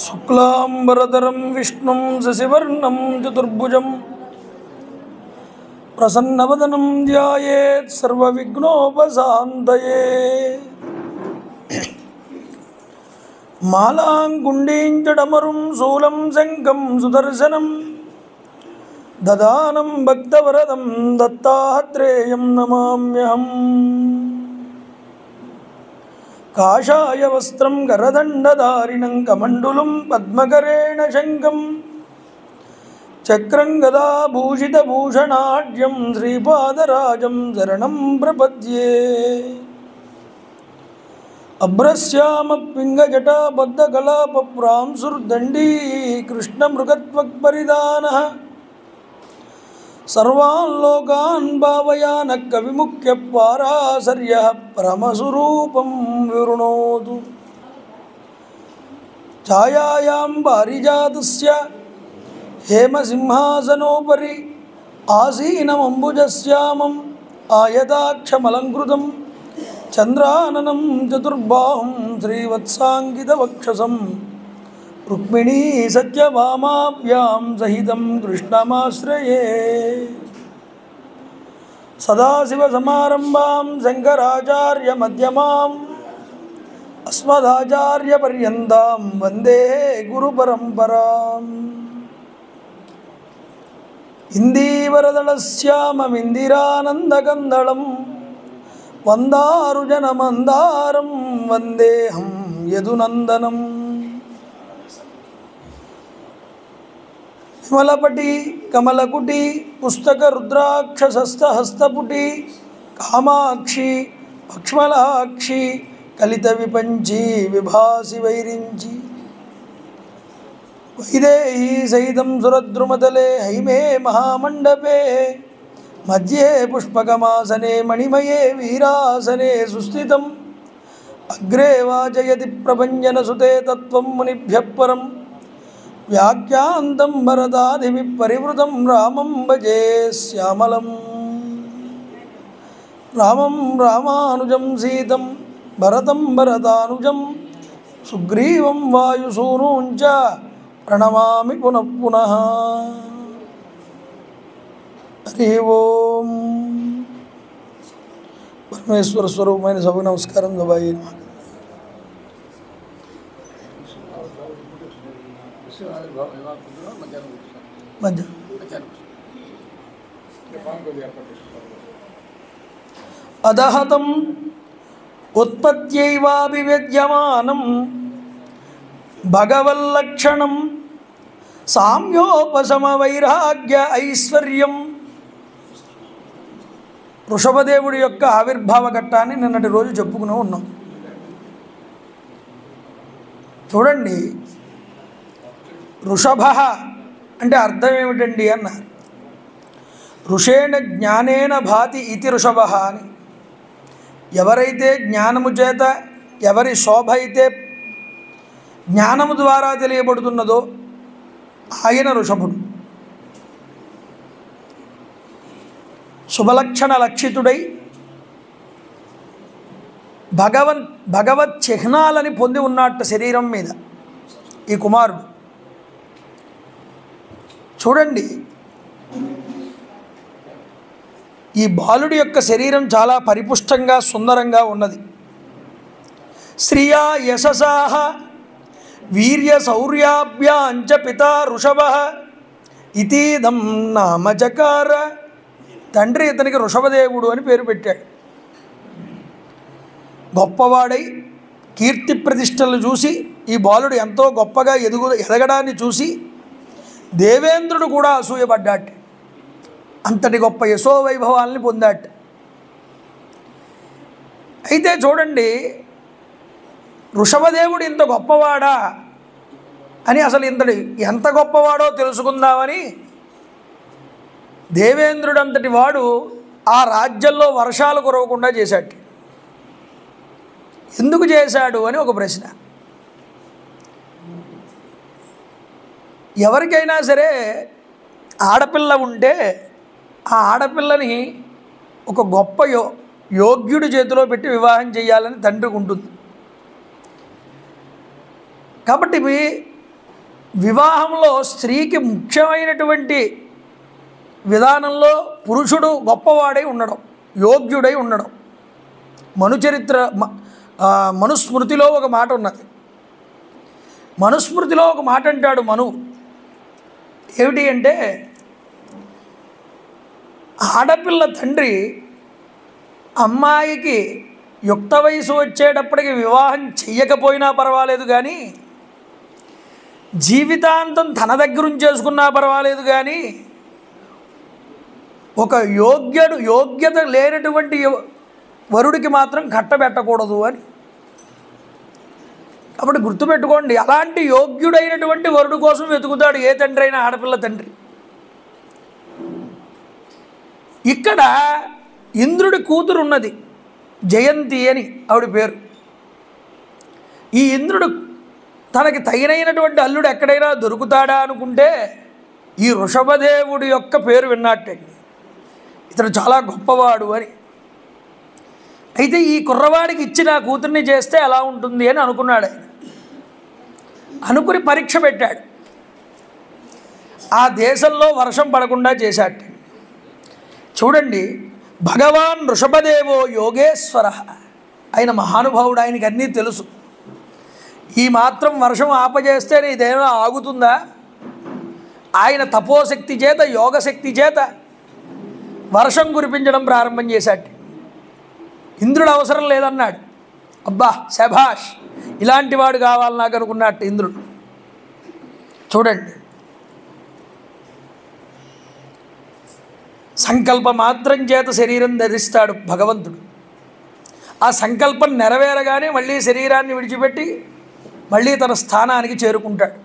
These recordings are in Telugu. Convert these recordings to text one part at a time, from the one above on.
శుక్లాంబరధరం విష్ణుం శశివర్ణం చతుర్భుజం ప్రసన్నవదనం ధ్యాయేత్ సర్వవిఘ్నోపశాంతయే. మాలాంగుండీంచడమరుం శూలం శంఖం సుదర్శనం దదానం భక్తవరదం దత్తాత్రేయం నమామ్యహం. కాషాయ వస్త్రం కరదండధారిణం కమండులం పద్మకరేణ శంఖం చక్రం గదాభూషితభూషణాఢ్యం శ్రీపాదరాజం శరణం ప్రపద్యే. అభ్రశ్యామపింగజటాబద్ధకలాపప్రాంసుర్దండీ కృష్ణమృగత్వక్పరిధానః సర్వాన్ లోకాన్ భావయానః కవిముఖ్య పారాశర్యః పరమస్వరూపం వివృణోతు. ఛాయాయాం పారిజాతస్య హేమసింహాసనోపరి ఆసీనమంబుజశ్యామం ఆయతాక్షమలంకృతం చంద్రాననం చతుర్బాహుం శ్రీవత్సాంకితవక్షసం రుక్మిణీ సత్యభామాభ్యాం సహితం కృష్ణమాశ్రయే. సదాశివసమారంభాం శంకరాచార్యమధ్యమాం అస్మదాచార్యపర్యంతాం వందే గురుపరంపరాం. ఇందీవరదళశ్యామమిందిరానందకందళం వందారుజనమందారం వందేహం యదునందనం. విమలపటి కమలకుటి పుస్తక రుద్రాక్షసస్తహస్తపుటి కామాక్షి పక్ష్మలాక్షి కలిత విపంచి విభాసి వైరించి వైదేహీ సహితం సురద్రుమతలే హైమే మహామండపే మధ్యే పుష్పకమాసనే మణిమయే వీరాసనే సుస్థితం అగ్రే వాచయతి ప్రభంజనసుతే తత్వం మునిభ్యః పరం వ్యాఖ్యాంతం భరతాదివి పరివృతం రామం భజే శ్యామలం. రామం రామానుజం సీతం భరతం భరతానుజం సుగ్రీవం వాయుసూనూం చ ప్రణమామి పునః పునః. హరి ఓం. పరమేశ్వర స్వరూపమైన సభకు నమస్కారం. సభాయి అదహతం ఉత్పత్త్యైవాభివ్యజ్యమానం భగవల్లక్షణం సామ్యోపశమవైరాగ్య ఐశ్వర్యం. వృషభదేవుడి యొక్క ఆవిర్భావ ఘట్టాన్ని నిన్నటి రోజు చెప్పుకుని ఉన్నాం. చూడండి, వృషభ అంటే అర్థం ఏమిటండి అన్నారు. ఋషేణ జ్ఞానేన భాతి ఇతి వృషభ అని. ఎవరైతే జ్ఞానము చేత, ఎవరి శోభ అయితే జ్ఞానము ద్వారా తెలియబడుతున్నదో ఆయన వృషభుడు. శుభలక్షణ లక్షితుడై భగవత్ చిహ్నాలని పొంది ఉన్నట్టు శరీరం మీద ఈ కుమారుడు. చూడండి, ఈ బాలుడి యొక్క శరీరం చాలా పరిపుష్టంగా సుందరంగా ఉన్నది. శ్రియా యశసాహ వీర్య శౌర్యాభ్యాంచ పితా వృషభః ఇతీదం నామచకార. తండ్రి ఇతనికి వృషభదేవుడు అని పేరు పెట్టాడు. గొప్పవాడై కీర్తి ప్రతిష్టలు చూసి ఈ బాలుడు ఎంతో గొప్పగా ఎదగడాన్ని చూసి దేవేంద్రుడు కూడా అసూయపడ్డాట. అంతటి గొప్ప యశోవైభవాల్ని పొందాట. అయితే చూడండి, వృషభదేవుడు ఇంత గొప్పవాడా అని అసలు ఎంత గొప్పవాడో తెలుసుకుందామని దేవేంద్రుడు అంతటి వాడు ఆ రాజ్యంలో వర్షాలు కురవకుండా చేశాడు. ఎందుకు చేశాడు అని ఒక ప్రశ్న. ఎవరికైనా సరే ఆడపిల్ల ఉంటే ఆ ఆడపిల్లని ఒక గొప్ప యోగ్యుడి చేతిలో పెట్టి వివాహం చేయాలని తండ్రికి ఉంటుంది. కాబట్టి వివాహంలో స్త్రీకి ముఖ్యమైనటువంటి విధానంలో పురుషుడు గొప్పవాడై ఉండడం, యోగ్యుడై ఉండడం. మనుస్మృతిలో ఒక మాట ఉన్నది. మనుస్మృతిలో ఒక మాట అంటాడు మనువు. ఏమిటి అంటే, ఆడపిల్ల తండ్రి అమ్మాయికి యుక్త వయసు వచ్చేటప్పటికి వివాహం చెయ్యకపోయినా పర్వాలేదు, కానీ జీవితాంతం తన దగ్గరుంచి చేసుకున్నా పర్వాలేదు, కానీ ఒక యోగ్యత లేనటువంటి వరుడికి మాత్రం కట్టబెట్టకూడదు అని. కాబట్టి గుర్తుపెట్టుకోండి, అలాంటి యోగ్యుడైనటువంటి వరుడు కోసం వెతుకుతాడు ఏ తండ్రి అయినా, ఆడపిల్ల తండ్రి. ఇక్కడ ఇంద్రుడి కూతురు ఉన్నది, జయంతి అని ఆవిడ పేరు. ఈ ఇంద్రుడు తనకి తగినైనటువంటి అల్లుడు ఎక్కడైనా దొరుకుతాడా అనుకుంటే ఈ వృషభదేవుడి యొక్క పేరు విన్నట్టండి, ఇతడు చాలా గొప్పవాడు అని. అయితే ఈ కుర్రవాడికి ఇచ్చి నా కూతుర్ని చేస్తే ఎలా ఉంటుంది అని అనుకున్నాడు ఆయన. అనుకుని పరీక్ష పెట్టాడు. ఆ దేశంలో వర్షం పడకుండా చేశాడు. చూడండి, భగవాన్ వృషభదేవో యోగేశ్వర, ఆయన మహానుభావుడు, ఆయనకి అన్నీ తెలుసు. ఈ మాత్రం వర్షం ఆపజేస్తే ఇదేమైనా ఆగుతుందా? ఆయన తపోశక్తి చేత, యోగశక్తి చేత వర్షం కురిపించడం ప్రారంభం చేశాడు. ఇంద్రుడు అవసరం లేదన్నాడు. అబ్బా శభాష్, ఇలాంటి వాడు కావాలి నాకు అనుకున్నట్టు ఇంద్రుడు. చూడండి, సంకల్ప మాత్రం చేత శరీరం ధరిస్తాడు భగవంతుడు. ఆ సంకల్పం నెరవేరగానే మళ్ళీ శరీరాన్ని విడిచిపెట్టి మళ్ళీ తన స్థానానికి చేరుకుంటాడు.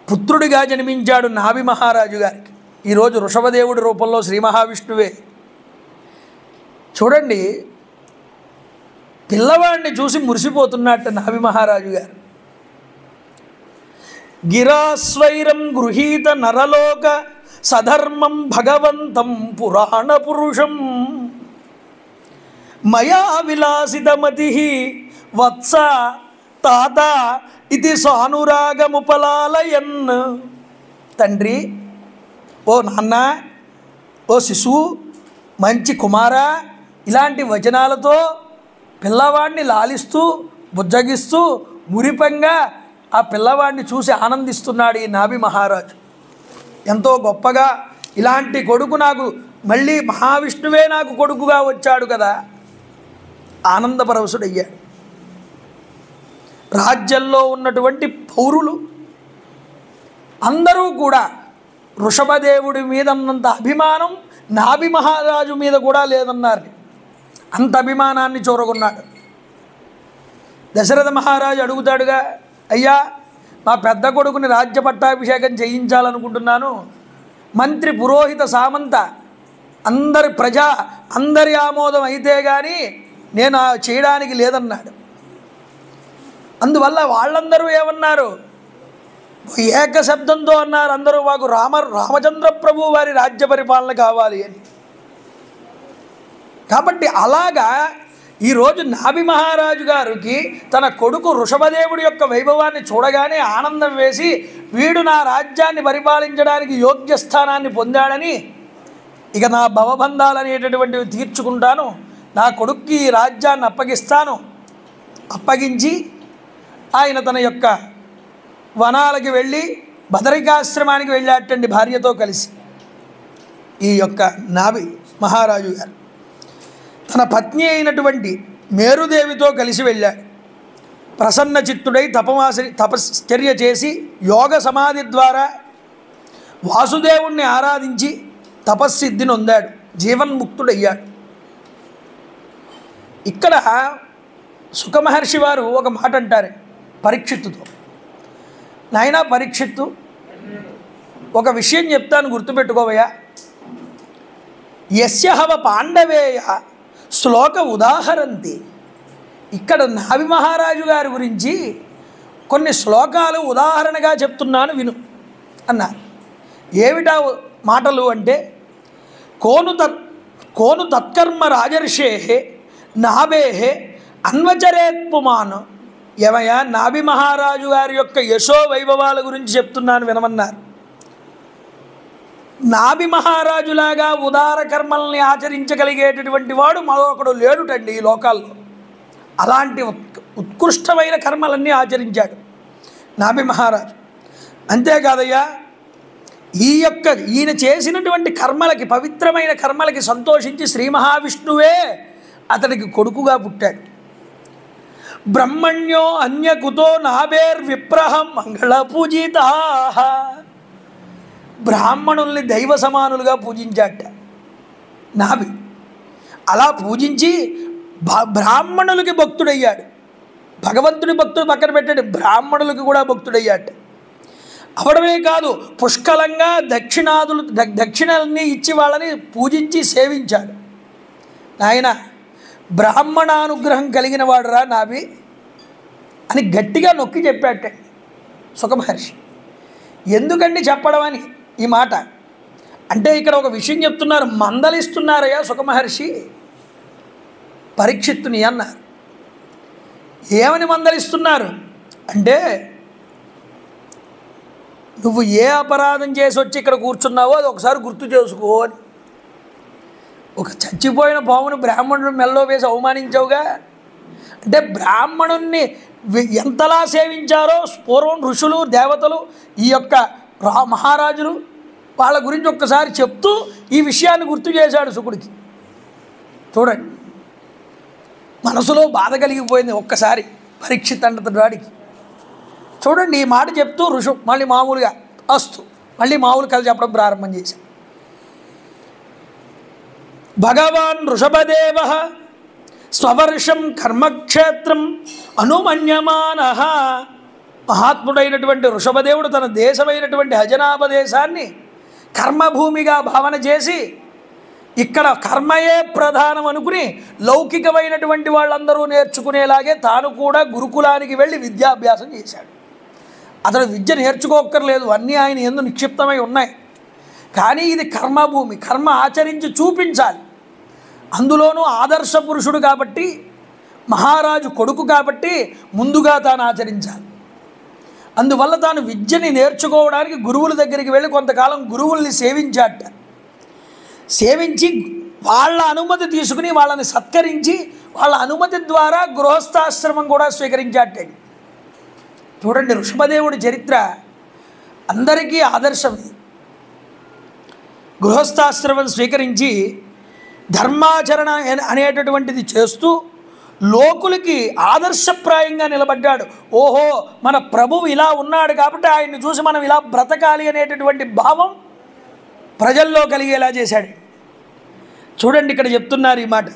పుత్రుడిగా జన్మించాడు నాభి మహారాజు గారికి. ఈరోజు వృషభదేవుడి రూపంలో శ్రీ మహావిష్ణువే. చూడండి, పిల్లవాడిని చూసి మురిసిపోతున్నట్టు నాభి మహారాజు గారు. గిరాస్వైరం గృహీత నరలోక సధర్మం భగవంతం పురాణ పురుషం మయా విలాసితమతి వత్స తాత ఇది సానురాగముపలాలయన్. తండ్రి, ఓ నాన్న, ఓ శిశువు, మంచి కుమారా, ఇలాంటి వచనాలతో పిల్లవాడిని లాలిస్తూ బుజ్జగిస్తూ మురిపంగా ఆ పిల్లవాడిని చూసి ఆనందిస్తున్నాడు ఈ నాభి మహారాజు. ఎంతో గొప్పగా ఇలాంటి కొడుకు నాకు, మళ్ళీ మహావిష్ణువే నాకు కొడుకుగా వచ్చాడు కదా, ఆనందపరవశుడయ్యాడు. రాజ్యంలో ఉన్నటువంటి పౌరులు అందరూ కూడా వృషభదేవుడి మీద ఉన్నంత అభిమానం నాభి మహారాజు మీద కూడా లేదన్నారు. అంత అభిమానాన్ని చూరగొన్నాడు. దశరథ మహారాజు అడుగుతాడుగా, అయ్యా మా పెద్ద కొడుకుని రాజ్య పట్టాభిషేకం చేయించాలనుకుంటున్నాను, మంత్రి పురోహిత సామంత అందరి ఆమోదం అయితే కానీ నేను చేయడానికి లేదన్నాడు. అందువల్ల వాళ్ళందరూ ఏమన్నారు, ఏకశబ్దంతో అన్నారు అందరూ, మాకు రామచంద్ర ప్రభు వారి రాజ్య పరిపాలన కావాలి అని. కాబట్టి అలాగా ఈరోజు నాభి మహారాజు గారికి తన కొడుకు వృషభదేవుడి యొక్క వైభవాన్ని చూడగానే ఆనందం వేసి, వీడు నా రాజ్యాన్ని పరిపాలించడానికి యోగ్య స్థానాన్ని పొందాడని, ఇక నా భవబంధాలు అనేటటువంటివి తీర్చుకుంటాను, నా కొడుక్కి ఈ రాజ్యాన్ని అప్పగిస్తాను. అప్పగించి ఆయన తన యొక్క వనాలకి వెళ్ళి బదరికాశ్రమానికి వెళ్ళాటండి భార్యతో కలిసి. ఈ యొక్క నాభి మహారాజు గారు తన పత్ని అయినటువంటి మేరుదేవితో కలిసి వెళ్ళాడు. ప్రసన్న చిత్తుడై తపశ్చర్య చేసి యోగ సమాధి ద్వారా వాసుదేవుణ్ణి ఆరాధించి తపస్సిద్ధిని పొందాడు, జీవన్ముక్తుడయ్యాడు. ఇక్కడ సుఖమహర్షి వారు ఒక మాట అంటారు పరీక్షిత్తుతో, నాయనా పరీక్షిత్తు, ఒక విషయం చెప్తాను గుర్తుపెట్టుకోవయ్యా. యస్య హవ పాండవేయ శ్లోక ఉదాహరంతి. ఇక్కడ నాభి మహారాజు గారి గురించి కొన్ని శ్లోకాలు ఉదాహరణగా చెప్తున్నాను విను అన్నారు. ఏమిటా మాటలు అంటే, కోను తత్కర్మ రాజర్షే నాభే అన్వచరేత్ పుమాన్ ఏమయ్యా నాభి మహారాజు గారి యొక్క యశో వైభవాల గురించి చెప్తున్నాను వినమన్నారు. నాభి మహారాజులాగా ఉదార కర్మల్ని ఆచరించగలిగేటటువంటి వాడు మరొకడు లేడుటండి ఈ లోకాల్లో. అలాంటి ఉత్కృష్టమైన కర్మలన్నీ ఆచరించాడు నాభి మహారాజు. అంతేకాదయ్యా, ఈయన చేసినటువంటి కర్మలకి, పవిత్రమైన కర్మలకి సంతోషించి శ్రీ మహావిష్ణువే అతడికి కొడుకుగా పుట్టాడు. బ్రహ్మణ్యో అన్యకుతో నాభేర్విప్రహం మంగళ పూజితా. బ్రాహ్మణుల్ని దైవ సమానులుగా పూజించాట నాభి. అలా పూజించి బ్రాహ్మణులకి భక్తుడయ్యాడు. భగవంతుడి భక్తుడు పక్కన పెట్టాడు, బ్రాహ్మణులకి కూడా భక్తుడయ్యాట. అవడమే కాదు, పుష్కలంగా దక్షిణల్ని ఇచ్చి వాళ్ళని పూజించి సేవించాడు. ఆయన బ్రాహ్మణానుగ్రహం కలిగిన వాడురా నాభి అని గట్టిగా నొక్కి చెప్పాట సుఖమహర్షి. ఎందుకండి చెప్పడం అని ఈ మాట అంటే, ఇక్కడ ఒక విషయం చెప్తున్నారు. మందలిస్తున్నారయ్యా సుఖమహర్షి పరీక్షిత్తుని అన్నారు. ఏమని మందలిస్తున్నారు అంటే, నువ్వు ఏ అపరాధం చేసి వచ్చి ఇక్కడ కూర్చున్నావో అది ఒకసారి గుర్తు చేసుకో అని. ఒక చచ్చిపోయిన పామును బ్రాహ్మణుడు మెల్లో వేసి అవమానించావుగా. అంటే బ్రాహ్మణుణ్ణి ఎంతలా సేవించారో పూర్వం ఋషులు, దేవతలు, ఈ యొక్క మహారాజులు, వాళ్ళ గురించి ఒక్కసారి చెప్తూ ఈ విషయాన్ని గుర్తు చేశాడు శుకుడికి. చూడండి, మనసులో బాధ కలిగిపోయింది ఒక్కసారి పరీక్షిత్ అంటది వాడికి. చూడండి, ఈ మాట చెప్తూ ఋషు మళ్ళీ మామూలుగా అస్తు మళ్ళీ మామూలు కథ చెప్పడం ప్రారంభం చేశాం. భగవాన్ ఋషభదేవ స్వవర్షం కర్మక్షేత్రం అనుమన్యమాన. మహాత్ముడైనటువంటి ఋషభదేవుడు తన దేశమైనటువంటి హజనాభదేశాన్ని కర్మభూమిగా భావన చేసి, ఇక్కడ కర్మయే ప్రధానం అనుకుని లౌకికమైనటువంటి వాళ్ళందరూ నేర్చుకునేలాగే తాను కూడా గురుకులానికి వెళ్ళి విద్యాభ్యాసం చేశాడు. అతడు విద్య నేర్చుకోక్కర్లేదు, అన్నీ ఆయన యందు నిక్షిప్తమై ఉన్నాయి. కానీ ఇది కర్మభూమి, కర్మ ఆచరించి చూపించాలి. అందులోనూ ఆదర్శ పురుషుడు కాబట్టి, మహారాజు కొడుకు కాబట్టి ముందుగా తాను ఆచరించాలి. అందువల్ల తాను విద్యని నేర్చుకోవడానికి గురువుల దగ్గరికి వెళ్ళి కొంతకాలం గురువుల్ని సేవించాట. సేవించి వాళ్ళ అనుమతి తీసుకుని వాళ్ళని సత్కరించి వాళ్ళ అనుమతి ద్వారా గృహస్థాశ్రమం కూడా స్వీకరించాట. చూడండి, ఋషభదేవుడి చరిత్ర అందరికీ ఆదర్శం. గృహస్థాశ్రమం స్వీకరించి ధర్మాచరణ అనేటటువంటిది చేస్తూ లోకులకి ఆదర్శప్రాయంగా నిలబడ్డాడు. ఓహో, మన ప్రభువు ఇలా ఉన్నాడు కాబట్టి ఆయన్ని చూసి మనం ఇలా బ్రతకాలి అనేటటువంటి భావం ప్రజల్లో కలిగేలా చేశాడు. చూడండి, ఇక్కడ చెప్తున్నారు ఈ మాట.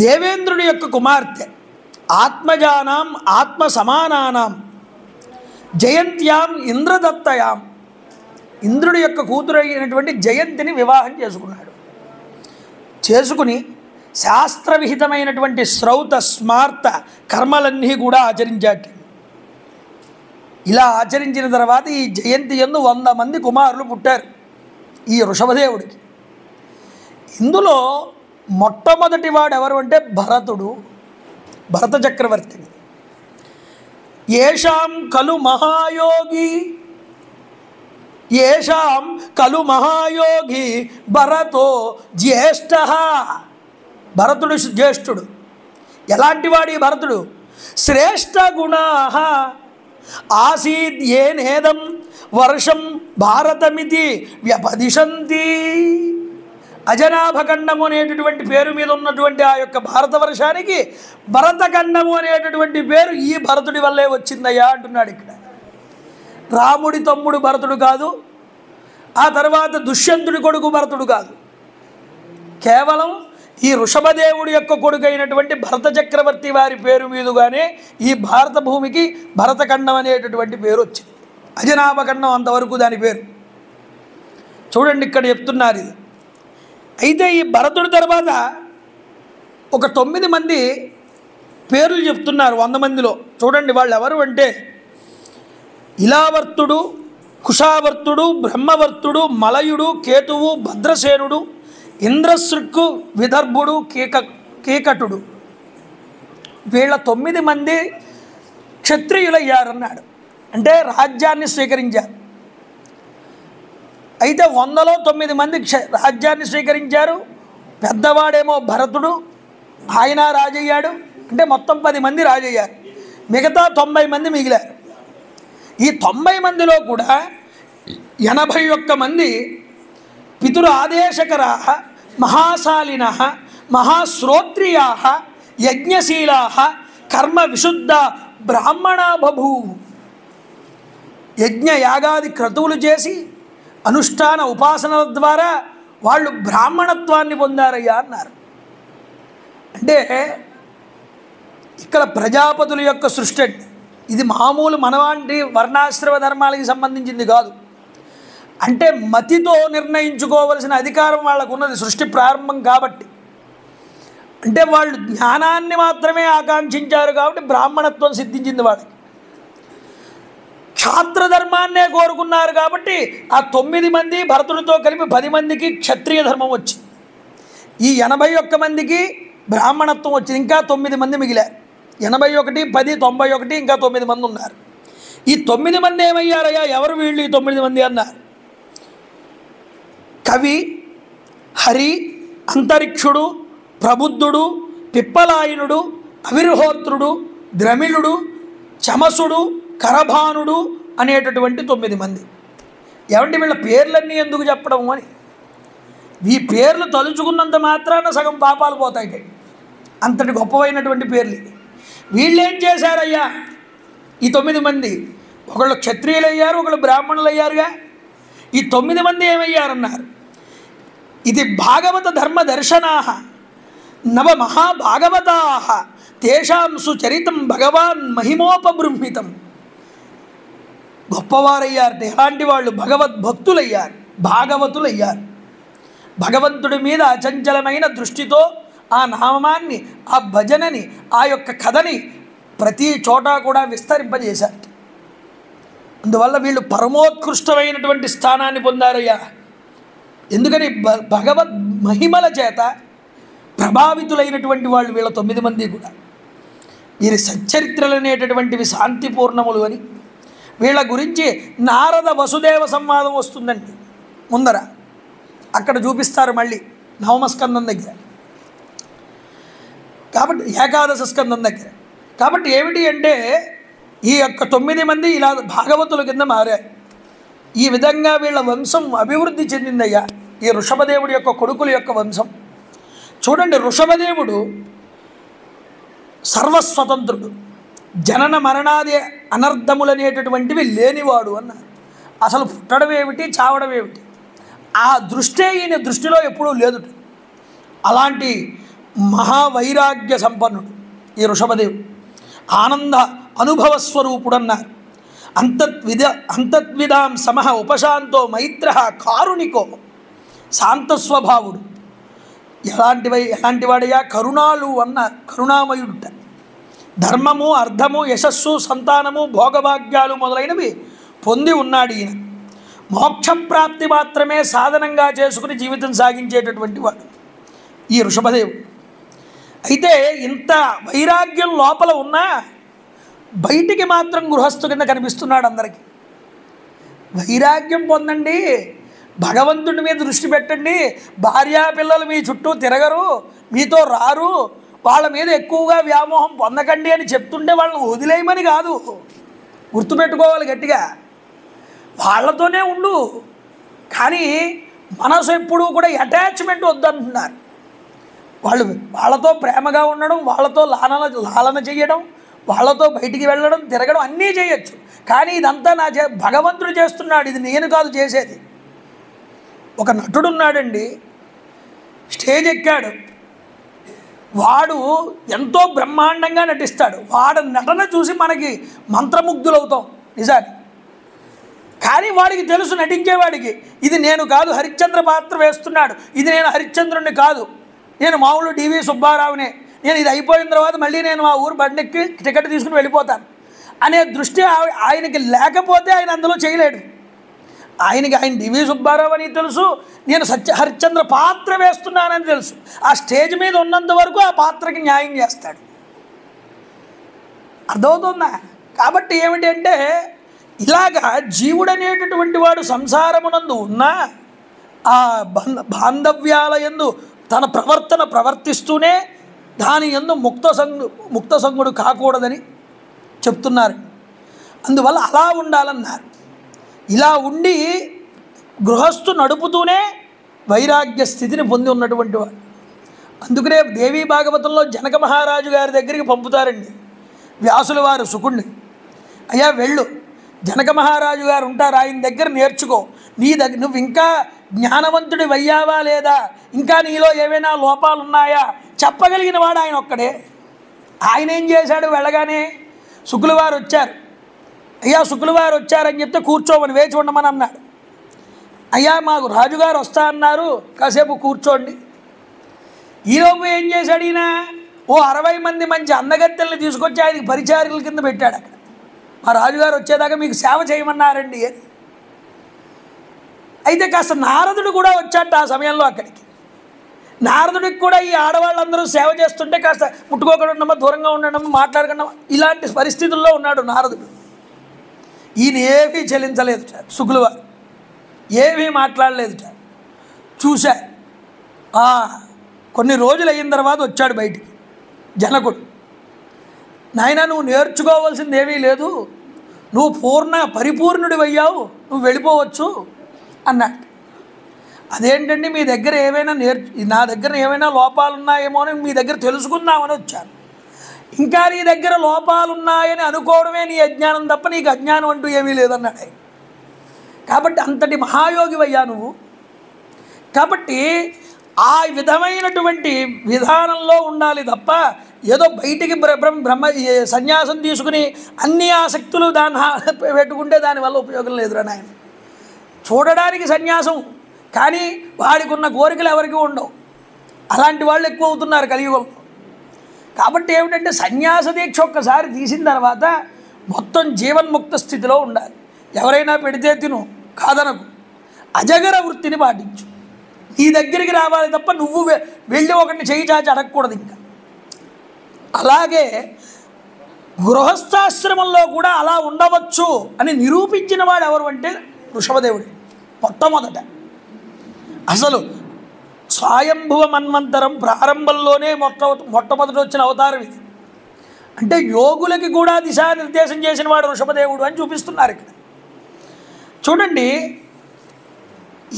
దేవేంద్రుడి యొక్క కుమార్తె ఆత్మజానాం ఆత్మ సమానానాం జయంత్యాం ఇంద్రదత్తయాం. ఇంద్రుడి యొక్క కూతురు అయినటువంటి జయంతిని వివాహం చేసుకున్నాడు. చేసుకుని శాస్త్రవిహితమైనటువంటి శ్రౌత స్మార్త కర్మలన్నీ కూడా ఆచరించాడు. ఇలా ఆచరించిన తర్వాత ఈ జయంతి యందు 100 మంది కుమారులు పుట్టారు ఈ ఋషభదేవుడికి. ఇందులో మొట్టమొదటి వాడు ఎవరు అంటే భరతుడు, భరత చక్రవర్తిని. ఏషాం కలు మహాయోగి, ఏషాం కలు మహాయోగి భరతో జ్యేష్ఠ. భరతుడు జ్యేష్ఠుడు. ఎలాంటి వాడు ఈ భరతుడు? శ్రేష్ఠ గుణా ఆసీద్ ఏనేదం వర్షం భారతమితి వ్యపదిశంతి. అజనాభఖండము అనేటటువంటి పేరు మీద ఉన్నటువంటి ఆ యొక్క భారతవర్షానికి భరతఖండము అనేటటువంటి పేరు ఈ భరతుడి వల్లే వచ్చిందయ్యా అంటున్నాడు ఇక్కడ. రాముడి తమ్ముడు భరతుడు కాదు, ఆ తర్వాత దుష్యంతుడి కొడుకు భరతుడు కాదు, కేవలం ఈ ఋషభదేవుడి యొక్క కొడుకు అయినటువంటి భరత చక్రవర్తి వారి పేరు మీదుగానే ఈ భారత భూమికి భరతఖండం అనేటటువంటి పేరు వచ్చింది. అజనాభఖండం అంతవరకు దాని పేరు. చూడండి, ఇక్కడ చెప్తున్నారు ఇది. అయితే ఈ భరతుడి తర్వాత ఒక 9 మంది పేర్లు చెప్తున్నారు 100 మందిలో. చూడండి, వాళ్ళు ఎవరు అంటే ఇలావర్తుడు, కుషావర్తుడు, బ్రహ్మవర్తుడు, మలయుడు, కేతువు, భద్రసేనుడు, ఇంద్రశృక్కు, విదర్భుడు, కీకటుడు. వీళ్ళ 9 మంది క్షత్రియులయ్యారన్నాడు. అంటే రాజ్యాన్ని స్వీకరించారు. అయితే 100లో 9 మంది రాజ్యాన్ని స్వీకరించారు. పెద్దవాడేమో భరతుడు, ఆయన రాజయ్యాడు. అంటే మొత్తం 10 మంది రాజయ్యారు. మిగతా 90 మంది మిగిలారు. ఈ 90 మందిలో కూడా 81 మంది పితృ ఆదేశకరా మహాశాలిన మహాశ్రోత్రియా యజ్ఞశీలా కర్మ విశుద్ధ బ్రాహ్మణ బభూవు. యజ్ఞ యాగాది క్రతువులు చేసి అనుష్ఠాన ఉపాసనల ద్వారా వాళ్ళు బ్రాహ్మణత్వాన్ని పొందారయ్యా అన్నారు. అంటే ఇక్కడ ప్రజాపతుల యొక్క సృష్టి అండి. ఇది మామూలు మనవాంటి వర్ణాశ్రమ ధర్మాలకి సంబంధించింది కాదు. అంటే మతితో నిర్ణయించుకోవలసిన అధికారం వాళ్ళకు ఉన్నది సృష్టి ప్రారంభం కాబట్టి. అంటే వాళ్ళు జ్ఞానాన్ని మాత్రమే ఆకాంక్షించారు కాబట్టి బ్రాహ్మణత్వం సిద్ధించింది వాళ్ళకి. క్షాత్రధర్మాన్నే కోరుకున్నారు కాబట్టి ఆ 9 మంది భరతుడితో కలిపి 10 మందికి క్షత్రియ ధర్మం వచ్చింది. ఈ 81 మందికి బ్రాహ్మణత్వం వచ్చింది. ఇంకా 9 మంది మిగిలారు. 81, 10, 91, ఇంకా 9 మంది ఉన్నారు. ఈ 9 మంది ఏమయ్యారయ్యా? ఎవరు వీళ్ళు ఈ 9 మంది అన్నారు? కవి, హరి, అంతరిక్షుడు, ప్రబుద్ధుడు, పిప్పలాయనుడు, అవిర్హోత్రుడు, ద్రమిళుడు, చమసుడు, కరభానుడు అనేటటువంటి 9 మంది. ఏమంటే వీళ్ళ పేర్లన్నీ ఎందుకు చెప్పడం అని. ఈ పేర్లు తలుచుకున్నంత మాత్రాన సగం పాపాలు పోతాయి. అంతటి గొప్పవైనటువంటి పేర్లు. వీళ్ళేం చేశారయ్యా? ఈ 9 మంది ఒకళ్ళు క్షత్రియులు అయ్యారు, ఒకళ్ళు బ్రాహ్మణులు అయ్యారుగా. ఈ 9 మంది ఏమయ్యారన్నారు? ఇది భాగవత ధర్మ దర్శనా నవ మహాభాగవతా తేషాం సుచరితం భగవాన్ మహిమోపబృంహితం. గొప్పవారయ్యారు. ఎలాంటి వాళ్ళు? భగవద్భక్తులయ్యారు, భాగవతులయ్యారు. భగవంతుడి మీద అచంచలమైన దృష్టితో ఆ నామాన్ని, ఆ భజనని, ఆ యొక్క కథని ప్రతి చోట కూడా విస్తరింపజేశారు. అందువల్ల వీళ్ళు పరమోత్కృష్టమైనటువంటి స్థానాన్ని పొందారయ్యా. ఎందుకని? భగవద్ మహిమల చేత ప్రభావితులైనటువంటి వాళ్ళు వీళ్ళ 9 మంది కూడా. వీరి సచ్చరిత్రలు అనేటటువంటివి శాంతిపూర్ణములు అని. వీళ్ళ గురించి నారద వసుదేవ సంవాదం వస్తుందండి ముందర. అక్కడ చూపిస్తారు మళ్ళీ నవమస్కందం దగ్గర, కాబట్టి ఏకాదశ స్కందం దగ్గర. కాబట్టి ఏమిటి అంటే ఈ యొక్క 9 మంది ఇలా భాగవతుల కింద మారారు. ఈ విధంగా వీళ్ళ వంశం అభివృద్ధి చెందిందయ్యా. ఈ ఋషభదేవుడి యొక్క కొడుకుల యొక్క వంశం చూడండి. ఋషభదేవుడు సర్వస్వతంత్రుడు, జనన మరణాది అనర్థములనేటటువంటివి లేనివాడు అన్నారు. అసలు పుట్టడం ఏమిటి, చావడం ఏమిటి, ఆ దృష్టే ఈయన దృష్టిలో ఎప్పుడూ లేదు. అలాంటి మహావైరాగ్య సంపన్నుడు ఈ ఋషభదేవుడు. ఆనంద అనుభవస్వరూపుడు అన్నారు. అంతద్విదాం సమహ ఉపశాంతో మైత్ర కారుణికో. శాంతస్వభావుడు. ఎలాంటి వాడయ్యా? కరుణాలు అన్నారు. కరుణామయుడుట. ధర్మము, అర్థము, యశస్సు, సంతానము, భోగభాగ్యాలు మొదలైనవి పొంది ఉన్నాడు ఈయన. మోక్షప్రాప్తి మాత్రమే సాధనంగా చేసుకుని జీవితం సాగించేటటువంటి వాడు ఈ ఋషభదేవుడు. అయితే ఇంత వైరాగ్యం లోపల ఉన్నా బయటికి మాత్రం గృహస్థు కింద కనిపిస్తున్నాడు అందరికీ. వైరాగ్యం పొందండి, భగవంతుడి మీద దృష్టి పెట్టండి, భార్యాపిల్లలు మీ చుట్టూ తిరగరు, మీతో రారు, వాళ్ళ మీద ఎక్కువగా వ్యామోహం పొందకండి అని చెప్తుంటే వాళ్ళని వదిలేయమని కాదు. గుర్తుపెట్టుకోవాలి గట్టిగా. వాళ్ళతోనే ఉండు, కానీ మనసు ఎప్పుడూ కూడా అటాచ్మెంట్ వద్దంటున్నారు. వాళ్ళతో ప్రేమగా ఉండడం, వాళ్ళతో లాలన చేయడం, వాళ్ళతో బయటికి వెళ్ళడం, తిరగడం అన్నీ చేయొచ్చు. కానీ ఇదంతా భగవంతుడు చేస్తున్నాడు, ఇది నేను కాదు చేసేది. ఒక నటుడు ఉన్నాడండి, స్టేజ్ ఎక్కాడు, వాడు ఎంతో బ్రహ్మాండంగా నటిస్తాడు. వాడు నటన చూసి మనకి మంత్రముగ్ధులవుతాం నిజాన్ని. కానీ వాడికి తెలుసు, నటించేవాడికి, ఇది నేను కాదు, హరిశ్చంద్ర పాత్ర వేస్తున్నాడు, ఇది నేను హరిశ్చంద్రుడిని కాదు, నేను మామూలు డివి సుబ్బారావునే, నేను ఇది అయిపోయిన తర్వాత మళ్ళీ నేను మా ఊరు బండెక్కి టికెట్ తీసుకుని వెళ్ళిపోతాను అనే దృష్టి ఆయనకి లేకపోతే ఆయన అందులో చేయలేడు. ఆయన డివి సుబ్బారావు అని తెలుసు, నేను హరిశ్చంద్ర పాత్ర వేస్తున్నానని తెలుసు. ఆ స్టేజ్ మీద ఉన్నంత వరకు ఆ పాత్రకి న్యాయం చేస్తాడు. అర్థమవుతుందా? కాబట్టి ఏమిటి అంటే ఇలాగా జీవుడనేటటువంటి వాడు సంసారమునందు ఉన్న ఆ బాంధవ్యాల యందు తన ప్రవర్తన ప్రవర్తిస్తూనే దాని యందు ముక్త సంగుడు కాకూడదని చెప్తున్నారు. అందువల్ల అలా ఉండాలన్నారు. ఇలా ఉండి గృహస్థు నడుపుతూనే వైరాగ్య స్థితిని పొంది ఉన్నటువంటి వాడు. అందుకనే దేవీ భాగవతంలో జనక మహారాజు గారి దగ్గరికి పంపుతారండి వ్యాసుల వారు శుకుణ్ణి. అయ్యా వెళ్ళు, జనక మహారాజు గారు ఉంటారు, ఆయన దగ్గర నేర్చుకో. నువ్వు ఇంకా జ్ఞానవంతుడి అయ్యావా లేదా, ఇంకా నీలో ఏవైనా లోపాలు ఉన్నాయా చెప్పగలిగిన వాడు ఆయన ఒక్కడే. ఆయన ఏం చేశాడు, వెళ్ళగానే శుకుల వారు వచ్చారు. అయ్యా శుకుల వారు వచ్చారని చెప్తే కూర్చోమని, వేచి ఉండమని అన్నాడు. అయ్యా మాకు రాజుగారు వస్తా అన్నారు, కాసేపు కూర్చోండి. ఈలోపు ఏం చేశాడు ఈయన, ఓ 60 మంది మంచి అందగత్తెల్ని తీసుకొచ్చి ఆయనకి పరిచారికల కింద పెట్టాడు. అక్కడ మా రాజుగారు వచ్చేదాకా మీకు సేవ చేయమన్నారండి అని. అయితే కాస్త నారదుడు కూడా వచ్చాట ఆ సమయంలో అక్కడికి. నారదుడికి కూడా ఈ ఆడవాళ్ళందరూ సేవ చేస్తుంటే కాస్త ముట్టుకోకుండా ఉండమా, దూరంగా ఉండడం, మాట్లాడకుండా ఇలాంటి పరిస్థితుల్లో ఉన్నాడు నారదుడు. ఈయన ఏమీ చెల్లించలేదు సార్, శుకుల వారు ఏమీ మాట్లాడలేదు సార్. చూశా. కొన్ని రోజులు అయిన తర్వాత వచ్చాడు బయటికి జనకుడు. నాయన నువ్వు నేర్చుకోవాల్సింది ఏమీ లేదు, నువ్వు పరిపూర్ణుడి అయ్యావు, నువ్వు వెళ్ళిపోవచ్చు అన్నాడు. అదేంటండి మీ దగ్గర ఏమైనా నా దగ్గర ఏమైనా లోపాలు ఉన్నాయేమో అని మీ దగ్గర తెలుసుకుందామని వచ్చాను. ఇంకా నీ దగ్గర లోపాలు ఉన్నాయని అనుకోవడమే నీ అజ్ఞానం తప్ప నీకు అజ్ఞానం అంటూ ఏమీ లేదన్నాడు ఆయన. కాబట్టి అంతటి మహాయోగి అయ్యా నువ్వు. కాబట్టి ఆ విధమైనటువంటి విధానంలో ఉండాలి తప్ప ఏదో బయటికి బ్రహ్మ సన్యాసం తీసుకుని అన్ని ఆసక్తులు దాన్ని పెట్టుకుంటే దానివల్ల ఉపయోగం లేదురా నాయన. చూడడానికి సన్యాసం, కానీ వాడికి ఉన్న కోరికలు ఎవరికి ఉండవు. అలాంటి వాళ్ళు ఎక్కువ అవుతున్నారు కలియుగంలో. కాబట్టి ఏమిటంటే సన్యాస దీక్ష ఒక్కసారి తీసిన తర్వాత మొత్తం జీవన్ముక్త స్థితిలో ఉండాలి. ఎవరైనా పెడితే తిను, కాదనకు. అజగర వృత్తిని పాటించు. నీ దగ్గరికి రావాలి తప్ప నువ్వు వెళ్ళి ఒకరిని చేయి చాచి అడగకూడదు. ఇంకా అలాగే గృహస్థాశ్రమంలో కూడా అలా ఉండవచ్చు అని నిరూపించిన వాడు ఎవరు అంటే వృషభదేవుడు. మొట్టమొదట అసలు స్వయంభువ మన్వంతరం ప్రారంభంలోనే మొట్టమొదటి వచ్చిన అవతారం ఇది. అంటే యోగులకి కూడా దిశానిర్దేశం చేసిన వాడు వృషభదేవుడు అని చూపిస్తున్నారు ఇక్కడ. చూడండి,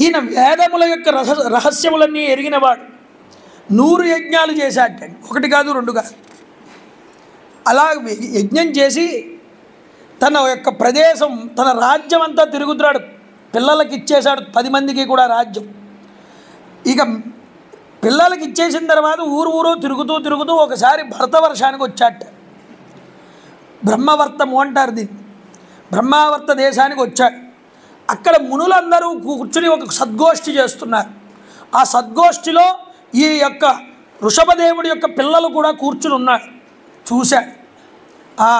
ఈయన వేదముల యొక్క రహస్యములన్నీ ఎరిగినవాడు. 100 యజ్ఞాలు చేశాటండి, 1 కాదు 2 కాదు. అలా యజ్ఞం చేసి తన యొక్క ప్రదేశం, తన రాజ్యం అంతా తిరుగుతున్నాడు. పిల్లలకి ఇచ్చేశాడు 10 మందికి కూడా రాజ్యం. ఇక పిల్లలకి ఇచ్చేసిన తర్వాత ఊరు తిరుగుతూ ఒకసారి భరతవర్షానికి వచ్చాట. బ్రహ్మవర్తము అంటారు దీన్ని. బ్రహ్మావర్త దేశానికి వచ్చాడు. అక్కడ మునులందరూ కూర్చుని ఒక సద్గోష్ఠి చేస్తున్నారు. ఆ సద్గోష్ఠిలో ఈ యొక్క వృషభదేవుడి యొక్క పిల్లలు కూడా కూర్చుని ఉన్నారు. చూశాడు, ఆ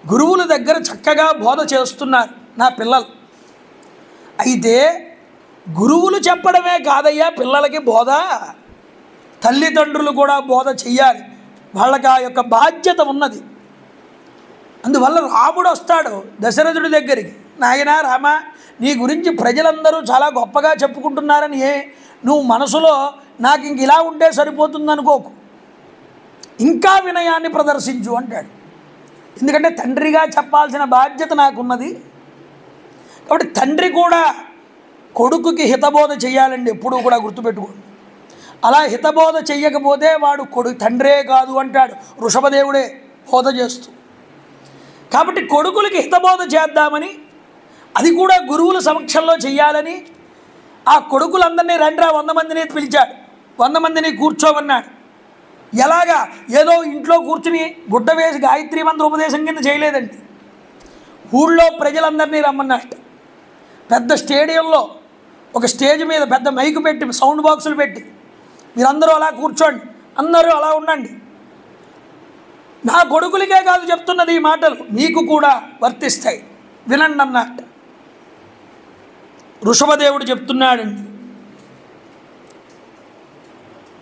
గురువుల దగ్గర చక్కగా బోధ చేస్తున్నారు నా పిల్లలు. అయితే గురువులు చెప్పడమే కాదయ్యా పిల్లలకి బోధ, తల్లిదండ్రులు కూడా బోధ చెయ్యాలి. వాళ్ళకి ఆ యొక్క బాధ్యత ఉన్నది. అందువల్ల రాముడు వస్తాడు దశరథుడి దగ్గరికి. నాయనా రామ, నీ గురించి ప్రజలందరూ చాలా గొప్పగా చెప్పుకుంటున్నారని నువ్వు మనసులో నాకు ఇంక ఇలా ఉంటే సరిపోతుంది అనుకోకు, ఇంకా వినయాన్ని ప్రదర్శించు అంటాడు. ఎందుకంటే తండ్రిగా చెప్పాల్సిన బాధ్యత నాకున్నది. కాబట్టి తండ్రి కూడా కొడుకుకి హితబోధ చేయాలండి, ఎప్పుడూ కూడా గుర్తుపెట్టుకోండి. అలా హితబోధ చెయ్యకపోతే వాడు తండ్రే కాదు అంటాడు వృషభదేవుడే బోధ చేస్తూ. కాబట్టి కొడుకులకి హితబోధ చేద్దామని, అది కూడా గురువుల సమక్షంలో చెయ్యాలని ఆ కొడుకులందరినీ రండ్రా 100 మందిని పిలిచాడు. 100 మందిని కూర్చోమన్నాడు. ఎలాగా ఏదో ఇంట్లో కూర్చుని గుడ్డ వేసి గాయత్రి మంత్ర ఉపదేశం కింద చేయలేదండి. ఊళ్ళో ప్రజలందరినీ రమ్మన్నట్టు. పెద్ద స్టేడియంలో ఒక స్టేజ్ మీద పెద్ద మైకు పెట్టి, సౌండ్ బాక్సులు పెట్టి, మీరందరూ అలా కూర్చోండి, అందరూ అలా ఉండండి. నా కొడుకులకే కాదు చెప్తున్నది ఈ మాటలు, మీకు కూడా వర్తిస్తాయి, వినండి అన్నట్టు వృషభదేవుడు చెప్తున్నాడండి.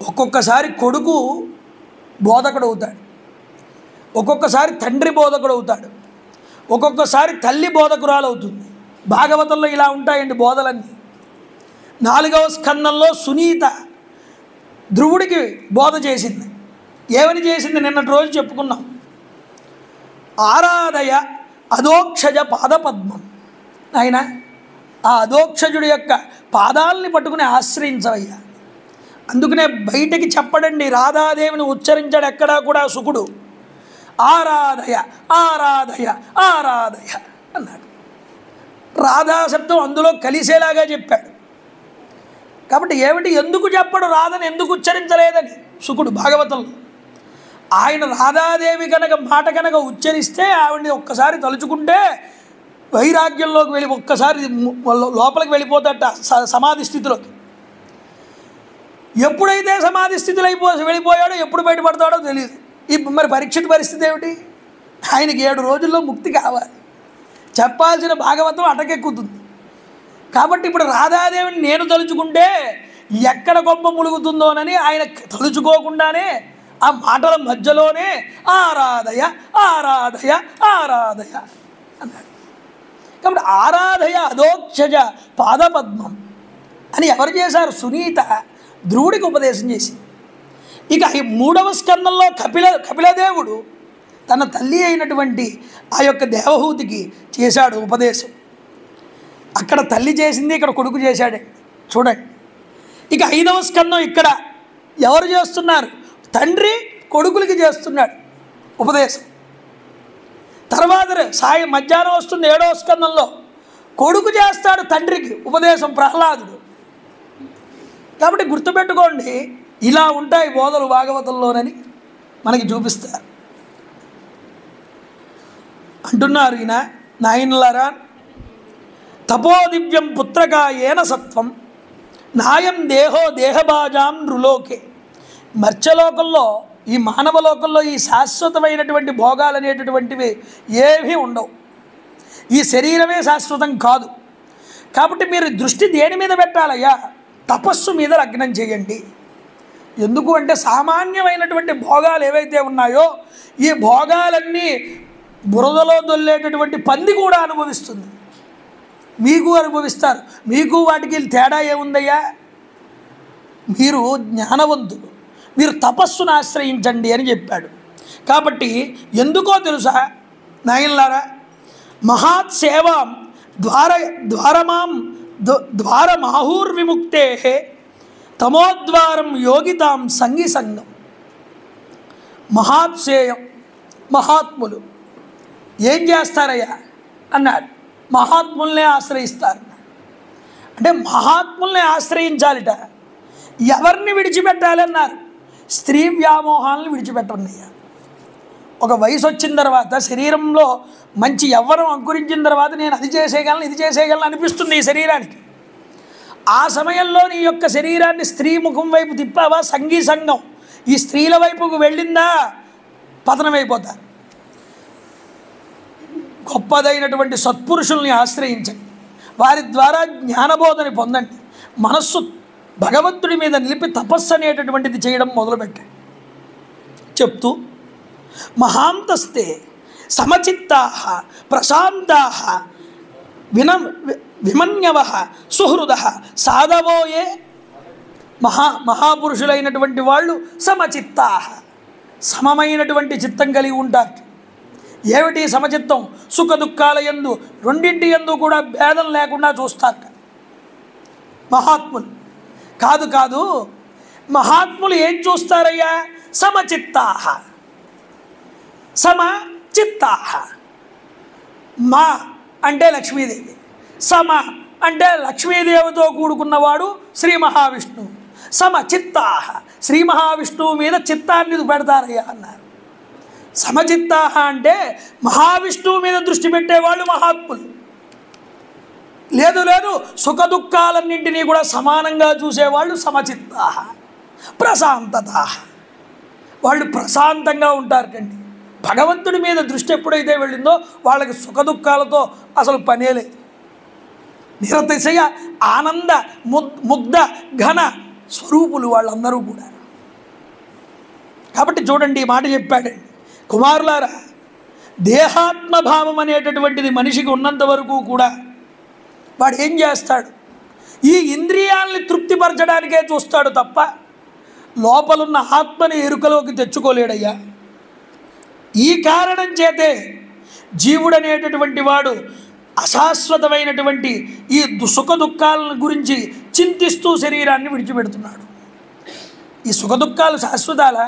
ఒక్కొక్కసారి కొడుకు బోధకుడు అవుతాడు, ఒక్కొక్కసారి తండ్రి బోధకుడు అవుతాడు, ఒక్కొక్కసారి తల్లి బోధకురాలు అవుతుంది. భాగవతంలో ఇలా ఉంటాయండి బోధలన్నీ. 4వ స్కందంలో సునీత ధ్రువుడికి బోధ చేసింది. ఏమని చేసింది? నిన్నటి రోజు చెప్పుకున్నాం. ఆరాధయ అధోక్షజ పాదపద్మం. ఆయన ఆ అధోక్షజుడి యొక్క పాదాలని పట్టుకుని ఆశ్రయించవయ్యా. అందుకనే బయటికి చెప్పడండి, రాధాదేవిని ఉచ్చరించాడు ఎక్కడా కూడా శుకుడు. ఆరాధయ ఆరాధయ ఆరాధయ అన్నాడు. రాధా శబ్దం అందులో కలిసేలాగా చెప్పాడు. కాబట్టి ఏమిటి, ఎందుకు చెప్పడు రాధని ఎందుకు ఉచ్చరించలేదని శుకుడు భాగవతంలో. ఆయన రాధాదేవి కనుక మాట కనుక ఉచ్చరిస్తే ఆవిడని ఒక్కసారి తలుచుకుంటే వైరాగ్యంలోకి వెళ్ళి ఒక్కసారి లోపలికి వెళ్ళిపోతాట సమాధి స్థితిలోకి. ఎప్పుడైతే సమాధి స్థితిలో వెళ్ళిపోయాడో ఎప్పుడు బయటపడతాడో తెలియదు. ఇప్పుడు మరి పరీక్షిత పరిస్థితి ఏమిటి? ఆయనకి 7 రోజుల్లో ముక్తి కావాలి, చెప్పాల్సిన భాగవతం అటకెక్కుతుంది. కాబట్టి ఇప్పుడు రాధాదేవిని నేను తలుచుకుంటే ఎక్కడ గొప్ప ములుగుతుందోనని ఆయన తలుచుకోకుండానే ఆ మాటల మధ్యలోనే ఆరాధయ ఆరాధయ ఆరాధయ అన్నాడు. కాబట్టి ఆరాధయ అధోక్షజ పాదపద్మం అని ఎవరు చేశారు? సునీత ధ్రువుడికి ఉపదేశం చేసింది. ఇక ఈ 3వ స్కందంలో కపిలదేవుడు తన తల్లి అయినటువంటి ఆ యొక్క దేవహూతికి చేశాడు ఉపదేశం. అక్కడ తల్లి చేసింది, ఇక్కడ కొడుకు చేశాడే చూడండి. ఇక 5వ స్కందం ఇక్కడ ఎవరు చేస్తున్నారు? తండ్రి కొడుకులకి చేస్తున్నాడు ఉపదేశం. తర్వాత మధ్యాహ్నం వస్తుంది 7వ స్కందంలో కొడుకు చేస్తాడు తండ్రికి ఉపదేశం, ప్రహ్లాదుడు. కాబట్టి గుర్తుపెట్టుకోండి, ఇలా ఉంటాయి బోధలు భాగవతంలోనని మనకి చూపిస్తారు. అంటున్నారు ఈయన, నాయనలారా, తపోదివ్యం పుత్రకాయేన సత్వం నాయం దేహో దేహభాజాం నృలోకే. మర్త్యలోకంలో, ఈ మానవ లోకంలో ఈ శాశ్వతమైనటువంటి భోగాలు అనేటటువంటివి ఏమీ ఉండవు. ఈ శరీరమే శాశ్వతం కాదు. కాబట్టి మీరు దృష్టి దేని మీద పెట్టాలయ్యా? తపస్సు మీద లగ్నం చేయండి. ఎందుకు అంటే సామాన్యమైనటువంటి భోగాలు ఏవైతే ఉన్నాయో ఈ భోగాలన్నీ బురదలో దొల్లేటటువంటి పంది కూడా అనుభవిస్తుంది, మీకు అనుభవిస్తారు. మీకు వాటికి తేడా ఏముందయ్యా? మీరు జ్ఞానవంతులు, మీరు తపస్సును ఆశ్రయించండి అని చెప్పాడు. కాబట్టి ఎందుకో తెలుసా నాయనలారా, మహాత్ సేవాం ద్వారమాహూర్విముక్తే తమోద్వారం యోగితాం సంగి సంగం. మహాత్సేయం, మహాత్ములు ఏం చేస్తారయ్యా అన్నాడు. మహాత్ముల్నే ఆశ్రయిస్తారు. అంటే మహాత్ముల్ని ఆశ్రయించాలిట. ఎవరిని విడిచిపెట్టాలన్నారు? స్త్రీ వ్యామోహాలను విడిచిపెట్టండి. ఒక వయసు వచ్చిన తర్వాత శరీరంలో మంచి యవ్వనం అంకురించిన తర్వాత నేను అది చేసేయగలను ఇది చేసేయగలను అనిపిస్తుంది ఈ శరీరానికి. ఆ సమయంలో నీ యొక్క శరీరాన్ని స్త్రీ ముఖం వైపు తిప్పావా, సంగీ సంగం ఈ స్త్రీల వైపుకు వెళ్ళిందా పతనమైపోతారు. గొప్పదైనటువంటి సత్పురుషుల్ని ఆశ్రయించండి, వారి ద్వారా జ్ఞానబోధని పొందండి, మనస్సు భగవంతుడి మీద నిలిపి తపస్సు అనేటటువంటిది చేయడం మొదలుపెట్టండి చెప్తూ, మహాంతస్తే సమచిత్తాః ప్రశాంతాః విమన్యవః సుహృదః సాధవోయే. మహాపురుషులైనటువంటి వాళ్ళు సమచిత్తాః, సమమైనటువంటి చిత్తం కలిగి ఉంటారు. ఏమిటి సమచిత్తం? సుఖ దుఃఖాల యందు రెండింటి యందు కూడా భేదం లేకుండా చూస్తారు మహాత్ములు. కాదు మహాత్ములు ఏం చూస్తారయ్యా? సమచిత్తాః, సమచిత్తాః. మా అంటే లక్ష్మీదేవి, సమ అంటే లక్ష్మీదేవితో కూడుకున్నవాడు శ్రీ మహావిష్ణువు. సమచిత్తాః, శ్రీ మహావిష్ణువు మీద చిత్తాన్ని పెడతారయ్యా అన్నారు. సమచిత్తాః అంటే మహావిష్ణువు మీద దృష్టి పెట్టేవాళ్ళు మహాత్ములు. లేదు సుఖ దుఃఖాలన్నింటినీ కూడా సమానంగా చూసేవాళ్ళు సమచిత్తాః. ప్రశాంతతాః, వాళ్ళు ప్రశాంతంగా ఉంటారు కండి. భగవంతుడి మీద దృష్టి ఎప్పుడైతే వెళ్ళిందో వాళ్ళకి సుఖ దుఃఖాలతో అసలు పనే లేదు. నిరతిశయ ఆనంద ముగ్ధ ఘన స్వరూపులు వాళ్ళందరూ కూడా. కాబట్టి చూడండి ఈ మాట చెప్పాడండి, కుమారులారా, దేహాత్మభావం అనేటటువంటిది మనిషికి ఉన్నంత వరకు కూడా వాడు ఏం చేస్తాడు? ఈ ఇంద్రియాలని తృప్తిపరచడానికే చూస్తాడు తప్ప లోపలున్న ఆత్మని ఎరుకలోకి తెచ్చుకోలేడయ్యా. ఈ కారణం చేతే జీవుడనేటటువంటి వాడు అశాశ్వతమైనటువంటి ఈ సుఖ దుఃఖాల గురించి చింతిస్తూ శరీరాన్ని విడిచిపెడుతున్నాడు. ఈ సుఖ దుఃఖాలు శాశ్వతాలా?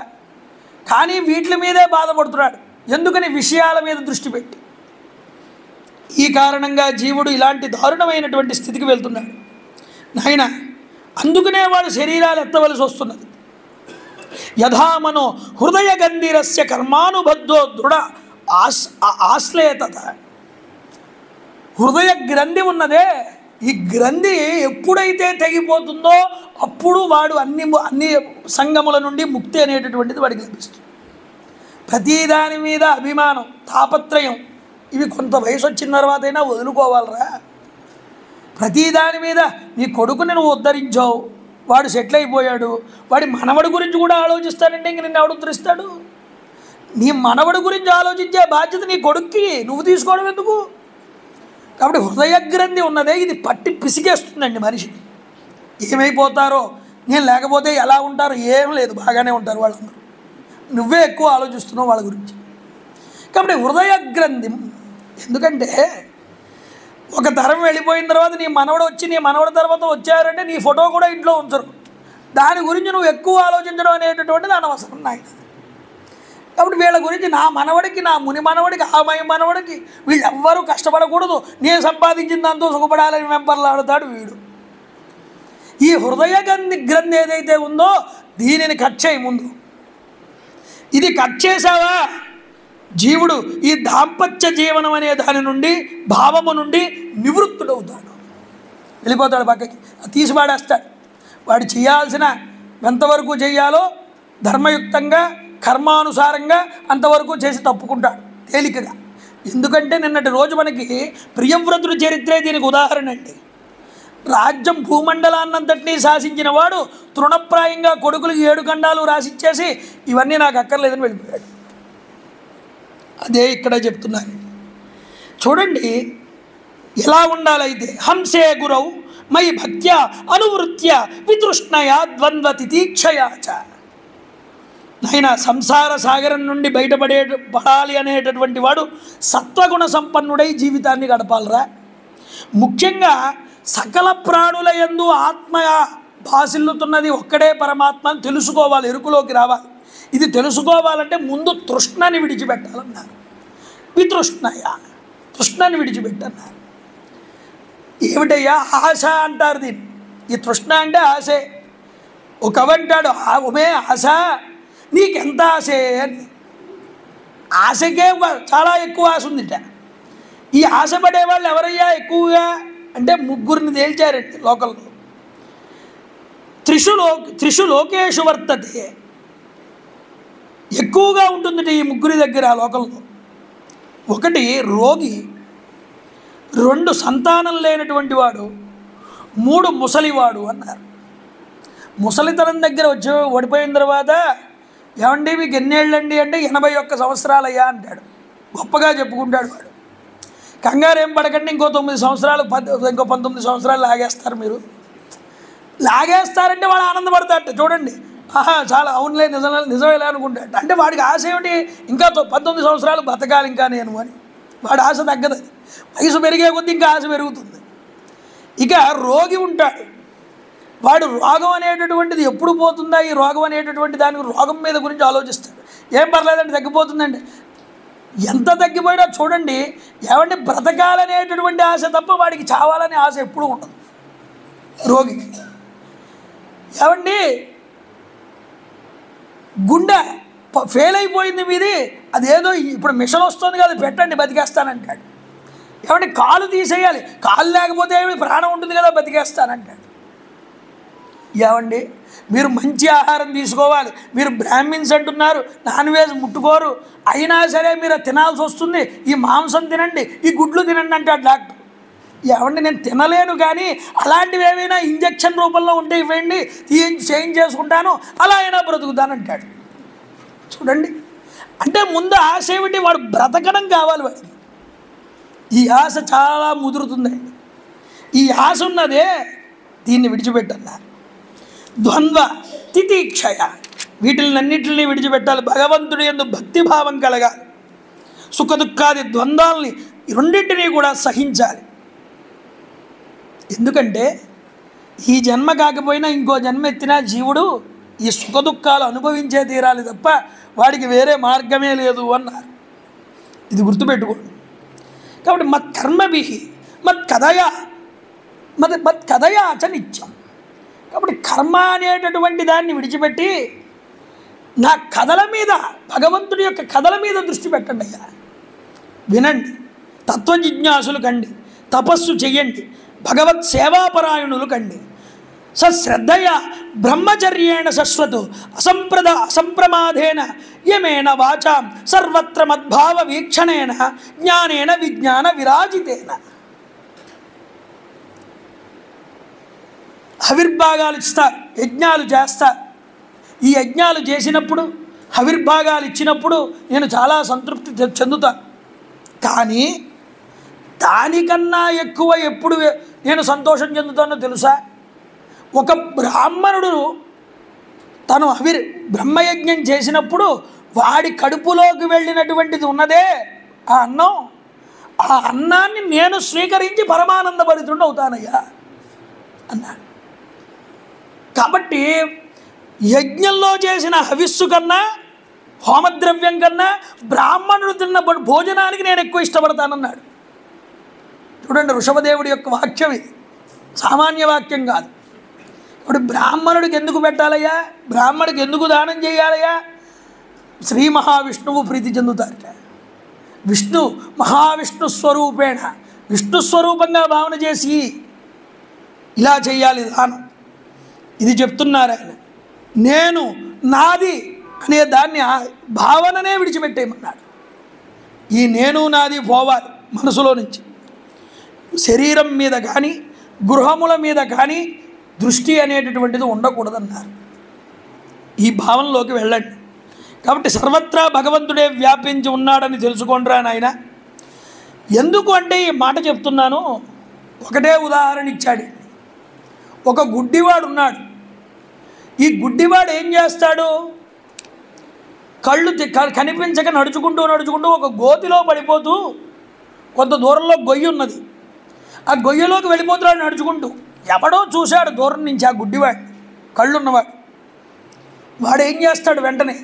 కానీ వీటి మీదే బాధపడుతున్నాడు. ఎందుకని? విషయాల మీద దృష్టి పెట్టి. ఈ కారణంగా జీవుడు ఇలాంటి దారుణమైనటువంటి స్థితికి వెళ్తున్నాడు నాయన. అందుకనే వాడు శరీరాలు ఎత్తవలసి వస్తున్నది. యథామనో హృదయ గంధీరస్య కర్మానుబద్ధో దృఢ ఆశ్లేతత. హృదయ గ్రంథి ఉన్నదే, ఈ గ్రంథి ఎప్పుడైతే తెగిపోతుందో అప్పుడు వాడు అన్ని సంగముల నుండి ముక్తి అనేటటువంటిది వాడికి లభిస్తుంది. ప్రతిదాని మీద అభిమానం, తాపత్రయం ఇవి కొంత వయసు వచ్చిన తర్వాత అయినా వదులుకోవాలరా. ప్రతిదాని మీద నీ కొడుకుని నువ్వు ఉద్ధరించావు, వాడు సెటిల్ అయిపోయాడు, వాడి మనవడి గురించి కూడా ఆలోచిస్తానంటే ఇంక నిన్ను ఎవడు ఉద్ధరిస్తాడు? నీ మనవడి గురించి ఆలోచించే బాధ్యత నీ కొడుక్కి, నువ్వు తీసుకోవడం ఎందుకు? కాబట్టి హృదయ గ్రంథి ఉన్నదే ఇది పట్టి పిసిగేస్తుందండి మనిషిని. ఏమైపోతారో, నేను లేకపోతే ఎలా ఉంటారో ఏం లేదు, బాగానే ఉంటారు వాళ్ళందరూ. నువ్వే ఎక్కువ ఆలోచిస్తున్నావు వాళ్ళ గురించి. కాబట్టి హృదయ గ్రంథి, ఎందుకంటే ఒక తరం వెళ్ళిపోయిన తర్వాత నీ మనవడు వచ్చి నీ మనవడి తర్వాత వచ్చారంటే నీ ఫోటో కూడా ఇంట్లో ఉంచరు. దాని గురించి నువ్వు ఎక్కువ ఆలోచించడం అనేటటువంటిది అనవసరం నాయన. కాబట్టి వీళ్ళ గురించి నా మనవడికి, నా ముని మనవడికి, ఆ మనవడికి వీళ్ళెవ్వరూ కష్టపడకూడదు, నేను సంపాదించిన దాంతో సుఖపడాలని వెంపర్లాడుతాడు వీడు. ఈ హృదయ గ్రంథి ఏదైతే ఉందో దీనిని కట్ చేయి ముందు. ఇది కట్ చేసావా జీవుడు ఈ దాంపత్య జీవనం అనే దాని నుండి, భావము నుండి నివృత్తుడవుతాడు, వెళ్ళిపోతాడు పక్కకి, తీసిపాడేస్తాడు. వాడు చేయాల్సిన ఎంతవరకు చేయాలో ధర్మయుక్తంగా కర్మానుసారంగా అంతవరకు చేసి తప్పుకుంటాడు తేలికగా. ఎందుకంటే నిన్నటి రోజు మనకి ప్రియవ్రతుడి చరిత్రే దీనికి ఉదాహరణ అండి. రాజ్యం భూమండలాన్నంతటినీ శాసించిన వాడు తృణప్రాయంగా కొడుకులకు 7 ఖండాలు రాసిచ్చేసి ఇవన్నీ నాకు అక్కర్లేదని వెళ్ళిపోయాడు. అదే ఇక్కడ చెప్తున్నారు. చూడండి ఎలా ఉండాలైతే. హంసే గురౌ మయి భక్త్య అనువృత్య వితృష్ణయా ద్వంద్వ తితీక్షయాచ. నాయన సంసార సాగరం నుండి పడాలి అనేటటువంటి వాడు సత్వగుణ సంపన్నుడై జీవితాన్ని గడపాలరా. ముఖ్యంగా సకల ప్రాణుల యందు ఆత్మ భాసిల్లుతున్నది ఒక్కడే పరమాత్మ అని తెలుసుకోవాలి, ఎరుకులోకి రావాలి. ఇది తెలుసుకోవాలంటే ముందు తృష్ణని విడిచిపెట్టాలన్నారు. వితృష్ణయ, తృష్ణని విడిచిపెట్టన్నారు. ఏమిటయ్యా ఆశ అంటారు దీన్ని. ఈ తృష్ణ అంటే ఆశే. ఒకవంటాడు ఉమే ఆశ, నీకెంత ఆశే అని. ఆశకే చాలా ఎక్కువ ఆశ ఉందిట. ఈ ఆశపడే వాళ్ళు ఎవరయ్యా ఎక్కువగా అంటే ముగ్గురిని తేల్చారండి లోకల్లో. త్రిషు లోకేషు వర్తతే, ఎక్కువగా ఉంటుంది ఈ ముగ్గురి దగ్గర లోకంలో. ఒకటి రోగి, 2 సంతానం లేనటువంటి వాడు, 3 ముసలివాడు అన్నారు. ముసలితనం దగ్గర ఓడిపోయిన తర్వాత ఏమండి మీకు ఎన్నేళ్ళండి అంటే 81 సంవత్సరాలయ్యా అంటాడు. గొప్పగా చెప్పుకుంటాడు వాడు. కంగారు ఏం పడకండి, ఇంకో 9 సంవత్సరాలు ఇంకో 19 సంవత్సరాలు లాగేస్తారు మీరు. లాగేస్తారంటే వాడు ఆనందపడతాడు. చూడండి, ఆహా చాలా అవునులే నిజమేలే అనుకుంటాడు. అంటే వాడికి ఆశ ఏమిటి? ఇంకా 19 సంవత్సరాలు బతకాలి ఇంకా నేను అని. వాడి ఆశ తగ్గదు. వయసు పెరిగే కొద్దీ ఇంకా ఆశ పెరుగుతుంది. ఇక రోగి ఉంటాడు. వాడు రోగం అనేటటువంటిది ఎప్పుడు పోతుందా, ఈ రోగం అనేటటువంటి దానికి రోగం మీద గురించి ఆలోచిస్తాడు. ఏం పర్లేదండి తగ్గిపోతుందండి. ఎంత తగ్గిపోయినా చూడండి, ఏమంటే బ్రతకాలనేటటువంటి ఆశ తప్ప వాడికి చావాలనే ఆశ ఎప్పుడూ ఉండదు రోగికి. ఏమండి గుండె ఫెయిల్ అయిపోయింది మీది, అదేదో ఇప్పుడు మిషన్ వస్తుంది కదా పెట్టండి బతికేస్తానంటాడు. ఏమంటే కాలు తీసేయాలి, కాలు లేకపోతే ప్రాణం ఉంటుంది కదా బతికేస్తానంటాడు. ఏమండి మీరు మంచి ఆహారం తీసుకోవాలి, మీరు బ్రాహ్మిన్స్ అంటున్నారు, నాన్ వెజ్ ముట్టుకోరు, అయినా సరే మీరు తినాల్సి వస్తుంది, ఈ మాంసం తినండి, ఈ గుడ్లు తినండి అంటాడు డాక్టర్. ఏమండి నేను తినలేను కానీ అలాంటివి ఏమైనా ఇంజక్షన్ రూపంలో ఉంటే ఇవ్వండి, చేంజ్ చేసుకుంటాను, అలా అయినా బ్రతుకుతానంటాడు. చూడండి అంటే ముందు ఆశ ఏమిటి? వాడు బ్రతకడం కావాలి వాడికి. ఈ ఆశ చాలా ముదురుతుంది. ఈ ఆశ ఉన్నదే దీన్ని విడిచిపెట్టన్నారు. ద్వంద్వ తితిక్షయ, వీటిలన్నింటినీ విడిచిపెట్టాలి. భగవంతుడి యందు భక్తిభావం కలగాలి. సుఖదుఖాది ద్వంద్వాలని రెండింటినీ కూడా సహించాలి. ఎందుకంటే ఈ జన్మ కాకపోయినా ఇంకో జన్మ ఎత్తినా జీవుడు ఈ సుఖదుఖాలు అనుభవించే తీరాలి తప్ప వాడికి వేరే మార్గమే లేదు అన్నారు. ఇది గుర్తుపెట్టుకోండి. కాబట్టి మత్కర్మభి మత్కథయా చ నిత్యం. కాబట్టి కర్మ అనేటటువంటి దాన్ని విడిచిపెట్టి నా కథల మీద, భగవంతుడి యొక్క కథల మీద దృష్టి పెట్టండి అయ్యా. వినండి, తత్వజిజ్ఞాసులు కండి, తపస్సు చెయ్యండి, భగవత్ సేవాపరాయణులు కండి. సశ్రద్ధయ బ్రహ్మచర్యేణ శశ్వతు అసంప్రమాదేన యమేన వాచాం సర్వత్ర మద్భావ వీక్షణేన జ్ఞానేన విజ్ఞాన విరాజితేన. హవిర్భాగాలు ఇస్తారు, యజ్ఞాలు చేస్తారు. ఈ యజ్ఞాలు చేసినప్పుడు, హవిర్భాగాలు ఇచ్చినప్పుడు నేను చాలా సంతృప్తి చెందుతాను. కానీ దానికన్నా ఎక్కువ ఎప్పుడు నేను సంతోషం చెందుతానో తెలుసా? ఒక బ్రాహ్మణుడు తను బ్రహ్మయజ్ఞం చేసినప్పుడు వాడి కడుపులోకి వెళ్ళినటువంటిది ఉన్నదే ఆ అన్నం, ఆ అన్నాన్ని నేను స్వీకరించి పరమానందభరితుడు అవుతానయ్యా అన్నాడు. కాబట్టి యజ్ఞంలో చేసిన హవిస్సు కన్నా, హోమద్రవ్యం కన్నా బ్రాహ్మణుడు తిన్న భోజనానికి నేను ఎక్కువ ఇష్టపడతానన్నాడు. చూడండి, ఋషభదేవుడి యొక్క వాక్యం ఇది, సామాన్య వాక్యం కాదు. ఇప్పుడు బ్రాహ్మణుడికి ఎందుకు పెట్టాలయ్యా? బ్రాహ్మణుడికి ఎందుకు దానం చేయాలయ్యా? శ్రీ మహావిష్ణువు ప్రీతి చెందుతారట. మహావిష్ణు స్వరూపేణ, విష్ణు స్వరూపంగా భావన చేసి ఇలా చేయాలి దానం. ఇది చెప్తున్నారు ఆయన. నేను నాది అనే దాన్ని భావననే విడిచిపెట్టేయమన్నాడు. ఈ నేను నాది పోవాలి మనసులో నుంచి. శరీరం మీద కానీ గృహముల మీద కానీ దృష్టి అనేటటువంటిది ఉండకూడదన్నారు. ఈ భావనలోకి వెళ్ళండి. కాబట్టి సర్వత్రా భగవంతుడే వ్యాపించి ఉన్నాడని తెలుసుకోండిరా నాయన. ఎందుకు అంటే ఈ మాట చెప్తున్నాను, ఒకటే ఉదాహరణ ఇచ్చాడు. ఒక గుడ్డివాడు ఉన్నాడు. ఈ గుడ్డివాడు ఏం చేస్తాడు? కళ్ళు కనిపించక నడుచుకుంటూ ఒక గోతిలో పడిపోతూ, కొంత దూరంలో గొయ్యి ఉన్నది, ఆ గొయ్యలోకి వెళ్ళిపోతున్నాడు నడుచుకుంటూ. ఎవడో చూశాడు దూరం నుంచి ఆ గుడ్డివాడు, కళ్ళున్నవాడు. వాడు ఏం చేస్తాడు? వెంటనే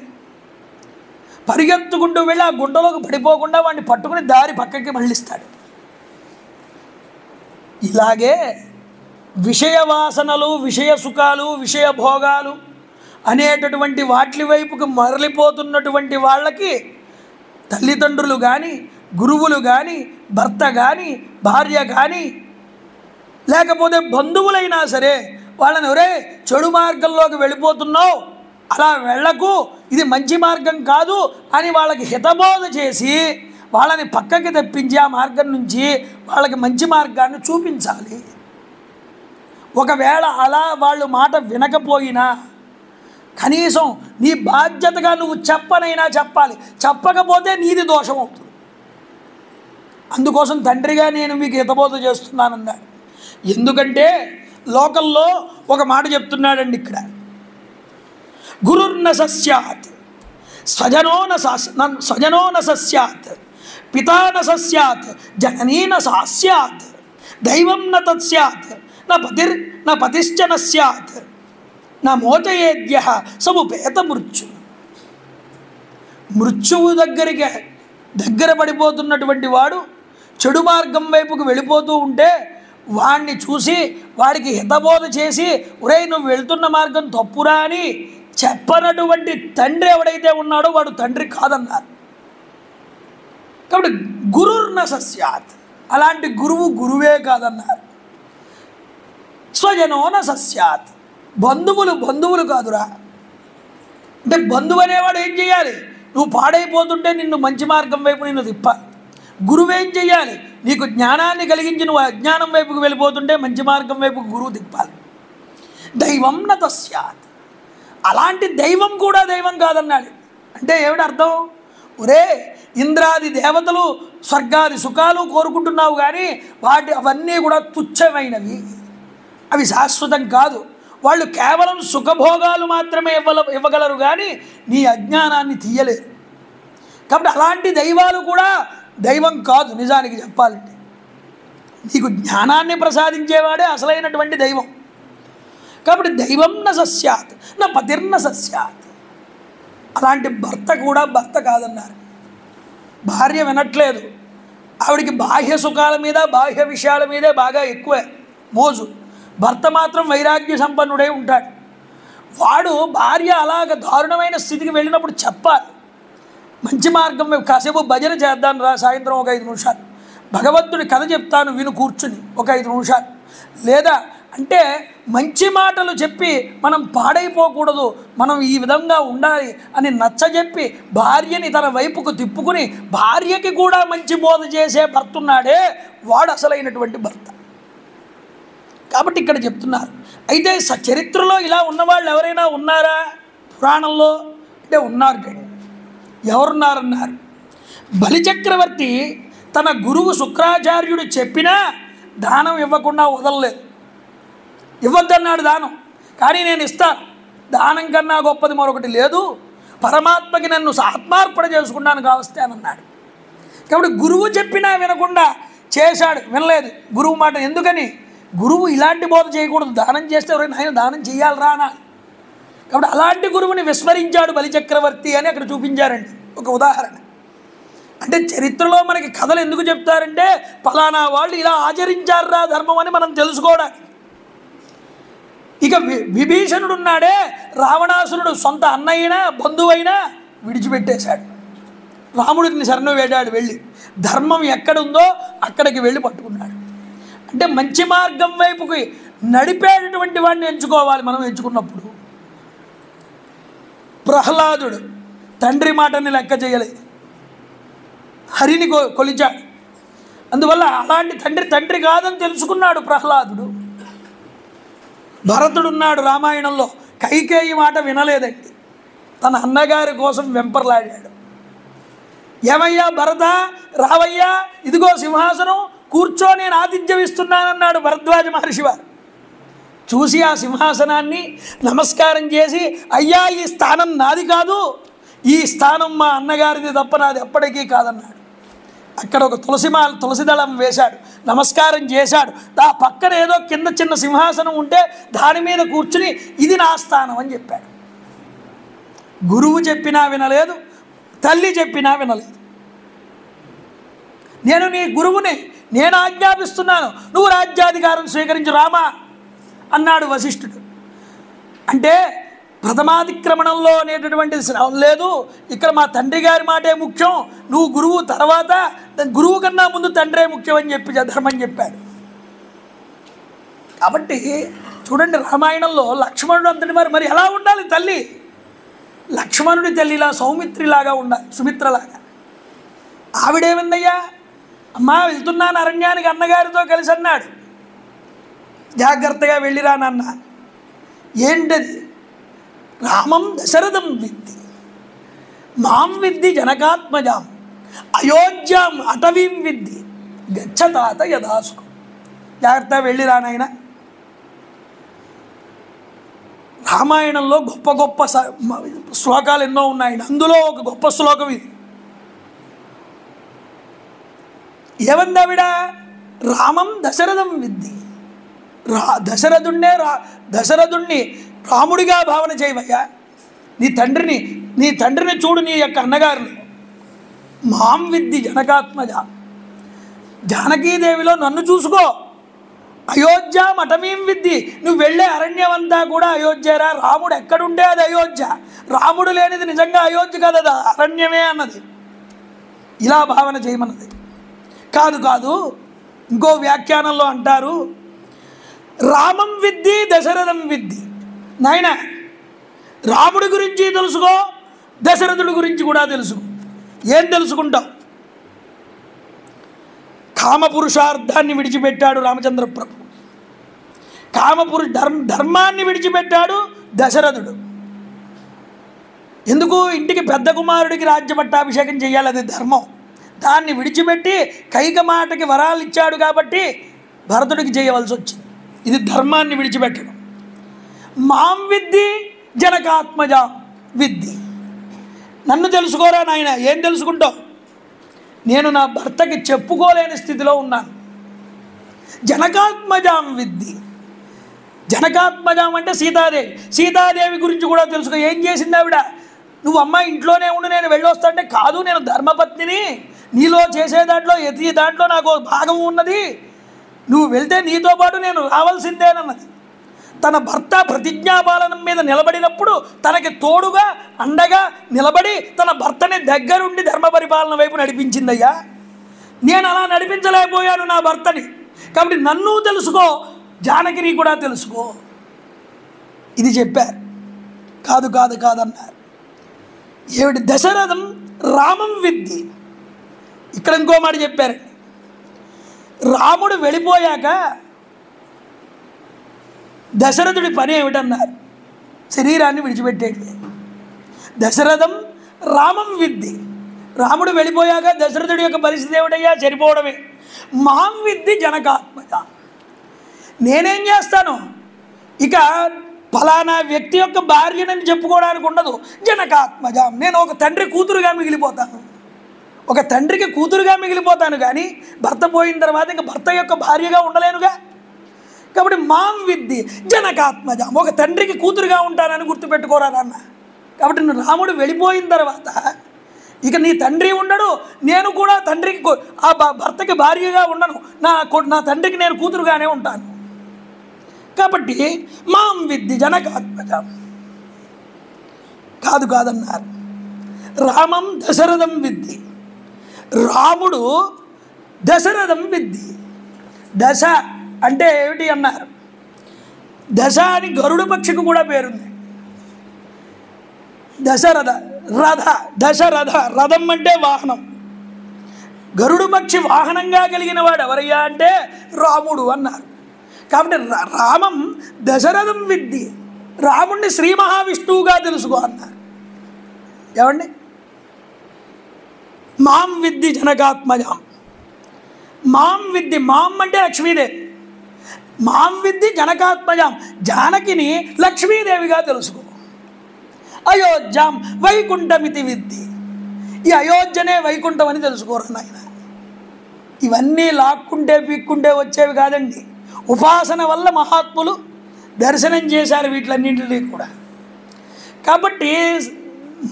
పరిగెత్తుకుంటూ వెళ్ళి ఆ గుంటలోకి పడిపోకుండా వాడిని పట్టుకుని దారి పక్కకి మళ్ళిస్తాడు. ఇలాగే విషయ వాసనలు, విషయ సుఖాలు, విషయ భోగాలు అనేటటువంటి వాటి వైపుకు మరలిపోతున్నటువంటి వాళ్ళకి తల్లిదండ్రులు కానీ, గురువులు కానీ, భర్త కానీ, భార్య కానీ, లేకపోతే బంధువులైనా సరే వాళ్ళని ఒరే చెడు మార్గంలోకి వెళ్ళిపోతున్నావు, అలా వెళ్ళకు, ఇది మంచి మార్గం కాదు అని వాళ్ళకి హితబోధ చేసి వాళ్ళని పక్కకి తెప్పించి ఆ మార్గం నుంచి వాళ్ళకి మంచి మార్గాన్ని చూపించాలి. ఒకవేళ అలా వాళ్ళు మాట వినకపోయినా కనీసం నీ బాధ్యతగా నువ్వు చెప్పనైనా చెప్పాలి. చెప్పకపోతే నీది దోషం అవుతుంది. అందుకోసం తండ్రిగా నేను మీకు హితబోధ చేస్తున్నానన్నాడు. ఎందుకంటే లోకల్లో ఒక మాట చెప్తున్నాడండి ఇక్కడ, గురుర్న సస్యాత్ స్వజనో న సస్యాత్ పితా న సస్యాత్ జననీ న సాస్యాత్ దైవం న తత్స్యాత్ న పతిశ్చ న స్యాత్ నా మోచయేద్య సముపేత మృత్యువు దగ్గర పడిపోతున్నటువంటి వాడు చెడు మార్గం వైపుకు వెళ్ళిపోతూ ఉంటే వాడిని చూసి వాడికి హితబోధ చేసి ఒరేయ్ నువ్వు వెళ్తున్న మార్గం తప్పురా అని చెప్పనటువంటి తండ్రి ఎవడైతే ఉన్నాడో వాడు తండ్రి కాదన్నారు. కాబట్టి గురుర్న సస్యాత్, అలాంటి గురువు గురువే కాదన్నారు. స్వజనోన సస్యాత్, బంధువులు కాదురా. అంటే బంధువు అనేవాడు ఏం చేయాలి? నువ్వు పాడైపోతుంటే నిన్ను మంచి మార్గం వైపు నిన్ను తిప్పాలి. గురువేం చేయాలి? నీకు జ్ఞానాన్ని కలిగించి నువ్వు అజ్ఞానం వైపుకు వెళ్ళిపోతుంటే మంచి మార్గం వైపు గురువు తిప్పాలి. దైవం న తస్యాత్, అలాంటి దైవం కూడా దైవం కాదన్నాడు. అంటే ఏమిటి అర్థం? ఒరే ఇంద్రాది దేవతలు స్వర్గాది సుఖాలు కోరుకుంటున్నావు కానీ అవన్నీ కూడా తుచ్చమైనవి, అవి శాశ్వతం కాదు. వాళ్ళు కేవలం సుఖభోగాలు మాత్రమే ఇవ్వగలరు కానీ నీ అజ్ఞానాన్ని తీయలేరు. కాబట్టి అలాంటి దైవాలు కూడా దైవం కాదు. నిజానికి చెప్పాలంటే నీకు జ్ఞానాన్ని ప్రసాదించేవాడే అసలైనటువంటి దైవం. కాబట్టి దైవం న సస్యాత్ నా పతిర్న సస్యాత్. అలాంటి భర్త కూడా భర్త కాదన్నారు. భార్య వినట్లేదు, ఆవిడికి బాహ్య సుఖాల మీద బాహ్య విషయాల మీదే బాగా ఎక్కువ మోజు. భర్త మాత్రం వైరాగ్య సంపన్నుడై ఉంటాడు. వాడు భార్య అలాగ దారుణమైన స్థితికి వెళ్ళినప్పుడు చెప్పాలి, మంచి మార్గం కాసేపు భజన చేద్దాం రా, సాయంత్రం ఒక 5 నిమిషాలు భగవంతుడి కథ చెప్తాను విను కూర్చుని ఒక 5 నిమిషాలు, లేదా అంటే మంచి మాటలు చెప్పి మనం పాడైపోకూడదు, మనం ఈ విధంగా ఉండాలి అని నచ్చజెప్పి భార్యని తన వైపుకు తిప్పుకుని భార్యకి కూడా మంచి బోధ చేసే భర్త ఉన్నాడే వాడు అసలైనటువంటి భర్త. కాబట్టి ఇక్కడ చెప్తున్నారు. అయితే చరిత్రలో ఇలా ఉన్నవాళ్ళు ఎవరైనా ఉన్నారా పురాణంలో అంటే ఉన్నారు. కానీ ఎవరున్నారన్నారు? బలిచక్రవర్తి తన గురువు శుక్రాచార్యుడు చెప్పినా దానం ఇవ్వకుండా వదలలేదు. ఇవ్వద్దన్నాడు దానం, కానీ నేను ఇస్తాను, దానం కన్నా గొప్పది మరొకటి లేదు, పరమాత్మకి నన్ను ఆత్మార్పణ చేసుకున్నాను కావస్తానన్నాడు. కాబట్టి గురువు చెప్పినా వినకుండా చేశాడు, వినలేదు గురువు మాట. ఎందుకని? గురువు ఇలాంటి బోధ చేయకూడదు, దానం చేస్తే ఎవరైనా ఆయన దానం చేయాలరా అనాలి. కాబట్టి అలాంటి గురువుని విస్మరించాడు బలిచక్రవర్తి అని అక్కడ చూపించారండి ఒక ఉదాహరణ. అంటే చరిత్రలో మనకి కథలు ఎందుకు చెప్తారంటే ఫలానా వాళ్ళు ఇలా ఆచరించారా ధర్మం అని మనం తెలుసుకోవడానికి. ఇక విభీషణుడు ఉన్నాడే, రావణాసురుడు సొంత అన్నయ్యైనా బంధువైనా విడిచిపెట్టేశాడు. రాముడిని శరణు వేడాడు, వెళ్ళి ధర్మం ఎక్కడుందో అక్కడికి వెళ్ళి పట్టుకున్నాడు. అంటే మంచి మార్గం వైపుకి నడిపేటటువంటి వాడిని ఎంచుకోవాలి మనం. ఎంచుకున్నప్పుడు ప్రహ్లాదుడు తండ్రి మాటని లెక్క చేయలేదు, హరిని కొలిచాడు. అందువల్ల అలాంటి తండ్రి కాదని తెలుసుకున్నాడు ప్రహ్లాదుడు. భరతుడున్నాడు రామాయణంలో, కైకేయి మాట వినలేదండి, తన అన్నగారి కోసం వెంపర్లాడాడు. ఏమయ్యా భరత, రావయ్యా, ఇదిగో సింహాసనం, కూర్చో, నేను ఆతిథ్యం ఇస్తున్నానన్నాడు భరద్వాజ మహర్షి వారు. చూసి ఆ సింహాసనాన్ని నమస్కారం చేసి, అయ్యా ఈ స్థానం నాది కాదు, ఈ స్థానం మా అన్నగారిది తప్ప నాది ఎప్పటికీ కాదన్నాడు. అక్కడ ఒక తులసి దళం వేశాడు, నమస్కారం చేశాడు. ఆ పక్కన ఏదో కింద చిన్న సింహాసనం ఉంటే దాని మీద కూర్చుని ఇది నా స్థానం అని చెప్పాడు. గురువు చెప్పినా వినలేదు, తల్లి చెప్పినా వినలేదు. నేను నీ గురువుని, నేను ఆజ్ఞాపిస్తున్నాను, నువ్వు రాజ్యాధికారం స్వీకరించి రామా అన్నాడు వశిష్ఠుడు. అంటే ప్రథమాధిక్రమణంలో అనేటటువంటి లేదు, ఇక్కడ మా తండ్రి గారి మాటే ముఖ్యం, నువ్వు గురువు తర్వాత, గురువు కన్నా ముందు తండ్రే ముఖ్యం అని చెప్పి ధర్మం చెప్పాడు. కాబట్టి చూడండి రామాయణంలో లక్ష్మణుడు అంతటి మరి ఎలా ఉండాలి తల్లి? లక్ష్మణుడి తల్లిలా సౌమిత్రిలాగా ఉండాలి, సుమిత్రలాగా. ఆవిడేమిందయ్యా, అమ్మా వెళ్తున్నాను అరణ్యానికి అన్నగారితో కలిసి అన్నాడు, జాగ్రత్తగా వెళ్ళిరా నాన్న. ఏంటది? రామం దశరథం విద్ది, మాం విద్ది జనకాత్మజాం, అయోధ్యాం అటవీం విద్ది, గచ్చతాత యథాసుకం. జాగ్రత్తగా వెళ్ళిరా నాయన. రామాయణంలో గొప్ప గొప్ప శ్లోకాలు ఎన్నో ఉన్నాయి, అందులో ఒక గొప్ప శ్లోకం ఇది. ఏమందావిడ? రామం దశరథం విద్ది, దశరథుణ్ణి రాముడిగా భావన చేయవయ్యా. నీ తండ్రిని చూడు, నీ యొక్క అన్నగారిని. మాం విద్ది జనకాత్మజ, జానకీదేవిలో నన్ను చూసుకో. అయోధ్య మఠమీం విద్ది, నువ్వు వెళ్ళే అరణ్యం అంతా కూడా అయోధ్యరా. రాముడు ఎక్కడుంటే అది అయోధ్య, రాముడు లేనిది నిజంగా అయోధ్య కదా, అరణ్యమే అన్నది. ఇలా భావన చేయమన్నది. కాదు, ఇంకో వ్యాఖ్యానంలో అంటారు, రామం విద్ది దశరథం విద్ది. నాయన రాముడి గురించి తెలుసుకో, దశరథుడి గురించి కూడా తెలుసుకో. ఏం తెలుసుకుంటావు? కామపురుషార్థాన్ని విడిచిపెట్టాడు రామచంద్ర ప్రభు, ధర్మాన్ని విడిచిపెట్టాడు దశరథుడు. ఎందుకు ఇంటికి పెద్ద కుమారుడికి రాజ్య పట్టాభిషేకం చేయాలి, అది ధర్మం. దాన్ని విడిచిపెట్టి కైక మాటకి వరాలు ఇచ్చాడు కాబట్టి భరతుడికి చేయవలసి వచ్చింది. ఇది ధర్మాన్ని విడిచిపెట్టడం. మాం విద్ది జనకాత్మజా విద్ది. నన్ను తెలుసుకోరా నాయన, ఏం తెలుసుకుంటావు? నేను నా భర్తకి చెప్పుకోలేని స్థితిలో ఉన్నాను. జనకాత్మజాం విద్ది. జనకాత్మజాం అంటే సీతాదేవి. సీతాదేవి గురించి కూడా తెలుసుకో. ఏం చేసింది ఆవిడ? నువ్వు అమ్మాయి ఇంట్లోనే ఉండి నేను వెళ్ళొస్తాంటే, కాదు నేను ధర్మపత్నిని, నీలో చేసే దాంట్లో ఎతి దాంట్లో నాకు భాగం ఉన్నది, నువ్వు వెళ్తే నీతో పాటు నేను రావాల్సిందేనన్నది. తన భర్త ప్రతిజ్ఞాపాలనం మీద నిలబడినప్పుడు తనకి తోడుగా అండగా నిలబడి తన భర్తని దగ్గరుండి ధర్మ పరిపాలన వైపు నడిపించిందయ్యా. నేను అలా నడిపించలేకపోయాను నా భర్తని, కాబట్టి నన్ను తెలుసుకో, జానకిని కూడా తెలుసుకో. ఇది చెప్పారు. కాదు కాదు కాదన్నారు. ఏమిటి? దశరథం రామం విద్ది. ఇక్కడ ఇంకో మాట చెప్పారు. రాముడు వెళ్ళిపోయాక దశరథుడి పని ఏమిటన్నారు? శరీరాన్ని విడిచిపెట్టేది. దశరథం రామం విద్ది. రాముడు వెళ్ళిపోయాక దశరథుడి యొక్క పరిస్థితి ఏమిటయ్యా? చనిపోవడమే. మాం విద్ది జనకాత్మజ. నేనేం చేస్తాను? ఇక ఫలానా వ్యక్తి యొక్క భార్యనని చెప్పుకోవడానికి ఉండదు. జనకాత్మజాం. నేను ఒక తండ్రి కూతురుగా మిగిలిపోతాను. ఒక తండ్రికి కూతురుగా మిగిలిపోతాను, కానీ భర్త పోయిన తర్వాత ఇంకా భర్త యొక్క భార్యగా ఉండలేనుగా. కాబట్టి మాం విద్ది జనకాత్మజాం. ఒక తండ్రికి కూతురుగా ఉంటానని గుర్తుపెట్టుకోరా నాన్న. కాబట్టి నువ్వు రాముడు వెళ్ళిపోయిన తర్వాత ఇక నీ తండ్రి ఉండడు, నేను కూడా తండ్రికి ఆ భర్తకి భార్యగా ఉండను, నా తండ్రికి నేను కూతురుగానే ఉంటాను. కాబట్టి మాం విద్ది జనకాత్మజాం. కాదు కాదన్నారు. రామం దశరథం విద్ది. రాముడు దశరథం విద్ది. దశ అంటే ఏమిటి అన్నారు? దశ అని గరుడ పక్షికి కూడా పేరుంది. దశరథ రథ. దశరథ రథం అంటే వాహనం. గరుడు పక్షి వాహనంగా కలిగిన వాడు ఎవరయ్యా అంటే రాముడు అన్నారు. కాబట్టి రామం దశరథం విద్ది. రాముణ్ణి శ్రీ మహావిష్ణువుగా తెలుసుకో అన్నారు. ఏమండి? మాం విద్ది జనకాత్మజాం. మాం విద్ది. మాం అంటే లక్ష్మీదేవి. మాం విద్ది జనకాత్మజాం. జానకిని లక్ష్మీదేవిగా తెలుసుకో. అయోధ్యాం వైకుంఠమితి విద్ది. ఈ అయోధ్యనే వైకుంఠం అని తెలుసుకోరు నాయన. ఇవన్నీ లాక్కుంటే పీక్కుంటే వచ్చేవి కాదండి. ఉపాసన వల్ల మహాత్ములు దర్శనం చేశారు వీటిలన్నింటినీ కూడా. కాబట్టి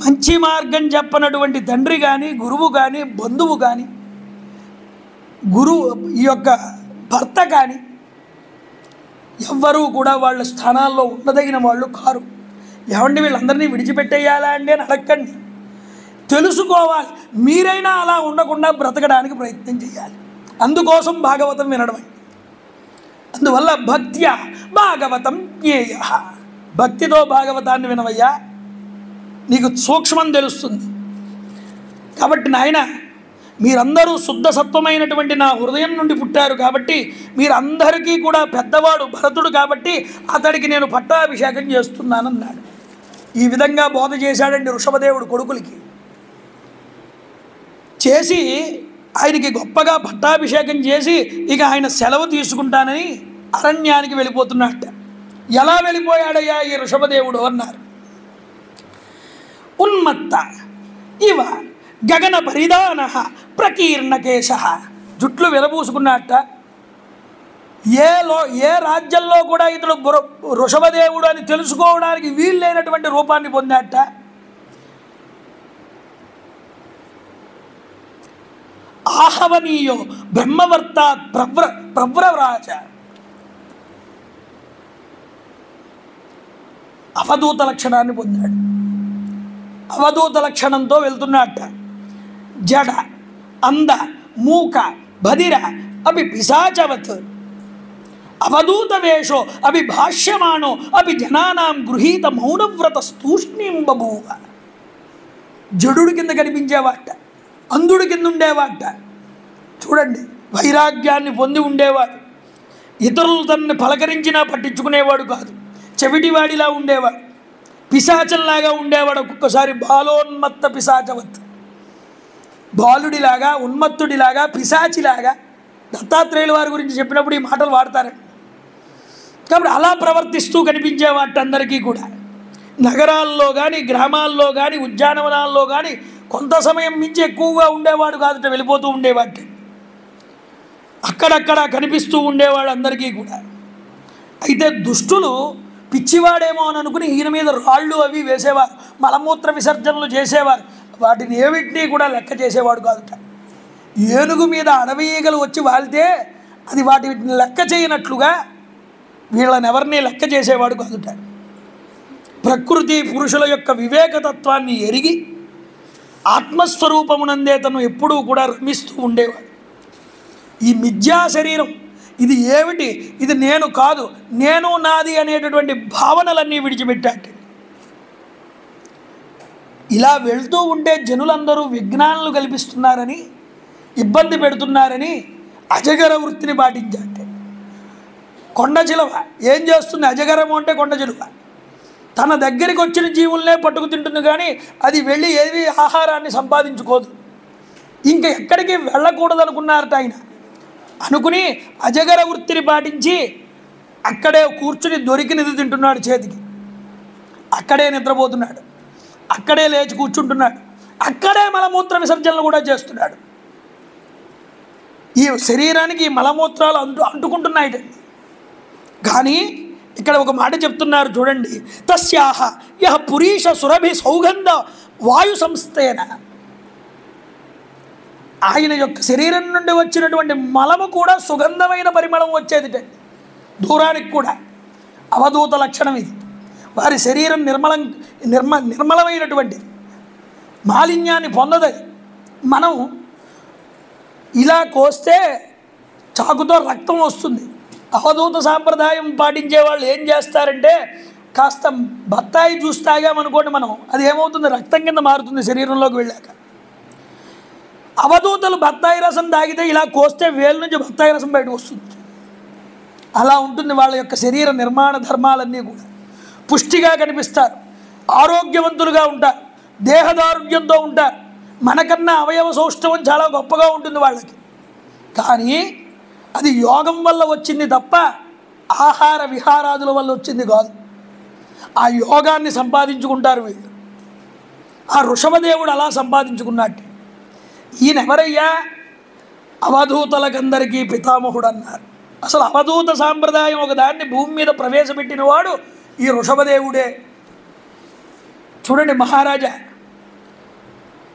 మంచి మార్గం చెప్పనటువంటి తండ్రి కానీ, గురువు కానీ, బంధువు కానీ, ఈ యొక్క భర్త కానీ ఎవ్వరూ కూడా వాళ్ళ స్థానాల్లో ఉండదగిన వాళ్ళు కారు. ఏమండి వీళ్ళందరినీ విడిచిపెట్టేయాలా అండి అని అడగండి. తెలుసుకోవాలి. మీరైనా అలా ఉండకుండా బ్రతకడానికి ప్రయత్నం చేయాలి. అందుకోసం భాగవతం వినడం. అందువల్ల భక్త్యా భాగవతం జ్ఞేయ. భక్తితో భాగవతాన్ని వినవయ్యా, నీకు సూక్ష్మం తెలుస్తుంది. కాబట్టి నాయన, మీరందరూ శుద్ధసత్వమైనటువంటి నా హృదయం నుండి పుట్టారు కాబట్టి మీరందరికీ కూడా పెద్దవాడు భరతుడు కాబట్టి అతడికి నేను పట్టాభిషేకం చేస్తున్నానన్నాడు. ఈ విధంగా బోధ చేశాడండి వృషభదేవుడు కొడుకులకి. చేసి ఆయనకి గొప్పగా పట్టాభిషేకం చేసి ఇక ఆయన సెలవు తీసుకుంటానని అరణ్యానికి వెళ్ళిపోతున్నట్ట. ఎలా వెళ్ళిపోయాడయ్యా ఈ వృషభదేవుడు అన్నారు. ఉన్మత్త ఇవ గగన పరిధాన ప్రకీర్ణకేశ. జుట్లు విరబూసుకున్నట్ట. ఏ రాజ్యంలో కూడా ఇతడు వృషభదేవుడు అని తెలుసుకోవడానికి వీలు లేనటువంటి రూపాన్ని పొందాట. ఆహవనీయో బ్రహ్మవర్తాత్ ప్రవ్రరాజ. అవధూత లక్షణాన్ని పొందాడు. అవధూత లక్షణంతో వెళ్తున్నట్ట. జడ అంద మూక బధిర అవి పిశాచవత్ అవధూత వేషో అవి భాష్యమాణో అవి జనానాం గృహీత మౌనవ్రత స్తూష్ణీం బభూవ. జడుడి కింద కనిపించేవాట, అంధుడి కింద ఉండేవాట. చూడండి, వైరాగ్యాన్ని పొంది ఉండేవాడు. ఇతరులు తనని పలకరించినా పట్టించుకునేవాడు కాదు, చెవిటివాడిలా ఉండేవాడు. పిశాచంలాగా ఉండేవాడు, ఒక్కొక్కసారి బాలోన్మత్త పిశాచవత్, బాలుడిలాగా, ఉన్మత్తుడిలాగా, పిశాచిలాగా దత్తాత్రేయుల వారి గురించి చెప్పినప్పుడు ఈ మాటలు వాడతారండి. కాబట్టి అలా ప్రవర్తిస్తూ కనిపించే వాటందరికీ కూడా నగరాల్లో కానీ, గ్రామాల్లో కానీ, ఉద్యానవనాల్లో కానీ కొంత సమయం మించి ఎక్కువగా ఉండేవాడు కాదుట, వెళ్ళిపోతూ ఉండేవాడు. అక్కడక్కడ కనిపిస్తూ ఉండేవాడు అందరికీ కూడా. అయితే దుష్టులు పిచ్చివాడేమో అని అనుకుని ఈయన మీద రాళ్ళు అవి వేసేవారు, మలమూత్ర విసర్జనలు చేసేవారు. వాటిని ఏమిటినీ కూడా లెక్క చేసేవాడు కాదుట. ఏనుగు మీద అడవి ఈగలు వచ్చి వాలితే అది వాటిని లెక్క చేయనట్లుగా వీళ్ళని ఎవరిని లెక్క చేసేవాడు కాదుట. ప్రకృతి పురుషుల యొక్క వివేకతత్వాన్ని ఎరిగి ఆత్మస్వరూపమునందే తను ఎప్పుడూ కూడా రమిస్తూ ఉండేవాడు. ఈ మిథ్యా శరీరం ఇది ఏమిటి, ఇది నేను కాదు, నేను నాది అనేటటువంటి భావనలన్నీ విడిచిపెట్టాడు. ఇలా వెళ్తూ ఉంటే జనులందరూ విఘ్నాలను కల్పిస్తున్నారని, ఇబ్బంది పెడుతున్నారని అజగర వృత్తిని పాటించాడు. కొండ చిలువ ఏం చేస్తుంది? అజగరము అంటే కొండ చిలువ తన దగ్గరికి వచ్చిన జీవుల్నే పట్టుకు తింటుంది, కానీ అది వెళ్ళి ఏది ఆహారాన్ని సంపాదించుకోదు. ఇంకా ఎక్కడికి వెళ్ళకూడదు అనుకున్నారట ఆయన. అనుకుని అజగర వృత్తిని పాటించి అక్కడే కూర్చుని దొరికినది తింటున్నాడు చేతికి, అక్కడే నిద్రపోతున్నాడు, అక్కడే లేచి కూర్చుంటున్నాడు, అక్కడే మలమూత్ర విసర్జనలు కూడా చేస్తున్నాడు. ఈ శరీరానికి మలమూత్రాలు అంటుకుంటున్నాయి. కానీ ఇక్కడ ఒక మాట చెప్తున్నారు చూడండి, తస్యాహ యహ పురీష సురభి సౌగంధ వాయు సంస్థేన, ఆయన యొక్క శరీరం నుండి వచ్చినటువంటి మలము కూడా సుగంధమైన పరిమళం వచ్చేది దూరానికి కూడా. అవధూత లక్షణం ఇది. వారి శరీరం నిర్మలమైనటువంటిది, మాలిన్యాన్ని పొందదది. మనం ఇలా కోస్తే చాకుతో రక్తం వస్తుంది. అవధూత సాంప్రదాయం పాటించే వాళ్ళు ఏం చేస్తారంటే, కాస్త బత్తాయి జ్యూస్ తాగామనుకోండి మనం, అది ఏమవుతుంది? రక్తం కింద మారుతుంది శరీరంలోకి వెళ్ళాక. అవధూతలు బత్తాయి రసం తాగితే ఇలా కోస్తే వేలు నుంచి బత్తాయి రసం బయటకు వస్తుంది. అలా ఉంటుంది వాళ్ళ యొక్క శరీర నిర్మాణ ధర్మాలన్నీ కూడా. పుష్టిగా కనిపిస్తారు, ఆరోగ్యవంతులుగా ఉంటారు, దేహదారుఢ్యంతో ఉంటారు. మనకన్నా అవయవ సౌష్ఠవం చాలా గొప్పగా ఉంటుంది వాళ్ళకి. కానీ అది యోగం వల్ల వచ్చింది తప్ప ఆహార విహారాదుల వల్ల వచ్చింది కాదు. ఆ యోగాన్ని సంపాదించుకుంటారు వీళ్ళు. ఆ వృషభదేవుడు అలా సంపాదించుకున్నట్టు. ఈయన ఎవరయ్యా? అవధూతలకందరికీ పితామహుడు అన్నారు. అసలు అవధూత సాంప్రదాయం ఒక దాన్ని భూమి మీద ప్రవేశపెట్టిన వాడు ఈ వృషభదేవుడే. చూడండి మహారాజా.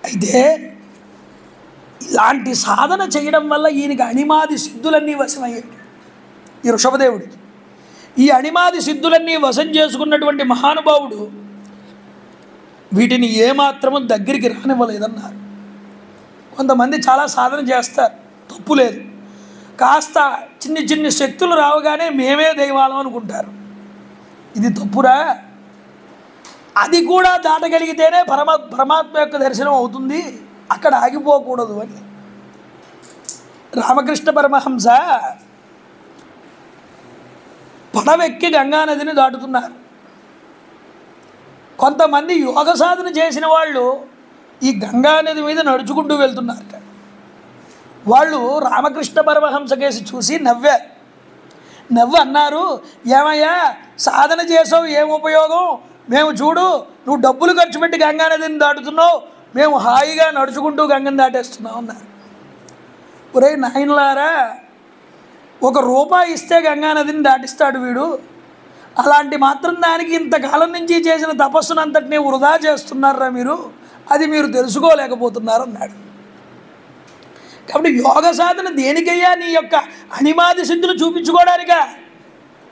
అయితే ఇలాంటి సాధన చేయడం వల్ల ఈయనకి అణిమాది సిద్ధులన్నీ వశమయ్యాయి ఈ వృషభదేవుడికి. ఈ అణిమాది సిద్ధులన్నీ వశం చేసుకున్నటువంటి మహానుభావుడు వీటిని ఏమాత్రము దగ్గరికి రానివ్వలేదన్నారు. కొంతమంది చాలా సాధన చేస్తారు, తప్పు లేదు. కాస్త చిన్ని చిన్ని శక్తులు రావగానే మేమే దైవాలం అనుకుంటారు. ఇది తప్పురా. అది కూడా దాటగలిగితేనే పరమాత్మ యొక్క దర్శనం అవుతుంది, అక్కడ ఆగిపోకూడదు అని. రామకృష్ణ పరమహంస పడవెక్కి గంగానదిని దాటుతున్నారు. కొంతమంది యోగ సాధన చేసిన వాళ్ళు ఈ గంగానది మీద నడుచుకుంటూ వెళ్తున్నారు. వాళ్ళు రామకృష్ణ పరమహంస కేసి చూసి నవ్వారు. అన్నారు, ఏమయ్యా సాధన చేసావు, ఏం ఉపయోగం? మేము చూడు, నువ్వు డబ్బులు ఖర్చు పెట్టి గంగానదిని దాటుతున్నావు, మేము హాయిగా నడుచుకుంటూ గంగని దాటేస్తున్నాం అన్నారు. ఒరే నాయనలారా, ₹1 ఇస్తే గంగానదిని దాటిస్తాడు వీడు. అలాంటి మాత్రం దానికి ఇంతకాలం నుంచి చేసిన తపస్సునంతటినీ వృధా చేస్తున్నారా మీరు, అది మీరు తెలుసుకోలేకపోతున్నారు అన్నాడు. కాబట్టి యోగ సాధన దేనికయ్యా? నీ యొక్క అణిమాది సిద్ధులు చూపించుకోవడానికా?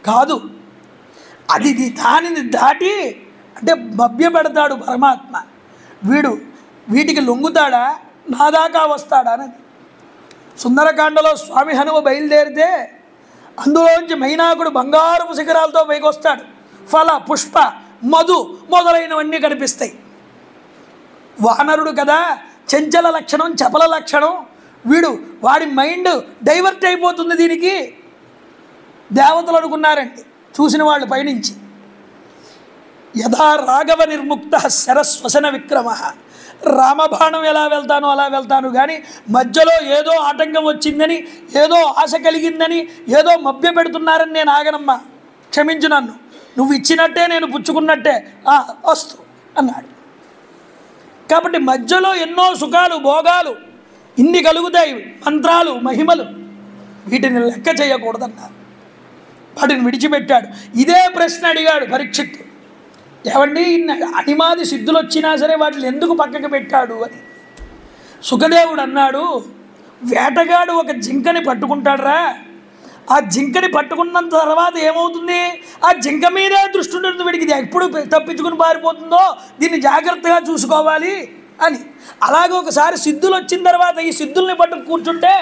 కాదు. అది దానిని దాటి అంటే మభ్యపెడతాడు పరమాత్మ. వీటికి లొంగుతాడా, నా దాకా వస్తాడా అనేది. సుందరకాండలో స్వామి హనుమ బయలుదేరితే అందులోంచి మైనాకుడు బంగారపు శిఖరాలతో పైకి వస్తాడు. ఫల పుష్ప మధు మొదలైనవన్నీ కనిపిస్తాయి. వానరుడు కదా, చంచల లక్షణం, చపల లక్షణం. వాడి మైండ్ డైవర్ట్ అయిపోతుంది దీనికి. దేవతలు అనుకున్నారండి చూసిన వాళ్ళు పైనుంచి. యథా రాఘవ నిర్ముక్త శరస్వసన విక్రమ. రామబాణం ఎలా వెళ్తానో అలా వెళ్తాను, కానీ మధ్యలో ఏదో ఆటంకం వచ్చిందని, ఏదో ఆశ కలిగిందని, ఏదో మభ్య పెడుతున్నారని నేను ఆగనమ్మా, క్షమించు నన్ను, నువ్వు ఇచ్చినట్టే నేను పుచ్చుకున్నట్టే, వస్తు అన్నాడు. కాబట్టి మధ్యలో ఎన్నో సుఖాలు భోగాలు ఇన్ని కలుగుతాయి, మంత్రాలు మహిమలు, వీటిని లెక్క చేయకూడదన్నారు. వాటిని విడిచిపెట్టాడు. ఇదే ప్రశ్న అడిగాడు పరీక్షిత్తు, ఏమండి ఇన్ని అనిమాది సిద్ధులు వచ్చినా సరే వాటిని ఎందుకు పక్కకు పెట్టాడు అని. సుఖదేవుడు అన్నాడు, వేటగాడు ఒక జింకని పట్టుకుంటాడురా, ఆ జింకని పట్టుకున్నంత తర్వాత ఏమవుతుంది, ఆ జింక మీదే దృష్టి ఉంటుంది వీడికి, ఇది ఎప్పుడు తప్పించుకుని పారిపోతుందో దీన్ని జాగ్రత్తగా చూసుకోవాలి అని. అలాగే ఒకసారి సిద్ధులు వచ్చిన తర్వాత ఈ సిద్ధుల్ని పట్టుకు కూర్చుంటే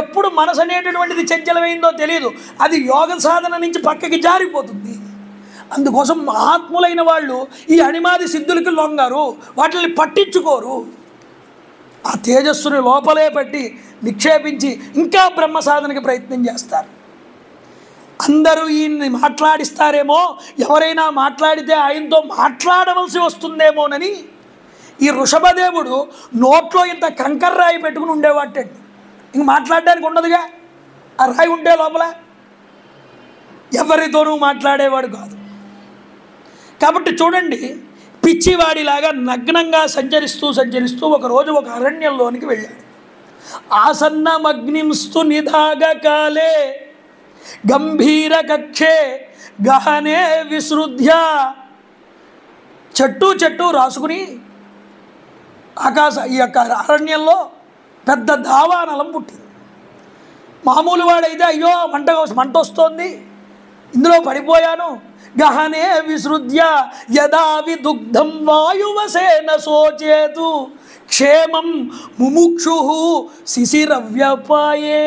ఎప్పుడు మనసు అనేటటువంటిది చంచలమైందో తెలియదు, అది యోగ సాధన నుంచి పక్కకి జారిపోతుంది. అందుకోసం మహాత్ములైన వాళ్ళు ఈ అణిమాది సిద్ధులకి లొంగరు, వాటిని పట్టించుకోరు. ఆ తేజస్సుని లోపలే పెట్టి నిక్షేపించి ఇంకా బ్రహ్మ సాధనకి ప్రయత్నం చేస్తారు. అందరూ ఈయన్ని మాట్లాడిస్తారేమో, ఎవరైనా మాట్లాడితే ఆయనతో మాట్లాడవలసి వస్తుందేమోనని ఈ వృషభదేవుడు నోట్లో ఇంత కంకర రాయి పెట్టుకుని ఉండేవాటండి. ఇంక మాట్లాడడానికి ఉండదుగా, ఆ రాయి ఉంటే లోపల ఎవరితోనూ మాట్లాడేవాడు కాదు. కాబట్టి చూడండి, పిచ్చివాడిలాగా నగ్నంగా సంచరిస్తూ ఒకరోజు ఒక అరణ్యంలోనికి వెళ్ళాడు. ఆసన్నమగ్నింస్తు నిధాగ కాలే గంభీర కక్షే గహనే విసృధ్య. చెట్టు రాసుకుని ఈ యొక్క అరణ్యంలో పెద్ద దావానలం పుట్టింది. మామూలు వాడైతే అయ్యో మంట వస్తోంది, ఇందులో పడిపోయాను. గహనే విసృధ్య యదా విదుగ్ధం వాయువసేన శోచేతు క్షేమం ముముక్షు శిశిరవ్యపాయే.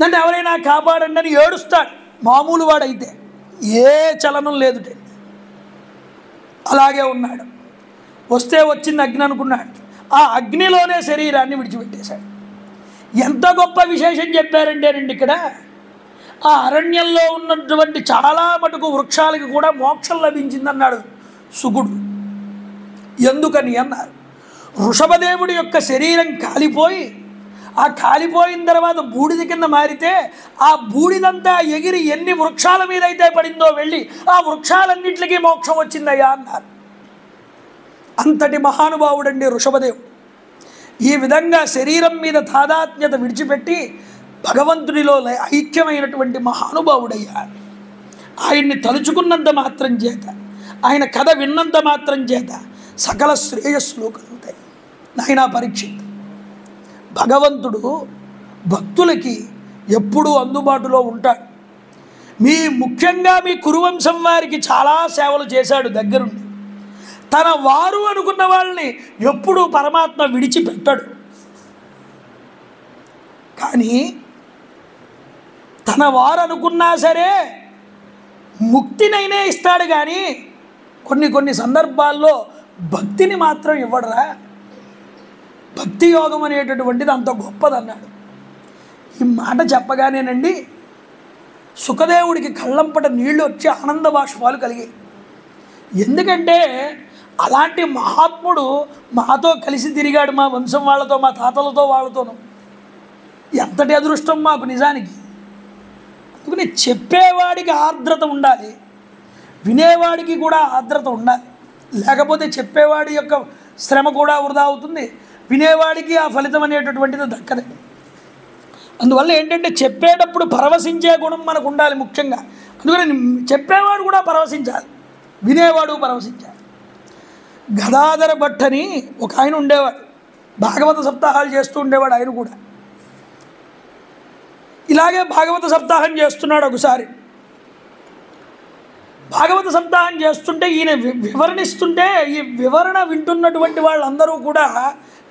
అంటే ఎవరైనా కాపాడండి అని ఏడుస్తాడు మామూలు వాడైతే, ఏ చలనం లేదుటే. అలాగే ఉన్నాడు. వస్తే వచ్చింది అగ్ని అనుకున్నాడు, ఆ అగ్నిలోనే శరీరాన్ని విడిచిపెట్టేశాడు. ఎంత గొప్ప విశేషం చెప్పారంటేనండి ఇక్కడ, ఆ అరణ్యంలో ఉన్నటువంటి చాలా మటుకు వృక్షాలకి కూడా మోక్షం లభించిందన్నాడు సుకుడు. ఎందుకని అన్నారు, వృషభదేవుడి యొక్క శరీరం కాలిపోయి, ఆ కాలిపోయిన తర్వాత బూడిద కింద మారితే ఆ బూడిదంతా ఎగిరి ఎన్ని వృక్షాల మీద అయితే పడిందో వెళ్ళి ఆ వృక్షాలన్నింటికి మోక్షం వచ్చిందయ్యా అన్నారు. అంతటి మహానుభావుడండి వృషభదేవుడు. ఈ విధంగా శరీరం మీద తాదాత్మ్యత విడిచిపెట్టి భగవంతుడిలో ఐక్యమైనటువంటి మహానుభావుడయ్యా. ఆయన్ని తలుచుకున్నంత మాత్రం చేత, ఆయన కథ విన్నంత మాత్రం చేత సకల శ్రేయస్సులు కలుగుతాయి. నాయనా పరీక్షిత్, భగవంతుడు భక్తులకి ఎప్పుడూ అందుబాటులో ఉంటాడు. ముఖ్యంగా మీ కురువంశం వారికి చాలా సేవలు చేశాడు దగ్గరుండి. తన వారు అనుకున్న వాళ్ళని ఎప్పుడూ పరమాత్మ విడిచిపెట్టాడు. కానీ తన వారు అనుకున్నా సరే ముక్తినైనా ఇస్తాడు, కానీ కొన్ని సందర్భాల్లో భక్తిని మాత్రం ఇవ్వడరా. భక్తి యోగం అనేటటువంటిది అంత గొప్పదన్నాడు. ఈ మాట చెప్పగానేనండి సుఖదేవుడికి కళ్ళంపట నీళ్లు వచ్చి ఆనంద బాష్పాలు కలిగాయి. ఎందుకంటే అలాంటి మహాత్ముడు మాతో కలిసి తిరిగాడు, మా వంశం వాళ్ళతో, మా తాతలతో వాళ్ళతోనూ. ఎంతటి అదృష్టం మాకు నిజానికి. అందుకని చెప్పేవాడికి ఆర్ద్రత ఉండాలి, వినేవాడికి కూడా ఆర్ద్రత ఉండాలి. లేకపోతే చెప్పేవాడి యొక్క శ్రమ కూడా వృధా అవుతుంది, వినేవాడికి ఆ ఫలితం అనేటటువంటిది దక్కదు. అందువల్ల ఏంటంటే చెప్పేటప్పుడు పరవశించే గుణం మనకు ఉండాలి ముఖ్యంగా. అందుకని చెప్పేవాడు కూడా పరవశించాలి, వినేవాడు పరవశించాలి. గదాధర భట్ అని ఒక ఆయన ఉండేవాడు, భాగవత సప్తాహాలు చేస్తూ ఉండేవాడు. ఆయన కూడా ఇలాగే భాగవత సప్తాహం చేస్తున్నాడు. ఒకసారి భాగవత సప్తాహం చేస్తుంటే ఈయన వివరణిస్తుంటే ఈ వివరణ వింటున్నటువంటి వాళ్ళందరూ కూడా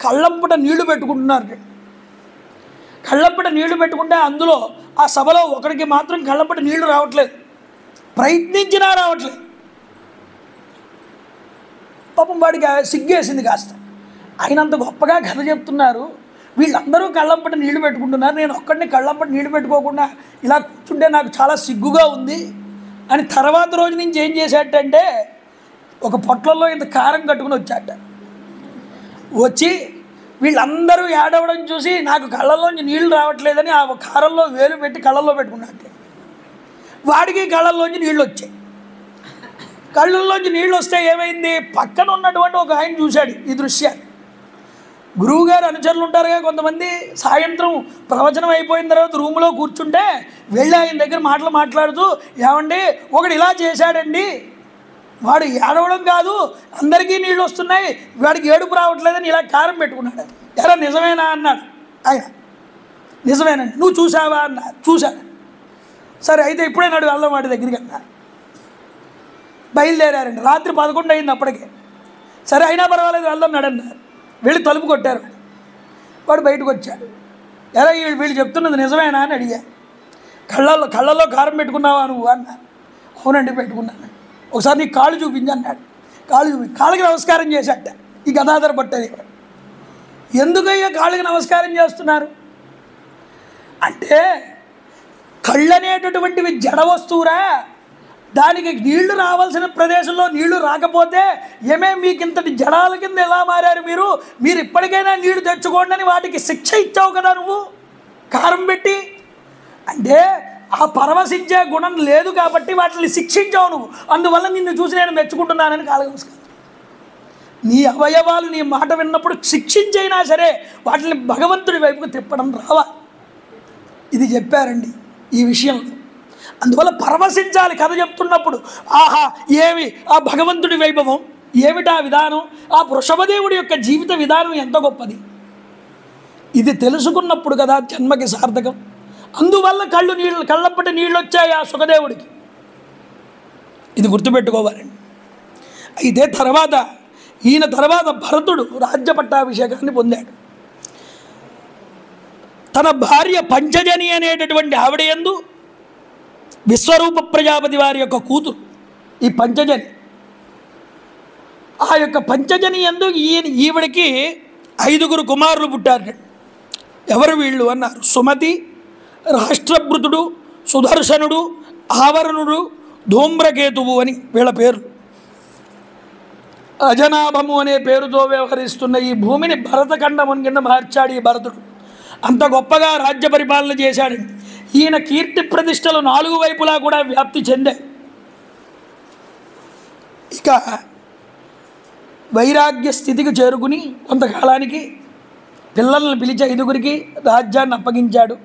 కళ్ళంపట నీళ్లు పెట్టుకుంటున్నారు. కళ్ళంపట నీళ్లు పెట్టుకుంటే అందులో ఆ సభలో ఒకరికి మాత్రం కళ్ళంపట నీళ్లు రావట్లేదు, ప్రయత్నించినా రావట్లేదు. పాపం వాడికి సిగ్గేసింది కాస్త. ఆయన అంత గొప్పగా కథ చెప్తున్నారు, వీళ్ళందరూ కళ్ళంపట నీళ్లు పెట్టుకుంటున్నారు, నేను ఒక్కడిని కళ్ళంపట నీళ్లు పెట్టుకోకుండా ఇలా కూర్చుంటే నాకు చాలా సిగ్గుగా ఉంది అని తర్వాత రోజు నుంచి ఏం చేశాడంటే ఒక పొట్లలో ఇంత కారం కట్టుకుని వచ్చాట. వచ్చి వీళ్ళందరూ ఏడవడం చూసి నాకు కళ్ళల్లోంచి నీళ్లు రావట్లేదని ఆ కారంలో వేలు పెట్టి కళ్ళల్లో పెట్టుకున్నట్టే. వాడికి కళ్ళల్లోంచి నీళ్ళు వచ్చాయి. కళ్ళల్లోంచి నీళ్ళు వస్తే ఏమైంది, పక్కన ఉన్నటువంటి ఒక ఆయన చూశాడు ఈ దృశ్యాన్ని. గురువుగారు అనుచరులు ఉంటారుగా కొంతమంది, సాయంత్రం ప్రవచనం అయిపోయిన తర్వాత రూములో కూర్చుంటే వెళ్ళి ఆయన దగ్గర మాట్లాడుతూ, ఏమండి ఒకడు ఇలా చేశాడండి, వాడు ఏడవడం కాదు అందరికీ నీళ్ళు వస్తున్నాయి, వాడికి ఏడుపు రావట్లేదని ఇలా కారం పెట్టుకున్నాడు. ఎరా నిజమేనా అన్నాడు ఆయన. నిజమేనండి. నువ్వు చూసావా అన్నా. చూశాను. సరే అయితే ఇప్పుడే నాడు వెళ్దాం వాడి దగ్గరికి అన్నారు. బయలుదేరారండి. రాత్రి 11 అయింది అప్పటికే. సరే అయినా పర్వాలేదు వెళ్దాం నాడన్నారు. వెళ్ళి తలుపు కొట్టారు. వాడు బయటకు వచ్చాడు. ఎలా వీళ్ళు చెప్తున్నది నిజమేనా అని అడిగా. కళ్ళల్లో కారం పెట్టుకున్నావా నువ్వు అన్నా. అవునండి పెట్టుకున్నాను. ఒకసారి నీ కాళ్ళు చూపించి అన్నాడు. కాళ్ళకి నమస్కారం చేశాట ఈ గదాధర భట్టయ్య. ఎందుకయ్యా కాళ్ళకి నమస్కారం చేస్తున్నారు అంటే, కళ్ళు అనేటటువంటివి జడ వస్తువురా, దానికి నీళ్లు రావాల్సిన ప్రదేశంలో నీళ్లు రాకపోతే మీకు ఇంతటి జడాల కింద ఎలా మారారు మీరు ఇప్పటికైనా నీళ్లు తెచ్చుకోండి అని వాటికి శిక్ష ఇచ్చావు కదా నువ్వు కారం పెట్టి. అంటే ఆ పరవశించే గుణం లేదు కాబట్టి వాటిని శిక్షించావు నువ్వు. అందువల్ల నిన్ను చూసి నేను మెచ్చుకుంటున్నానని కాళ్ళకి నమస్కారం. నీ అవయవాలు నీ మాట విన్నప్పుడు శిక్షించైనా సరే వాటిని భగవంతుడి వైపుకు తిప్పడం రావాలి. ఇది చెప్పారండి ఈ విషయంలో. అందువల్ల పరవశించాలి కథ చెప్తున్నప్పుడు. ఆహా ఏమి ఆ భగవంతుడి వైభవం, ఏమిటా విధానం, ఆ వృషభదేవుడి యొక్క జీవిత విధానం ఎంత గొప్పది. ఇది తెలుసుకున్నప్పుడు కదా జన్మకి సార్థకం. అందువల్ల కళ్ళప్పటి నీళ్ళు వచ్చాయి ఆ సుఖదేవుడికి. ఇది గుర్తుపెట్టుకోవాలండి. అయితే ఈయన తర్వాత భరతుడు రాజ్య పట్టాభిషేకాన్ని పొందాడు. తన భార్య పంచజని అనేటటువంటి ఆవిడ యందు విశ్వరూప ప్రజాపతి వారి యొక్క కూతురు ఈ పంచజని. ఆ యొక్క పంచజని యందు ఈవిడికి 5 కుమారులు పుట్టారు. ఎవరు వీళ్ళు అన్నారు. సుమతి, రాష్ట్రభృతుడు, సుదర్శనుడు, ఆవరణుడు, ధూమ్రకేతువు అని వీళ్ళ పేర్లు. అజనాభము అనే పేరుతో వ్యవహరిస్తున్న ఈ భూమిని భరతఖండం కింద మార్చాడు ఈ భరతుడు. అంత గొప్పగా రాజ్య పరిపాలన చేశాడండి. ఈయన కీర్తి ప్రతిష్టలు 4 వైపులా కూడా వ్యాప్తి చెందాయి. ఇక వైరాగ్య స్థితికి చేరుకుని కొంతకాలానికి పిల్లలను పిలిచి 5 రాజ్యాన్ని అప్పగించాడు.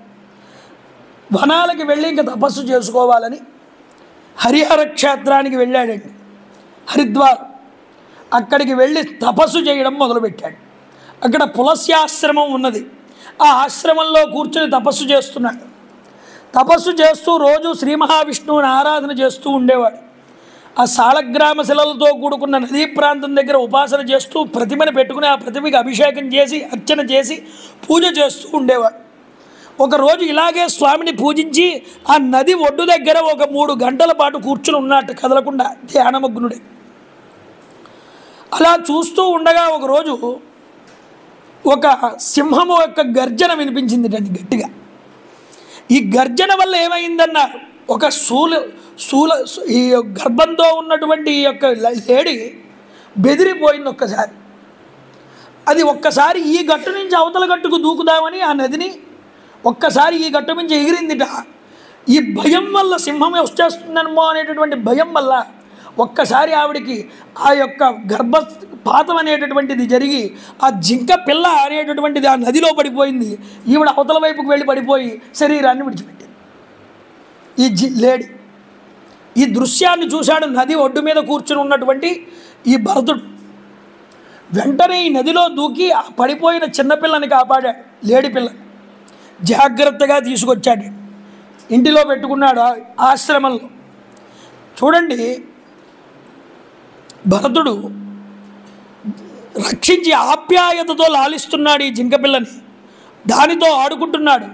వనాలకి వెళ్ళి ఇంకా తపస్సు చేసుకోవాలని హరిహర క్షేత్రానికి వెళ్ళాడండి. హరిద్వార్ అక్కడికి వెళ్ళి తపస్సు చేయడం మొదలుపెట్టాడు. అక్కడ పులస్యాశ్రమం ఉన్నది. ఆ ఆశ్రమంలో కూర్చొని తపస్సు చేస్తున్నాడు. తపస్సు చేస్తూ రోజు శ్రీ మహావిష్ణువుని ఆరాధన చేస్తూ ఉండేవాడు. ఆ సాలగ్రామ శిలలతో కూడుకున్న నదీ ప్రాంతం దగ్గర ఉపాసన చేస్తూ ప్రతిమను పెట్టుకుని ఆ ప్రతిమకి అభిషేకం చేసి అర్చన చేసి పూజ చేస్తూ ఉండేవాడు. ఒకరోజు ఇలాగే స్వామిని పూజించి ఆ నది ఒడ్డు దగ్గర ఒక 3 గంటల పాటు కూర్చుని ఉన్నట్టు కదలకుండా ధ్యానమగ్నుడే. అలా చూస్తూ ఉండగా ఒకరోజు ఒక సింహము యొక్క గర్జన వినిపించింది గట్టిగా. ఈ గర్జన వల్ల ఏమైందన్నారు, ఒక ఈ గర్భంతో ఉన్నటువంటి ఈ యొక్క లేడి బెదిరిపోయింది ఒక్కసారి. అది ఒక్కసారి ఈ గట్టు నుంచి అవతల గట్టుకు దూకుదామని ఆ నదిని ఒక్కసారి ఈ గట్టు నుంచి ఎగిరిందిట. ఈ భయం వల్ల సింహం వచ్చేస్తుందనమో అనేటటువంటి భయం వల్ల ఒక్కసారి ఆవిడికి ఆ యొక్క గర్భపాతం అనేటటువంటిది జరిగి ఆ జింక పిల్ల అనేటటువంటిది ఆ నదిలో పడిపోయింది. ఈవిడ అవతల వైపుకు వెళ్ళి పడిపోయి శరీరాన్ని విడిచిపెట్టింది ఈ లేడీ. ఈ దృశ్యాన్ని చూశాడు నది ఒడ్డు మీద కూర్చుని ఉన్నటువంటి ఈ భరతుడు. వెంటనే ఈ నదిలో దూకి ఆ పడిపోయిన చిన్నపిల్లని కాపాడాడు. లేడి పిల్లని జాగ్రత్తగా తీసుకొచ్చాడు, ఇంటిలో పెట్టుకున్నాడు ఆశ్రమంలో. చూడండి, భరతుడు రక్షించి ఆప్యాయతతో లాలిస్తున్నాడు ఈ జింకపిల్లని. దానితో ఆడుకుంటున్నాడు,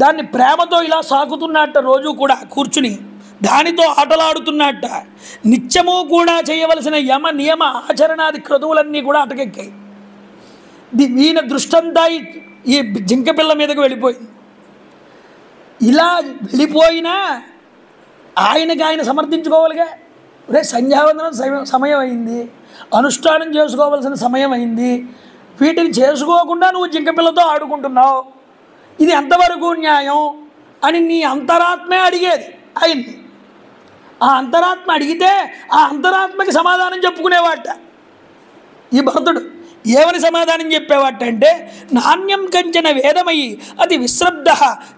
దాన్ని ప్రేమతో ఇలా సాకుతున్నట్ట. రోజు కూడా కూర్చుని దానితో ఆటలాడుతున్నట్ట. నిత్యము కూడా చేయవలసిన యమ నియమ ఆచరణాది క్రతువులన్నీ కూడా అటకెక్కాయి. ఈయన దృష్టంతా ఈ జింకపిల్ల మీదకు వెళ్ళిపోయింది. ఇలా వెళ్ళిపోయినా ఆయనకి ఆయన సమర్థించుకోవాలిగా. రే సంధ్యావందనం సమయం అయింది, అనుష్ఠానం చేసుకోవాల్సిన సమయం అయింది, వీటిని చేసుకోకుండా నువ్వు జింకపిల్లతో ఆడుకుంటున్నావు, ఇది ఎంతవరకు న్యాయం అని నీ అంతరాత్మే అడిగేది ఆయన్ని. ఆ అంతరాత్మ అడిగితే ఆ అంతరాత్మకి సమాధానం చెప్పుకునేవాట ఈ భరతుడు. ఏమని సమాధానం చెప్పేవాటంటే, నాణ్యం కంచన వేదమయి అతి విశ్రబ్ధ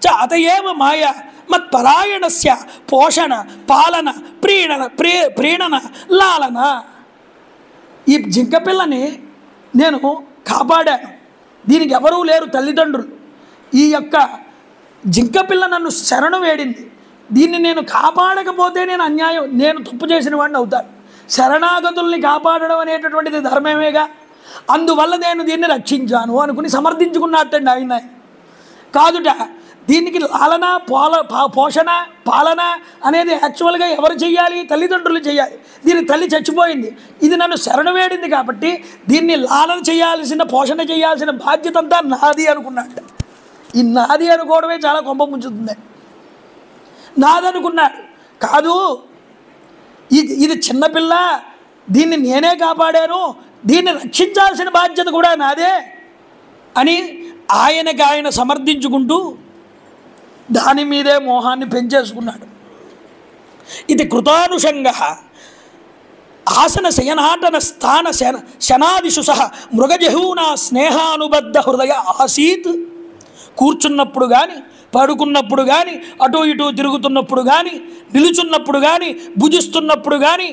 చ అతయేవ మాయ మత్పరాయణస్య పోషణ పాలన ప్రీణన లాలన. ఈ జింకపిల్లని నేను కాపాడాను, దీనికి ఎవరూ లేరు తల్లిదండ్రులు. ఈ యొక్క జింకపిల్ల నన్ను శరణు వేడింది, దీన్ని నేను కాపాడకపోతే నేను తప్పు చేసిన వాడిని అవుతాను. శరణాగతుల్ని కాపాడడం అనేటటువంటిది ధర్మమేగా, అందువల్ల నేను దీన్ని రక్షించాను అనుకుని సమర్థించుకున్నట్టండి ఆయన. కాదుట దీనికి లాలన పోషణ పాలన అనేది యాక్చువల్గా ఎవరు చేయాలి? తల్లిదండ్రులు చేయాలి. దీని తల్లి చచ్చిపోయింది, ఇది నన్ను శరణు వేడింది కాబట్టి దీన్ని లాలన చేయాల్సిన పోషణ చేయాల్సిన బాధ్యత అంతా నాది అనుకున్నట్ట. ఈ నాది అనుకోవడమే చాలా కొంప ముంచుతుంది. నాదనుకున్నాడు, కాదు ఇది చిన్నపిల్ల, దీన్ని నేనే కాపాడాను, దీన్ని రక్షించాల్సిన బాధ్యత కూడా నాదే అని ఆయనకి ఆయన సమర్థించుకుంటూ దాని మీదే మోహాన్ని పెంచేసుకున్నాడు. ఇది కృతానుషంగ ఆసన శయనాటన స్థాన శనాదిషు సహ మృగజహూనా స్నేహానుబద్ధ హృదయ ఆసీత్. కూర్చున్నప్పుడు కానీ, పడుకున్నప్పుడు కానీ, అటు ఇటు తిరుగుతున్నప్పుడు కానీ, నిలుచున్నప్పుడు కానీ, భుజిస్తున్నప్పుడు కానీ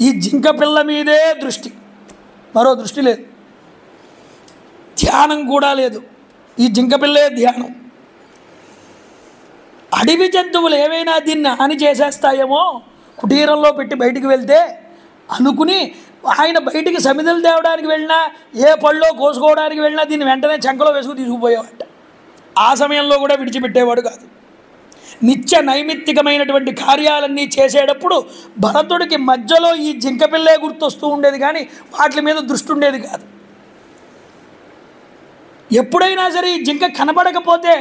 ఈ జింక పిల్ల మీదే దృష్టి, మరో దృష్టి లేదు. ధ్యానం కూడా లేదు, ఈ జింక పిల్లే ధ్యానం. అడవి జంతువులు ఏవైనా దీన్ని హాని చేసేస్తాయేమో కుటీరంలో పెట్టి బయటికి వెళ్తే అనుకుని ఆయన బయటికి సమిధలు తేవడానికి వెళ్ళినా, ఏ పళ్ళో కోసుకోవడానికి వెళ్ళినా దీన్ని వెంటనే చంకలో వేసుకు తీసుకుపోయేవాట. ఆ సమయంలో కూడా విడిచిపెట్టేవాడు కాదు. నిత్య నైమిత్తికమైనటువంటి కార్యాలన్నీ చేసేటప్పుడు భరతుడికి మధ్యలో ఈ జింకపిల్లే గుర్తొస్తూ ఉండేది, కానీ వాటి మీద దృష్టి ఉండేది కాదు. ఎప్పుడైనా సరే ఈ జింక కనపడకపోతే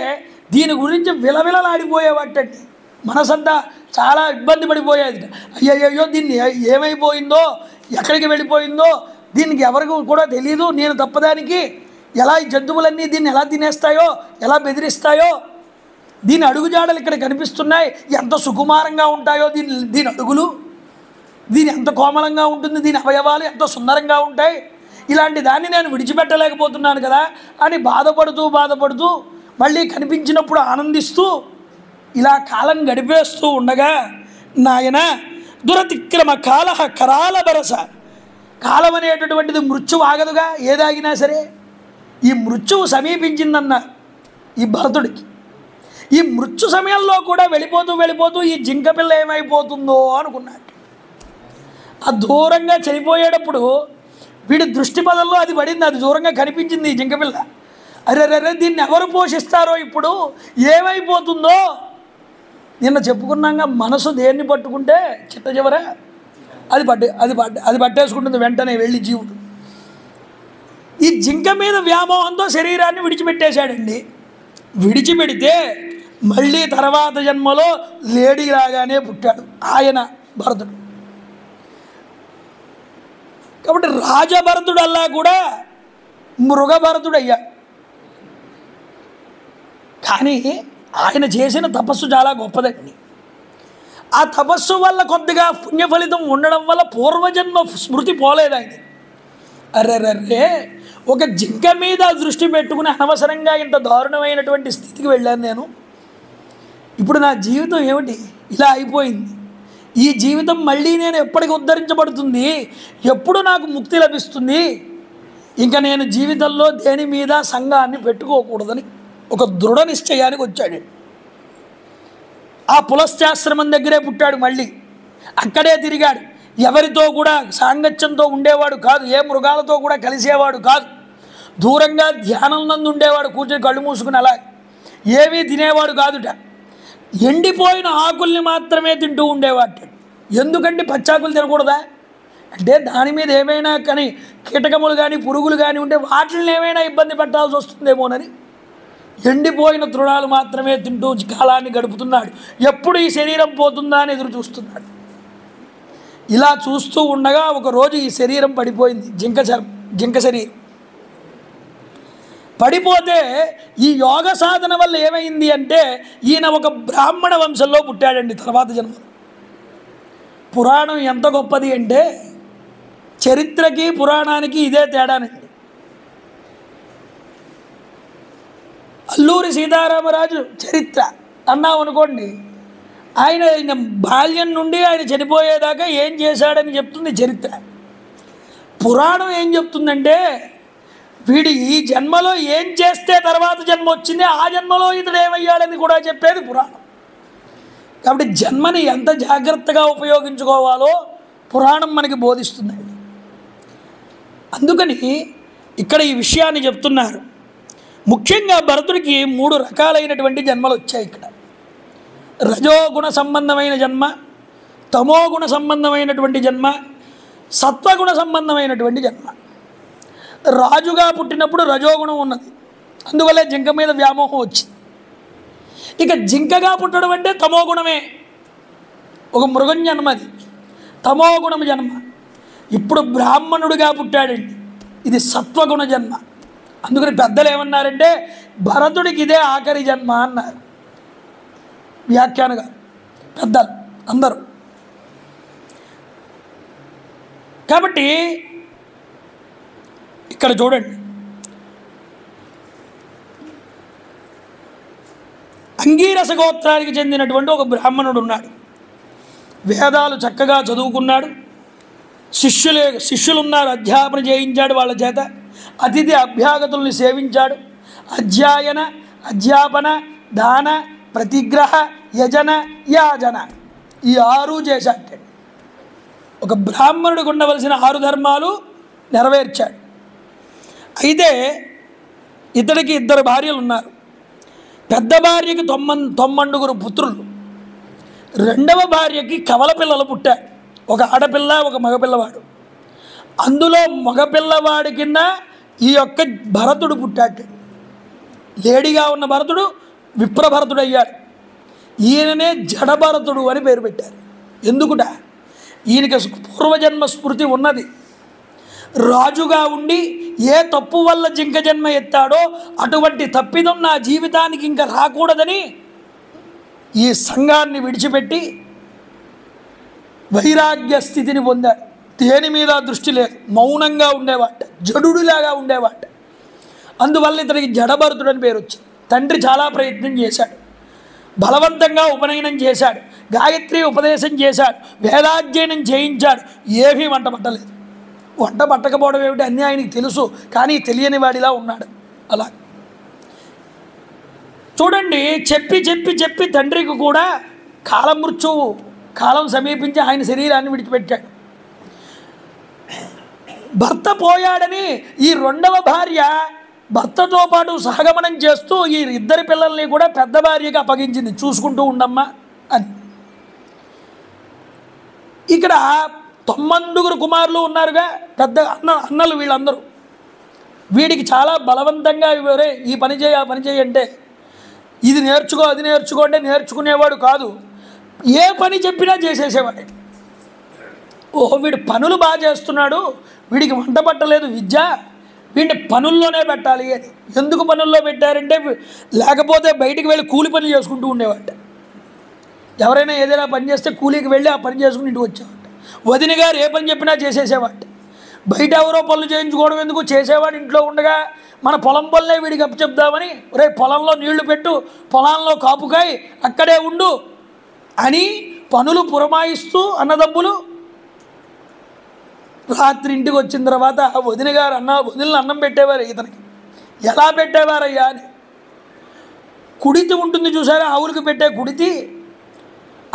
దీని గురించి విలవిలలాడిపోయేవాటండి. మనసంతా చాలా ఇబ్బంది పడిపోయేది. అయ్యయ్యో దీన్ని ఏమైపోయిందో, ఎక్కడికి వెళ్ళిపోయిందో, దీనికి ఎవరికి కూడా తెలీదు, నేను తప్పదానికి ఎలా ఈ జంతువులన్నీ దీన్ని ఎలా తినేస్తాయో, ఎలా బెదిరిస్తాయో, దీని అడుగుజాడలు ఇక్కడ కనిపిస్తున్నాయి, ఎంత సుకుమారంగా ఉంటాయో దీని అడుగులు, దీని ఎంత కోమలంగా ఉంటుంది, దీని అవయవాలు ఎంత సుందరంగా ఉంటాయి, ఇలాంటి దాన్ని నేను విడిచిపెట్టలేకపోతున్నాను కదా అని బాధపడుతూ మళ్ళీ కనిపించినప్పుడు ఆనందిస్తూ ఇలా కాలం గడిపేస్తూ ఉండగా, నాయన దురతిక్రమ కాల కరాల బరస. కాలం అనేటటువంటిది మృత్యువు ఆగదుగా, ఏదాగినా సరే. ఈ మృత్యువు సమీపించిందన్న ఈ భరతుడికి. ఈ మృత్యు సమయంలో కూడా వెళ్ళిపోతూ ఈ జింకపిల్ల ఏమైపోతుందో అనుకున్నాడు. ఆ దూరంగా చనిపోయేటప్పుడు వీడి దృష్టి పదంలో అది పడింది, అది దూరంగా కనిపించింది ఈ జింకపిల్ల. అరే దీన్ని ఎవరు పోషిస్తారో, ఇప్పుడు ఏమైపోతుందో. నిన్న చెప్పుకున్నాగా, మనసు దేన్ని పట్టుకుంటే చిట్ట చివర అది పట్టేసుకుంటుంది వెంటనే వెళ్ళి జీవుడు. ఈ జింక మీద వ్యామోహంతో శరీరాన్ని విడిచిపెట్టేశాడండి. విడిచిపెడితే మళ్ళీ తర్వాత జన్మలో లేడీలాగానే పుట్టాడు ఆయన భరతుడు. కాబట్టి రాజభరతుడల్లా కూడా మృగభరతుడు అయ్యాడు. కానీ ఆయన చేసిన తపస్సు చాలా గొప్పదండి. ఆ తపస్సు వల్ల కొద్దిగా పుణ్యఫలితం ఉండడం వల్ల పూర్వజన్మ స్మృతి పోలేదు ఆయన. అర్రెర్రే, ఒక జింక మీద దృష్టి పెట్టుకుని అనవసరంగా ఇంత దారుణమైనటువంటి స్థితికి వెళ్ళాను నేను. ఇప్పుడు నా జీవితం ఏమిటి, ఇలా అయిపోయింది. ఈ జీవితం మళ్ళీ నేను ఎప్పటికి ఉద్ధరించబడుతుంది, ఎప్పుడు నాకు ముక్తి లభిస్తుంది, ఇంకా నేను జీవితంలో దేని మీద సంఘాన్ని పెట్టుకోకూడదని ఒక దృఢ నిశ్చయానికి వచ్చాడు. ఆ పులశ్చాశ్రమం దగ్గరే పుట్టాడు, మళ్ళీ అక్కడే తిరిగాడు. ఎవరితో కూడా సాంగత్యంతో ఉండేవాడు కాదు, ఏ మృగాలతో కూడా కలిసేవాడు కాదు. దూరంగా ధ్యానం నందు ఉండేవాడు, కూర్చొని కళ్ళు మూసుకుని. అలా ఏమీ తినేవాడు కాదుట. ఎండిపోయిన ఆకుల్ని మాత్రమే తింటూ ఉండేవాడు. ఎందుకంటే పచ్చాకులు తినకూడదా అంటే, దాని మీద ఏమైనా కానీ కీటకములు కానీ పురుగులు కానీ ఉంటే వాటిని ఏమైనా ఇబ్బంది పెట్టాల్సి వస్తుందేమోనని ఎండిపోయిన తృణాలు మాత్రమే తింటూ కాలాన్ని గడుపుతున్నాడు. ఎప్పుడు ఈ శరీరం పోతుందా అని ఎదురు చూస్తున్నాడు. ఇలా చూస్తూ ఉండగా ఒకరోజు ఈ శరీరం పడిపోయింది. జింక శరీరం పడిపోతే ఈ యోగ సాధన వల్ల ఏమైంది అంటే ఈయన ఒక బ్రాహ్మణ వంశంలో పుట్టాడండి. తర్వాత జన్మ పురాణం ఎంత గొప్పది అంటే చరిత్రకి పురాణానికి ఇదే తేడానండి. అల్లూరి సీతారామరాజు చరిత్ర అన్నాం అనుకోండి, ఆయన బాల్యం నుండి ఆయన చనిపోయేదాకా ఏం చేశాడని చెప్తుంది చరిత్ర. పురాణం ఏం చెప్తుందంటే వీడు ఈ జన్మలో ఏం చేస్తే తర్వాత జన్మ వచ్చింది, ఆ జన్మలో ఇతడు ఏమయ్యాడని కూడా చెప్పేది పురాణం. కాబట్టి జన్మని ఎంత జాగ్రత్తగా ఉపయోగించుకోవాలో పురాణం మనకి బోధిస్తుందండి. అందుకని ఇక్కడ ఈ విషయాన్ని చెప్తున్నారు. ముఖ్యంగా భరతుడికి 3 రకాలైనటువంటి జన్మలు వచ్చాయి. ఇక్కడ రజోగుణ సంబంధమైన జన్మ, తమోగుణ సంబంధమైనటువంటి జన్మ, సత్వగుణ సంబంధమైనటువంటి జన్మ. రాజుగా పుట్టినప్పుడు రజోగుణం ఉన్నది, అందువల్లే జింక మీద వ్యామోహం వచ్చింది. ఇక జింకగా పుట్టడం అంటే తమోగుణమే, ఒక మృగం జన్మ, అది తమోగుణం జన్మ. ఇప్పుడు బ్రాహ్మణుడిగా పుట్టాడండి, ఇది సత్వగుణ జన్మ. అందుకని పెద్దలు ఏమన్నారంటే భరతుడికి ఇదే ఆఖరి జన్మ అన్నారు, వ్యాఖ్యానగా పెద్దలు అందరూ. కాబట్టి ఇక్కడ చూడండి, అంగీరస గోత్రానికి చెందినటువంటి ఒక బ్రాహ్మణుడు ఉన్నాడు. వేదాలు చక్కగా చదువుకున్నాడు, శిష్యులున్నారు, అధ్యాపన చేయించాడు వాళ్ళ చేత, అతిథి అభ్యాగతుల్ని సేవించాడు, అధ్యాయన అధ్యాపన దాన ప్రతిగ్రహ యజన యాజన ఈ 6 చేశాడు. ఒక బ్రాహ్మణుడికి ఉండవలసిన 6 ధర్మాలు నెరవేర్చాడు. అయితే ఇతడికి 2 భార్యలు ఉన్నారు. పెద్ద భార్యకి 9 పుత్రులు, రెండవ భార్యకి కవల పిల్లలు పుట్టారు, ఒక ఆడపిల్ల ఒక మగపిల్లవాడు. అందులో మగపిల్లవాడి కింద ఈ యొక్క భరతుడు పుట్టాడు. లేడిగా ఉన్న భరతుడు విప్రభరతుడు అయ్యాడు. ఈయననే జడభరతుడు అని పేరు పెట్టారు. ఎందుకుట? ఈయనకి పూర్వజన్మ స్మృతి ఉన్నది. రాజుగా ఉండి ఏ తప్పు వల్ల జింక జన్మ ఎత్తాడో అటువంటి తప్పిదం నా జీవితానికి ఇంకా రాకూడదని ఈ సంఘాన్ని విడిచిపెట్టి వైరాగ్య స్థితిని పొందాడు. దేని మీద దృష్టి లేదు, మౌనంగా ఉండేవాట, జడుడిలాగా ఉండేవాట. అందువల్ల ఇతనికి జడభరతుడు అని పేరు వచ్చింది. తండ్రి చాలా ప్రయత్నం చేశాడు, బలవంతంగా ఉపనయనం చేశాడు, గాయత్రి ఉపదేశం చేశాడు, వేదాధ్యయనం చేయించాడు, ఏమీ వంట పట్టలేదు. వంట పట్టకపోవడం ఏమిటి అన్నీ ఆయనకి తెలుసు, కానీ తెలియని వాడిలా ఉన్నాడు. అలా చూడండి, చెప్పి చెప్పి చెప్పి తండ్రికి కూడా కాలమృత్యువు కాలం సమీపించి ఆయన శరీరాన్ని విడిచిపెట్టాడు. భర్త పోయాడని ఈ రెండవ భార్య భర్తతో పాటు సహగమనం చేస్తూ ఈ 2 పిల్లల్ని కూడా పెద్ద భార్యకి అప్పగించింది, చూసుకుంటూ ఉండమ్మా అని. ఇక్కడ 9 కుమారులు ఉన్నారుగా, పెద్ద అన్నలు వీళ్ళందరూ. వీడికి చాలా బలవంతంగా ఇవరే ఈ పని చేయి ఆ పని చేయి అంటే, ఇది నేర్చుకో అది నేర్చుకో అంటే నేర్చుకునేవాడు కాదు, ఏ పని చెప్పినా చేసేసేవాడే. ఓహో వీడు పనులు బాగా చేస్తున్నాడు, వీడికి వంట పట్టలేదు విద్య, వీడిని పనుల్లోనే పెట్టాలి అని. ఎందుకు పనుల్లో పెట్టారంటే లేకపోతే బయటికి వెళ్ళి కూలి పని చేసుకుంటూ ఉండేవాట. ఎవరైనా ఏదైనా పని చేస్తే కూలీకి వెళ్ళి ఆ పని చేసుకుని ఇంటికి వచ్చేవాట. వదిన గారు ఏ పని చెప్పినా చేసేసేవాట. బయట ఎవరో పనులు చేయించుకోవడం ఎందుకు, చేసేవాడు ఇంట్లో ఉండగా మన పొలం పనులే వీడికి అప్పచెప్దామని, రే పొలంలో నీళ్లు పెట్టు, పొలంలో కాపుకాయ, అక్కడే ఉండు అని పనులు పురమాయిస్తూ అన్నదమ్ములు రాత్రి ఇంటికి వచ్చిన తర్వాత వదిన గారు వదిలిన అన్నం పెట్టేవారు. ఇతనికి ఎలా పెట్టేవారయ్యా అని, కుడితి ఉంటుంది చూసారా, ఆవులకు పెట్టే కుడితి,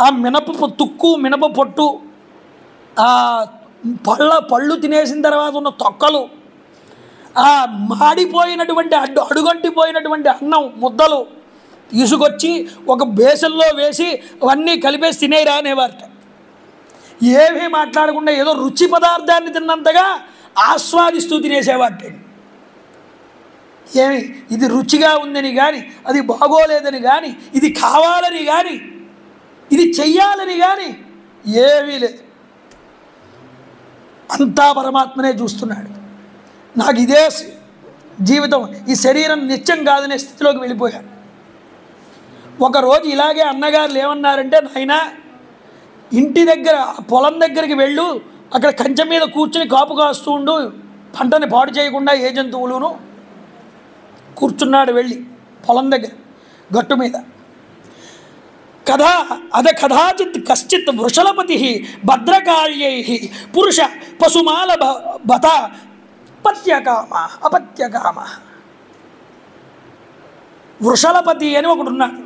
ఆ మినప పొట్టు, ఆ పళ్ళు తినేసిన తర్వాత ఉన్న తొక్కలు, ఆ మాడిపోయినటువంటి అడుగంటిపోయినటువంటి అన్నం ముద్దలు తీసుకొచ్చి ఒక బేసన్లో వేసి అవన్నీ కలిపేసి తినేరా అనేవారట. ఏమీ మాట్లాడకుండా ఏదో రుచి పదార్థాన్ని తిన్నంతగా ఆస్వాదిస్తూ తినేసేవాట. ఏమి ఇది రుచిగా ఉందని కానీ, అది బాగోలేదని కానీ, ఇది కావాలని కానీ, ఇది చెయ్యాలని కానీ ఏమీ లేదు. అంతా పరమాత్మనే చూస్తున్నాడు. నాకు ఇదే జీవితం, ఈ శరీరం నిత్యం కాదనే స్థితిలోకి వెళ్ళిపోయాడు. ఒకరోజు ఇలాగే అన్నగారు ఏమన్నారంటే, నాయనా ఇంటి దగ్గర పొలం దగ్గరికి వెళ్ళు, అక్కడ కంచె మీద కూర్చుని కాపు కాస్తూ ఉండు, పంటని పాడు చేయకుండా ఏ జంతువులును. కూర్చున్నాడు వెళ్ళి పొలం దగ్గర గట్టు మీద. కదాచిత్ కశ్చిత్ వృషలపతి భద్రకాళ్యై పురుష పశుమాల బత పత్యకామ అపత్యకామ. వృషలపతి అని ఒకడు ఉన్నాడు.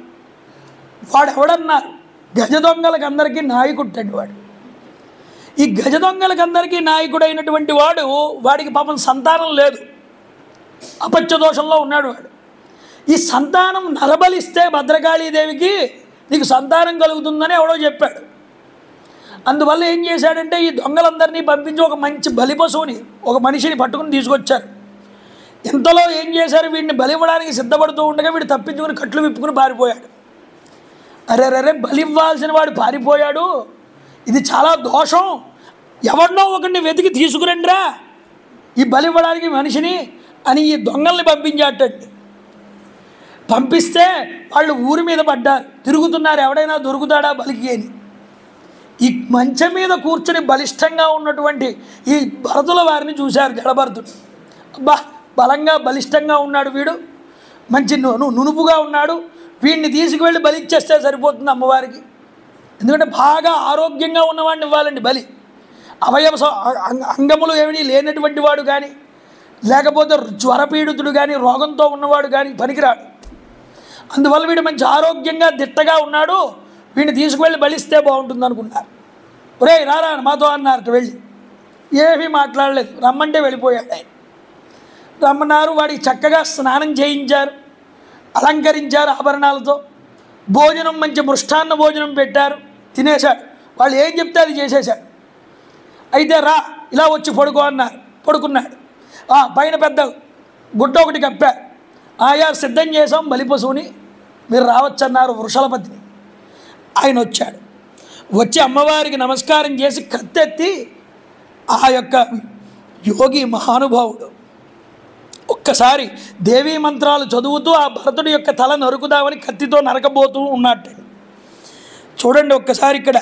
వాడు ఎవడన్నారు? గజ దొంగలకు అందరికీ నాయకుట్టండి వాడు. ఈ గజ దొంగలకు అందరికీ నాయకుడైనటువంటి వాడికి పాపం సంతానం లేదు, అపత్య దోషంలో ఉన్నాడు వాడు. ఈ సంతానం నరబలిస్తే భద్రకాళీదేవికి నీకు సంతానం కలుగుతుందని ఎవడో చెప్పాడు. అందువల్ల ఏం చేశాడంటే, ఈ దొంగలందరినీ పంపించి ఒక మంచి బలి పశువుని, ఒక మనిషిని పట్టుకుని తీసుకొచ్చారు. ఇంతలో ఏం చేశారు, వీడిని బలివ్వడానికి సిద్ధపడుతూ ఉండగా వీడు తప్పించుకుని కట్లు విప్పుకుని పారిపోయాడు. అరే బలి ఇవ్వాల్సిన వాడు పారిపోయాడు, ఇది చాలా దోషం, ఎవరినో ఒకరిని వెతికి తీసుకురండిరా ఈ బలి ఇవ్వడానికి మనిషిని అని ఈ దొంగల్ని పంపించాటండి. పంపిస్తే వాళ్ళు ఊరి మీద పడ్డారు, తిరుగుతున్నారు, ఎవడైనా దొరుకుతాడా బలికి అని. ఈ మంచం మీద కూర్చొని బలిష్టంగా ఉన్నటువంటి ఈ భరతుల వారిని చూశారు జడభరతుడు. అబ్బా బలంగా బలిష్టంగా ఉన్నాడు వీడు, మంచి నునుపుగా ఉన్నాడు, వీడిని తీసుకువెళ్ళి బలి ఇచ్చేస్తే సరిపోతుంది అమ్మవారికి. ఎందుకంటే బాగా ఆరోగ్యంగా ఉన్నవాడిని ఇవ్వాలండి బలి. అవయవ అంగములు ఏమీ లేనటువంటి వాడు కానీ, లేకపోతే జ్వరపీడితుడు కానీ, రోగంతో ఉన్నవాడు కానీ పనికిరాడు. అందువల్ల వీడు మంచి ఆరోగ్యంగా దిట్టగా ఉన్నాడు, వీడిని తీసుకువెళ్ళి బలిస్తే బాగుంటుంది అనుకున్నారు. ఒరే రారా మాతో అన్నారు. వెళ్ళి ఏమీ మాట్లాడలేదు, రమ్మంటే వెళ్ళిపోయాడు ఆయన. రమ్మన్నారు, వాడికి చక్కగా స్నానం చేయించారు, అలంకరించారు ఆభరణాలతో, భోజనం మంచి మృష్టాన్న భోజనం పెట్టారు, తినేశాడు. వాళ్ళు ఏం చెప్తే అది చేసేశాడు. అయితే రా ఇలా వచ్చి పడుకో అన్నారు, పడుకున్నాడు. పైన పెద్ద గుడ్డ ఒకటి కప్పారు. ఆయా సిద్ధం చేసాం బలి పశువుని, మీరు రావచ్చన్నారు వృషలపతిని. ఆయన వచ్చాడు. వచ్చి అమ్మవారికి నమస్కారం చేసి కత్తెత్తి, ఆ యొక్క యోగి మహానుభావుడు ఒక్కసారి దేవీ మంత్రాలు చదువుతూ ఆ భరతుడి యొక్క తల నరుకుదామని కత్తితో నరకబోతూ ఉన్నట్టు. చూడండి ఒక్కసారి ఇక్కడ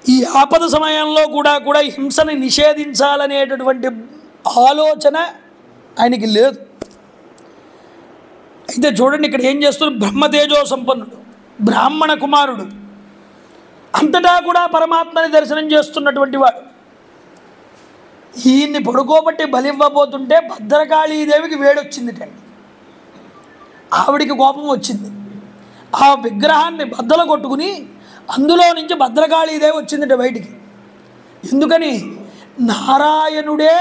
ఈ ఆపద సమయంలో కూడా హింసని నిషేధించాలనేటటువంటి ఆలోచన ఆయనకి లేదు. అయితే చూడండి ఇక్కడ ఏం చేస్తున్నాడు, బ్రహ్మతేజో సంపన్నుడు, బ్రాహ్మణ కుమారుడు, అంతటా కూడా పరమాత్మని దర్శనం చేస్తున్నటువంటి వాడు. ఈయన్ని పడుకోబట్టి బలివ్వబోతుంటే భద్రకాళీదేవికి వేడొచ్చిందిటండి. ఆవిడికి కోపం వచ్చింది. ఆ విగ్రహాన్ని బద్దలు కొట్టుకుని అందులో నుంచి భద్రకాళీదేవి వచ్చిందిట బయటికి. ఎందుకని? నారాయణుడే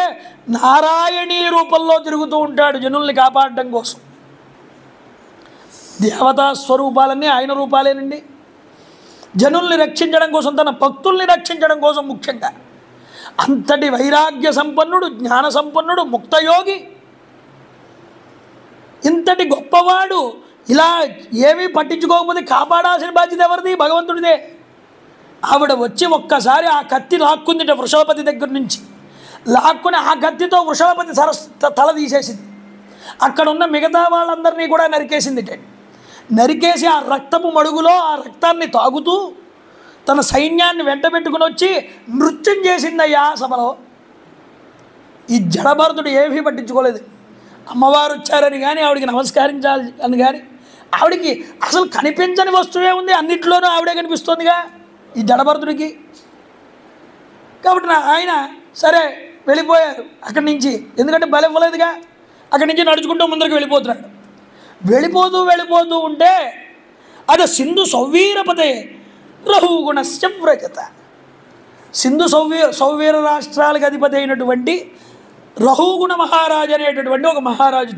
నారాయణీ రూపంలో తిరుగుతూ ఉంటాడు జనుల్ని కాపాడడం కోసం. దేవతా స్వరూపాలన్నీ ఆయన రూపాలేనండి. జనుల్ని రక్షించడం కోసం, తన భక్తుల్ని రక్షించడం కోసం ముఖ్యంగా. అంతటి వైరాగ్య సంపన్నుడు, జ్ఞాన సంపన్నుడు, ముక్తయోగి, ఇంతటి గొప్పవాడు ఇలా ఏమీ పట్టించుకోకపోతే కాపాడాల్సిన బాధ్యత ఎవరిది? భగవంతుడిదే. ఆవిడ వచ్చి ఒక్కసారి ఆ కత్తి లాక్కుందిట వృషభపతి దగ్గర నుంచి. లాక్కుని ఆ కత్తితో వృషభపతి తల తీసేసింది. అక్కడ ఉన్న మిగతా వాళ్ళందరినీ కూడా నరికేసిందిట. నరికేసి ఆ రక్తపు మడుగులో ఆ రక్తాన్ని తాగుతూ తన సైన్యాన్ని వెంటబెట్టుకుని వచ్చి నృత్యం చేసిందయ్యా సభలో. ఈ జడభరతుడు ఏమీ పట్టించుకోలేదు. అమ్మవారు వచ్చారని కానీ, ఆవిడికి నమస్కరించాలి అని కానీ, ఆవిడికి అసలు కనిపించని వస్తువే ఉంది, అన్నింటిలోనూ ఆవిడే కనిపిస్తుందిగా ఈ జడభరతుడికి. కాబట్టి ఆయన సరే వెళ్ళిపోయారు అక్కడి నుంచి. ఎందుకంటే బలి ఇవ్వలేదుగా. అక్కడి నుంచి నడుచుకుంటూ ముందరికి వెళ్ళిపోతున్నాడు. వెళ్ళిపోతూ ఉంటే అది సింధు సౌవీరపతే రఘుగుణస్య వ్రజత. సింధు సౌవీర రాష్ట్రాలకు అధిపతి అయినటువంటి రఘుగుణ మహారాజు అనేటటువంటి ఒక మహారాజు.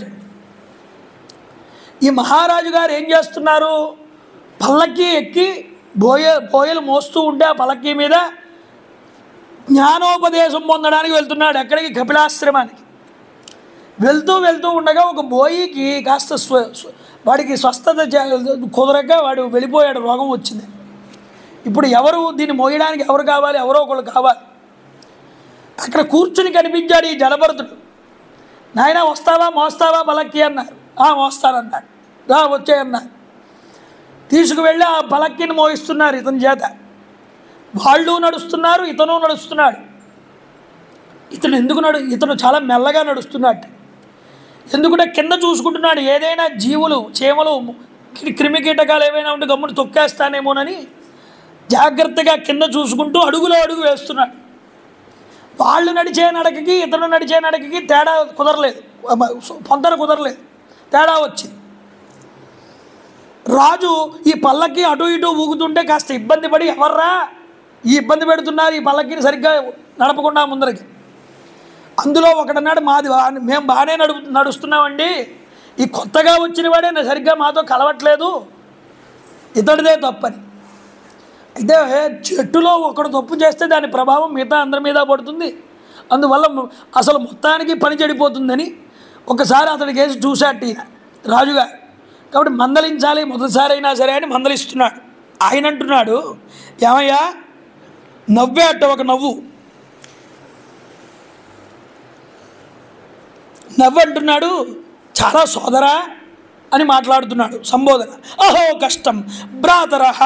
ఈ మహారాజు గారు ఏం చేస్తున్నారు, పల్లకి ఎక్కి బోయలు మోస్తూ ఉంటే ఆ పల్లకి మీద జ్ఞానోపదేశం పొందడానికి వెళ్తున్నాడు. ఎక్కడికి? కపిలాశ్రమానికి. వెళ్తూ వెళ్తూ ఉండగా ఒక బోయికి కాస్త వాడికి స్వస్థత కుదరక వాడు వెళ్ళిపోయాడు, రోగం వచ్చింది. ఇప్పుడు ఎవరు దీన్ని మోయడానికి ఎవరు కావాలి? ఎవరో ఒకళ్ళు కావాలి. అక్కడ కూర్చుని కనిపించాడు ఈ జడభరతుడు. నాయన వస్తావా, మోస్తావా పలక్కి అన్నారు. మోస్తానన్నాడు. వచ్చాయన్నారు. తీసుకువెళ్ళి ఆ పలక్కిని మోయిస్తున్నారు ఇతని చేత. వాళ్ళు నడుస్తున్నారు, ఇతను నడుస్తున్నాడు. ఇతను చాలా మెల్లగా నడుస్తున్నాడు. ఎందుకంటే కింద చూసుకుంటున్నాడు, ఏదైనా జీవులు, చీమలు, క్రిమి కీటకాలు ఏమైనా ఉంటే గమ్మును తొక్కేస్తానేమోనని జాగ్రత్తగా కింద చూసుకుంటూ అడుగులో అడుగు వేస్తున్నాడు. వాళ్ళు నడిచే నడకకి ఇతను నడిచే నడకకి తేడా కుదరలేదు, పొంతన కుదరలేదు, తేడా వచ్చింది. రాజు ఈ పల్లకి అటు ఇటు ఊగుతుంటే కాస్త ఇబ్బంది పడి, ఎవర్రా ఈ ఇబ్బంది పెడుతున్నారు, ఈ పల్లకిని సరిగ్గా నడపకుండా ముందరకి. అందులో ఒకడన్నాడు, మేము బాగానే నడుస్తున్నామండి, ఈ కొత్తగా వచ్చిన వాడే సరిగ్గా మాతో కలవట్లేదు, ఇతడిదే తప్పని. అయితే చెట్టులో ఒకడు తప్పు చేస్తే దాని ప్రభావం మిగతా అందరి మీద పడుతుంది, అందువల్ల అసలు మొత్తానికి పని చెడిపోతుందని ఒకసారి అతడికి వేసి చూశాడు ఈయన రాజుగారు. కాబట్టి మందలించాలి మొదటిసారి అయినా సరే అని మందలిస్తున్నాడు. ఆయన అంటున్నాడు, ఏమయ్యా నవ్వే అట్ట ఒక నవ్వు అంటున్నాడు, చాలా సోదరా అని మాట్లాడుతున్నాడు సంబోధన. అహో కష్టం భ్రాతరహ,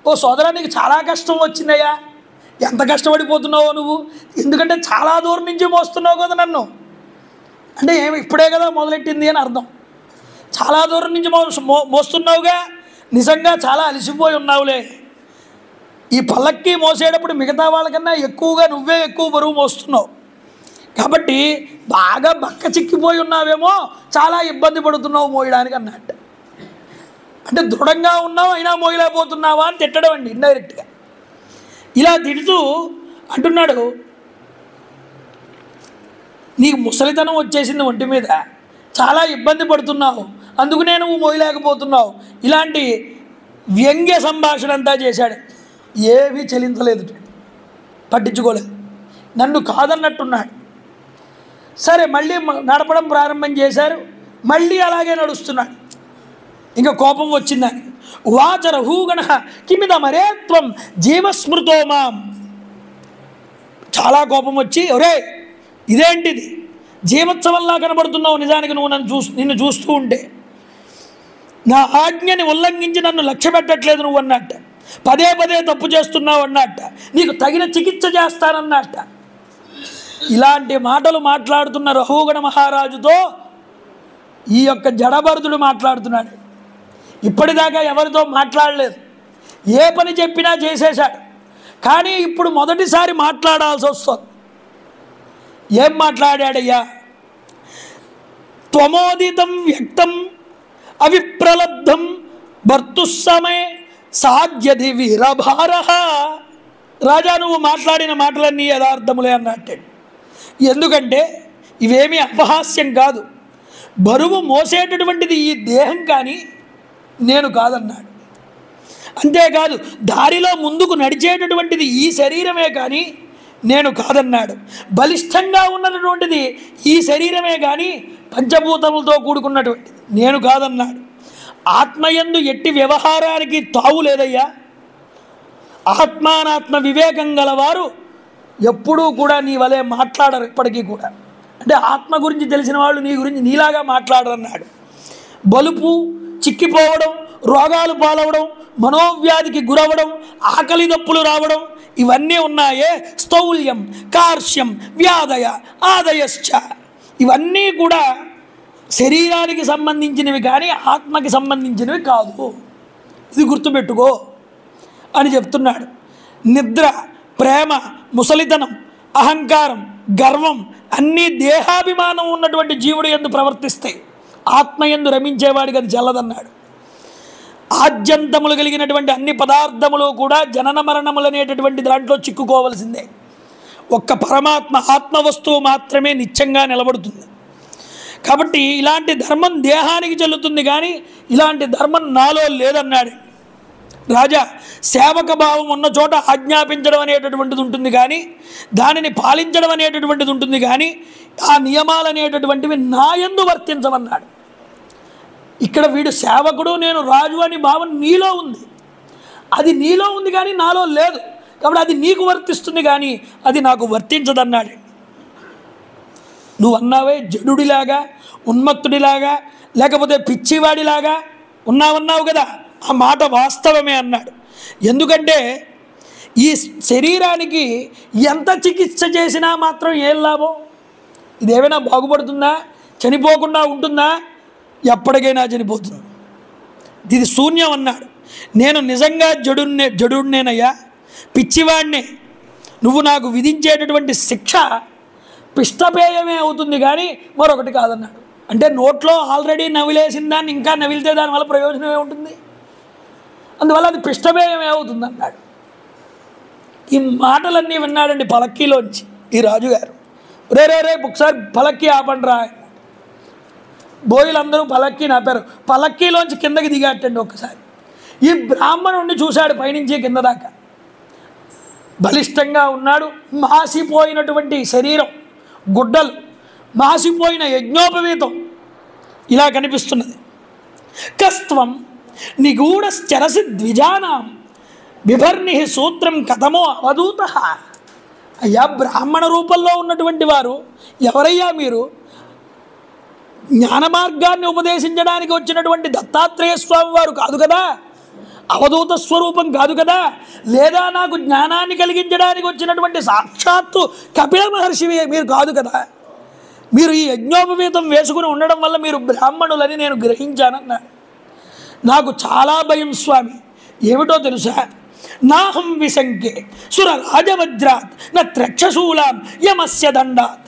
ఓ సోదరా నీకు చాలా కష్టం వచ్చిందయ్యా, ఎంత కష్టపడిపోతున్నావో నువ్వు, ఎందుకంటే చాలా దూరం నుంచి మోస్తున్నావు కదా నన్ను, అంటే ఏమి ఇప్పుడే కదా మొదలెట్టింది అని అర్థం. చాలా దూరం నుంచి మోస్తున్నావుగా, నిజంగా చాలా అలసిపోయి ఉన్నావులే. ఈ పల్లక్కి మోసేటప్పుడు మిగతా వాళ్ళకన్నా ఎక్కువగా నువ్వే ఎక్కువ బరువు మోస్తున్నావు, కాబట్టి బాగా బక్క చిక్కిపోయి ఉన్నావేమో, చాలా ఇబ్బంది పడుతున్నావు మోయడానికి అన్నట్టు. అంటే దృఢంగా ఉన్నావు అయినా మోయలేకపోతున్నావా అని తిట్టడం అండి ఇండైరెక్ట్గా. ఇలా తిడుతూ అంటున్నాడు, నీకు ముసలితనం వచ్చేసింది ఒంటి మీద, చాలా ఇబ్బంది పడుతున్నావు, అందుకనే నువ్వు మోయలేకపోతున్నావు. ఇలాంటి వ్యంగ్య సంభాషణ అంతా చేశాడు. ఏమీ చెలించలేదు, పట్టించుకోలేదు, నన్ను కాదన్నట్టున్నాడు. సరే మళ్ళీ నడపడం ప్రారంభం చేశారు, మళ్ళీ అలాగే నడుస్తున్నాడు. ఇంకా కోపం వచ్చిందని వాచర హూగణ కిమిద మరేత్వం జీవస్మృతో మాం, చాలా కోపం వచ్చి, ఒరే ఇదేంటిది, జీవోత్సవంలా కనబడుతున్నావు, నిజానికి నువ్వు నిన్ను చూస్తూ ఉంటే నా ఆజ్ఞని ఉల్లంఘించి నన్ను లక్ష్య పెట్టట్లేదు నువ్వు అన్నట్ట, పదే పదే తప్పు చేస్తున్నావు అన్నట్ట, నీకు తగిన చికిత్స చేస్తానన్నట్ట. ఇలాంటి మాటలు మాట్లాడుతున్న రహూగణ మహారాజుతో ఈ యొక్క జడభరతుడు మాట్లాడుతున్నాడు. ఇప్పటిదాకా ఎవరితో మాట్లాడలేదు, ఏ పని చెప్పినా చేసేశాడు, కానీ ఇప్పుడు మొదటిసారి మాట్లాడాల్సి వస్తుంది. ఏం మాట్లాడాడయ్యా? త్వమోదితం వ్యక్తం అవిప్రలబ్ధం భర్తుస్సమే సాధ్యది వీరభార. రాజా నువ్వు మాట్లాడిన మాటలన్నీ యథార్థములే అన్నట్టే, ఎందుకంటే ఇవేమీ అపహాస్యం కాదు, బరువు మోసేటటువంటిది ఈ దేహం కానీ నేను కాదన్నాడు. అంతేకాదు దారిలో ముందుకు నడిచేటటువంటిది ఈ శరీరమే కానీ నేను కాదన్నాడు. బలిష్టంగా ఉన్నటువంటిది ఈ శరీరమే కానీ పంచభూతములతో కూడుకున్నటువంటిది నేను కాదన్నాడు. ఆత్మయందు ఎట్టి వ్యవహారానికి తావు లేదయ్యా. ఆత్మానాత్మ వివేకం గలవారు ఎప్పుడూ కూడా నీ వలె మాట్లాడరు ఎప్పటికీ కూడా. అంటే ఆత్మ గురించి తెలిసిన వాళ్ళు నీ గురించి నీలాగా మాట్లాడరన్నాడు. బలుపు, చిక్కిపోవడం, రోగాలు పాలవడం, మనోవ్యాధికి గురవడం, ఆకలి దప్పులు రావడం ఇవన్నీ ఉన్నాయే, స్థౌల్యం, కార్ష్యం, వ్యాధయ ఆదయశ్చ, ఇవన్నీ కూడా శరీరానికి సంబంధించినవి కానీ ఆత్మకి సంబంధించినవి కాదు, ఇది గుర్తుపెట్టుకో అని చెప్తున్నాడు. నిద్ర, ప్రేమ, ముసలితనం, అహంకారం, గర్వం అన్నీ దేహాభిమానం ఉన్నటువంటి జీవుడు యందు ప్రవర్తిస్తాయి, ఆత్మయందు రమించేవాడికి అది చల్లదన్నాడు. ఆద్యంతములు కలిగినటువంటి అన్ని పదార్థములు కూడా జనన మరణములు అనేటటువంటి దాంట్లో చిక్కుకోవలసిందే. ఒక్క పరమాత్మ ఆత్మ వస్తువు మాత్రమే నిత్యంగా నిలబడుతుంది. కాబట్టి ఇలాంటి ధర్మం దేహానికి చెల్లుతుంది కానీ ఇలాంటి ధర్మం నాలో లేదన్నాడు రాజా. సేవక భావం ఉన్న చోట ఆజ్ఞాపించడం అనేటటువంటిది ఉంటుంది కానీ దానిని పాలించడం అనేటటువంటిది ఉంటుంది కానీ ఆ నియమాలు అనేటటువంటివి నా యందు వర్తించమన్నాడు. ఇక్కడ వీడు సేవకుడు, నేను రాజు అని భావన నీలో ఉంది. అది నీలో ఉంది కానీ నాలో లేదు, కాబట్టి అది నీకు వర్తిస్తుంది కానీ అది నాకు వర్తించదన్నాడు. నువ్వు అన్నావే జడుడిలాగా, ఉన్మత్తుడిలాగా, లేకపోతే పిచ్చివాడిలాగా ఉన్నావన్నావు కదా, ఆ మాట వాస్తవమే అన్నాడు. ఎందుకంటే ఈ శరీరానికి ఎంత చికిత్స చేసినా మాత్రం ఏం లాభం? ఇదేమైనా బాగుపడుతుందా? చనిపోకుండా ఉంటుందా? ఎప్పటికైనా చనిపోతుంది. ఇది శూన్యం అన్నాడు. నేను నిజంగా జడుడినేనయ్యా, పిచ్చివాడినే. నువ్వు నాకు విధించేటటువంటి శిక్ష పిష్టపేయమే అవుతుంది కానీ మరొకటి కాదన్నాడు. అంటే నోట్లో ఆల్రెడీ నవిలేసిన దాన్ని ఇంకా నవిలితే దానివల్ల ప్రయోజనమే ఉంటుంది, అందువల్ల అది పిష్టపేయమే అవుతుంది అన్నాడు. ఈ మాటలన్నీ విన్నాడండి పలక్కీలోంచి ఈ రాజుగారు. రే రే రే ఒకసారి పలక్కీ ఆపండిరా. బోయిలందరూ పలక్కీని ఆపారు. పలక్కీలోంచి కిందకి దిగాటండి. ఒక్కసారి ఈ బ్రాహ్మణుడిని చూశాడు పైనుంచి కింద దాకా. బలిష్టంగా ఉన్నాడు, మాసిపోయినటువంటి శరీరం, గుడ్డలు, మాసిపోయిన యజ్ఞోపవీతం ఇలా కనిపిస్తున్నది. కస్త్వం నిగూఢశ్చరసి ద్విజానాం బిభర్ని సూత్రం కథమో అవధూత. అయ్యా, బ్రాహ్మణ రూపంలో ఉన్నటువంటి వారు ఎవరయ్యా మీరు? జ్ఞాన మార్గాన్ని ఉపదేశించడానికి వచ్చినటువంటి దత్తాత్రేయ స్వామి వారు కాదు కదా, అవధూత స్వరూపం కాదు కదా, లేదా నాకు జ్ఞానాన్ని కలిగించడానికి వచ్చినటువంటి సాక్షాత్తు కపిల మహర్షి మీరు కాదు కదా. మీరు ఈ యజ్ఞోపవీతం వేసుకుని ఉండడం వల్ల మీరు బ్రాహ్మణులని నేను గ్రహించానన్నాడు. నాకు చాలా భయం స్వామి. ఏమిటో తెలుసా? నాహం విశంకే సుర రాజవజ్రాత్ నా త్రక్షశూలాం యమస్య దండాత్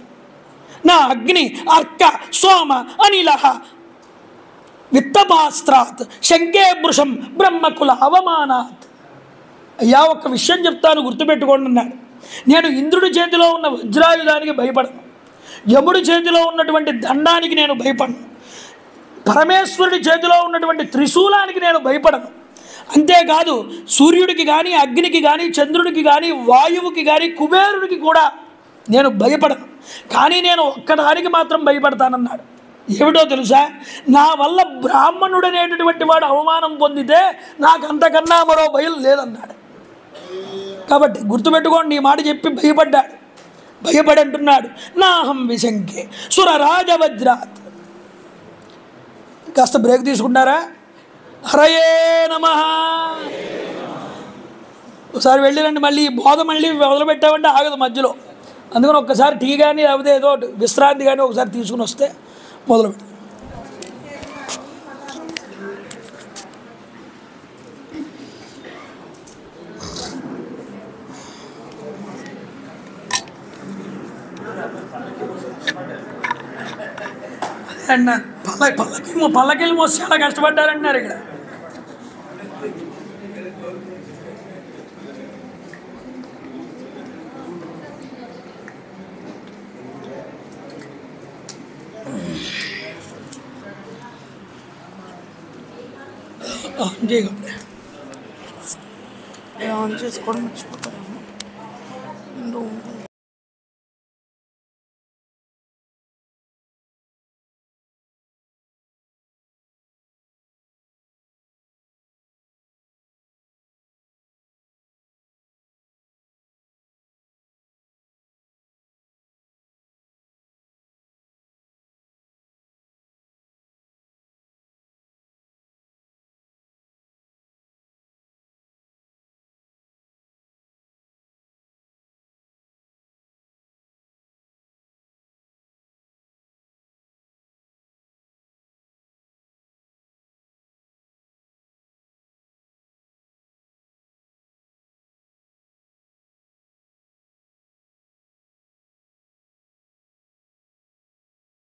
నా అగ్ని అర్క సోమ అనిల విత్తపాస్త్రాత్ శంకే వృషం బ్రహ్మకుల అవమానాత్. అయ్యా, ఒక విషయం చెప్తాను, గుర్తుపెట్టుకోండి అన్నాడు. నేను ఇంద్రుడి చేతిలో ఉన్న వజ్రాయుధానికి భయపడను, యముడి చేతిలో ఉన్నటువంటి దండానికి నేను భయపడను, పరమేశ్వరుడి చేతిలో ఉన్నటువంటి త్రిశూలానికి నేను భయపడను. అంతేకాదు సూర్యుడికి కానీ, అగ్నికి కానీ, చంద్రుడికి కానీ, వాయువుకి కానీ, కుబేరుడికి కూడా నేను భయపడను. కానీ నేను ఒక్కదానికి మాత్రం భయపడతానన్నాడు. ఏమిటో తెలుసా? నా వల్ల బ్రాహ్మణుడు అనేటటువంటి వాడు అవమానం పొందితే నాకు అంతకన్నా మరో భయం లేదన్నాడు. కాబట్టి గుర్తుపెట్టుకోండి, ఈ మాట చెప్పి భయపడ్డాడు. భయపడి అంటున్నాడు, నాహం విశంకే సుర రాజవజ్రాత్. కాస్త బ్రేక్ తీసుకుంటారా? హరయే నమః. ఒకసారి వెళ్ళిరండి, మళ్ళీ ఈ బోధ మళ్ళీ మొదలుపెట్టామంటే ఆగదు మధ్యలో. అందుకని ఒక్కసారి టీ కానీ లేకపోతే ఏదో విశ్రాంతి కానీ ఒకసారి తీసుకుని వస్తే మొదలుపెట్టు. అన్నారు పల్లకిల్లి మోసి చాలా కష్టపడ్డారంటున్నారు ఇక్కడ. ఆన్ చేసుకోవడం మర్చిపోతాను.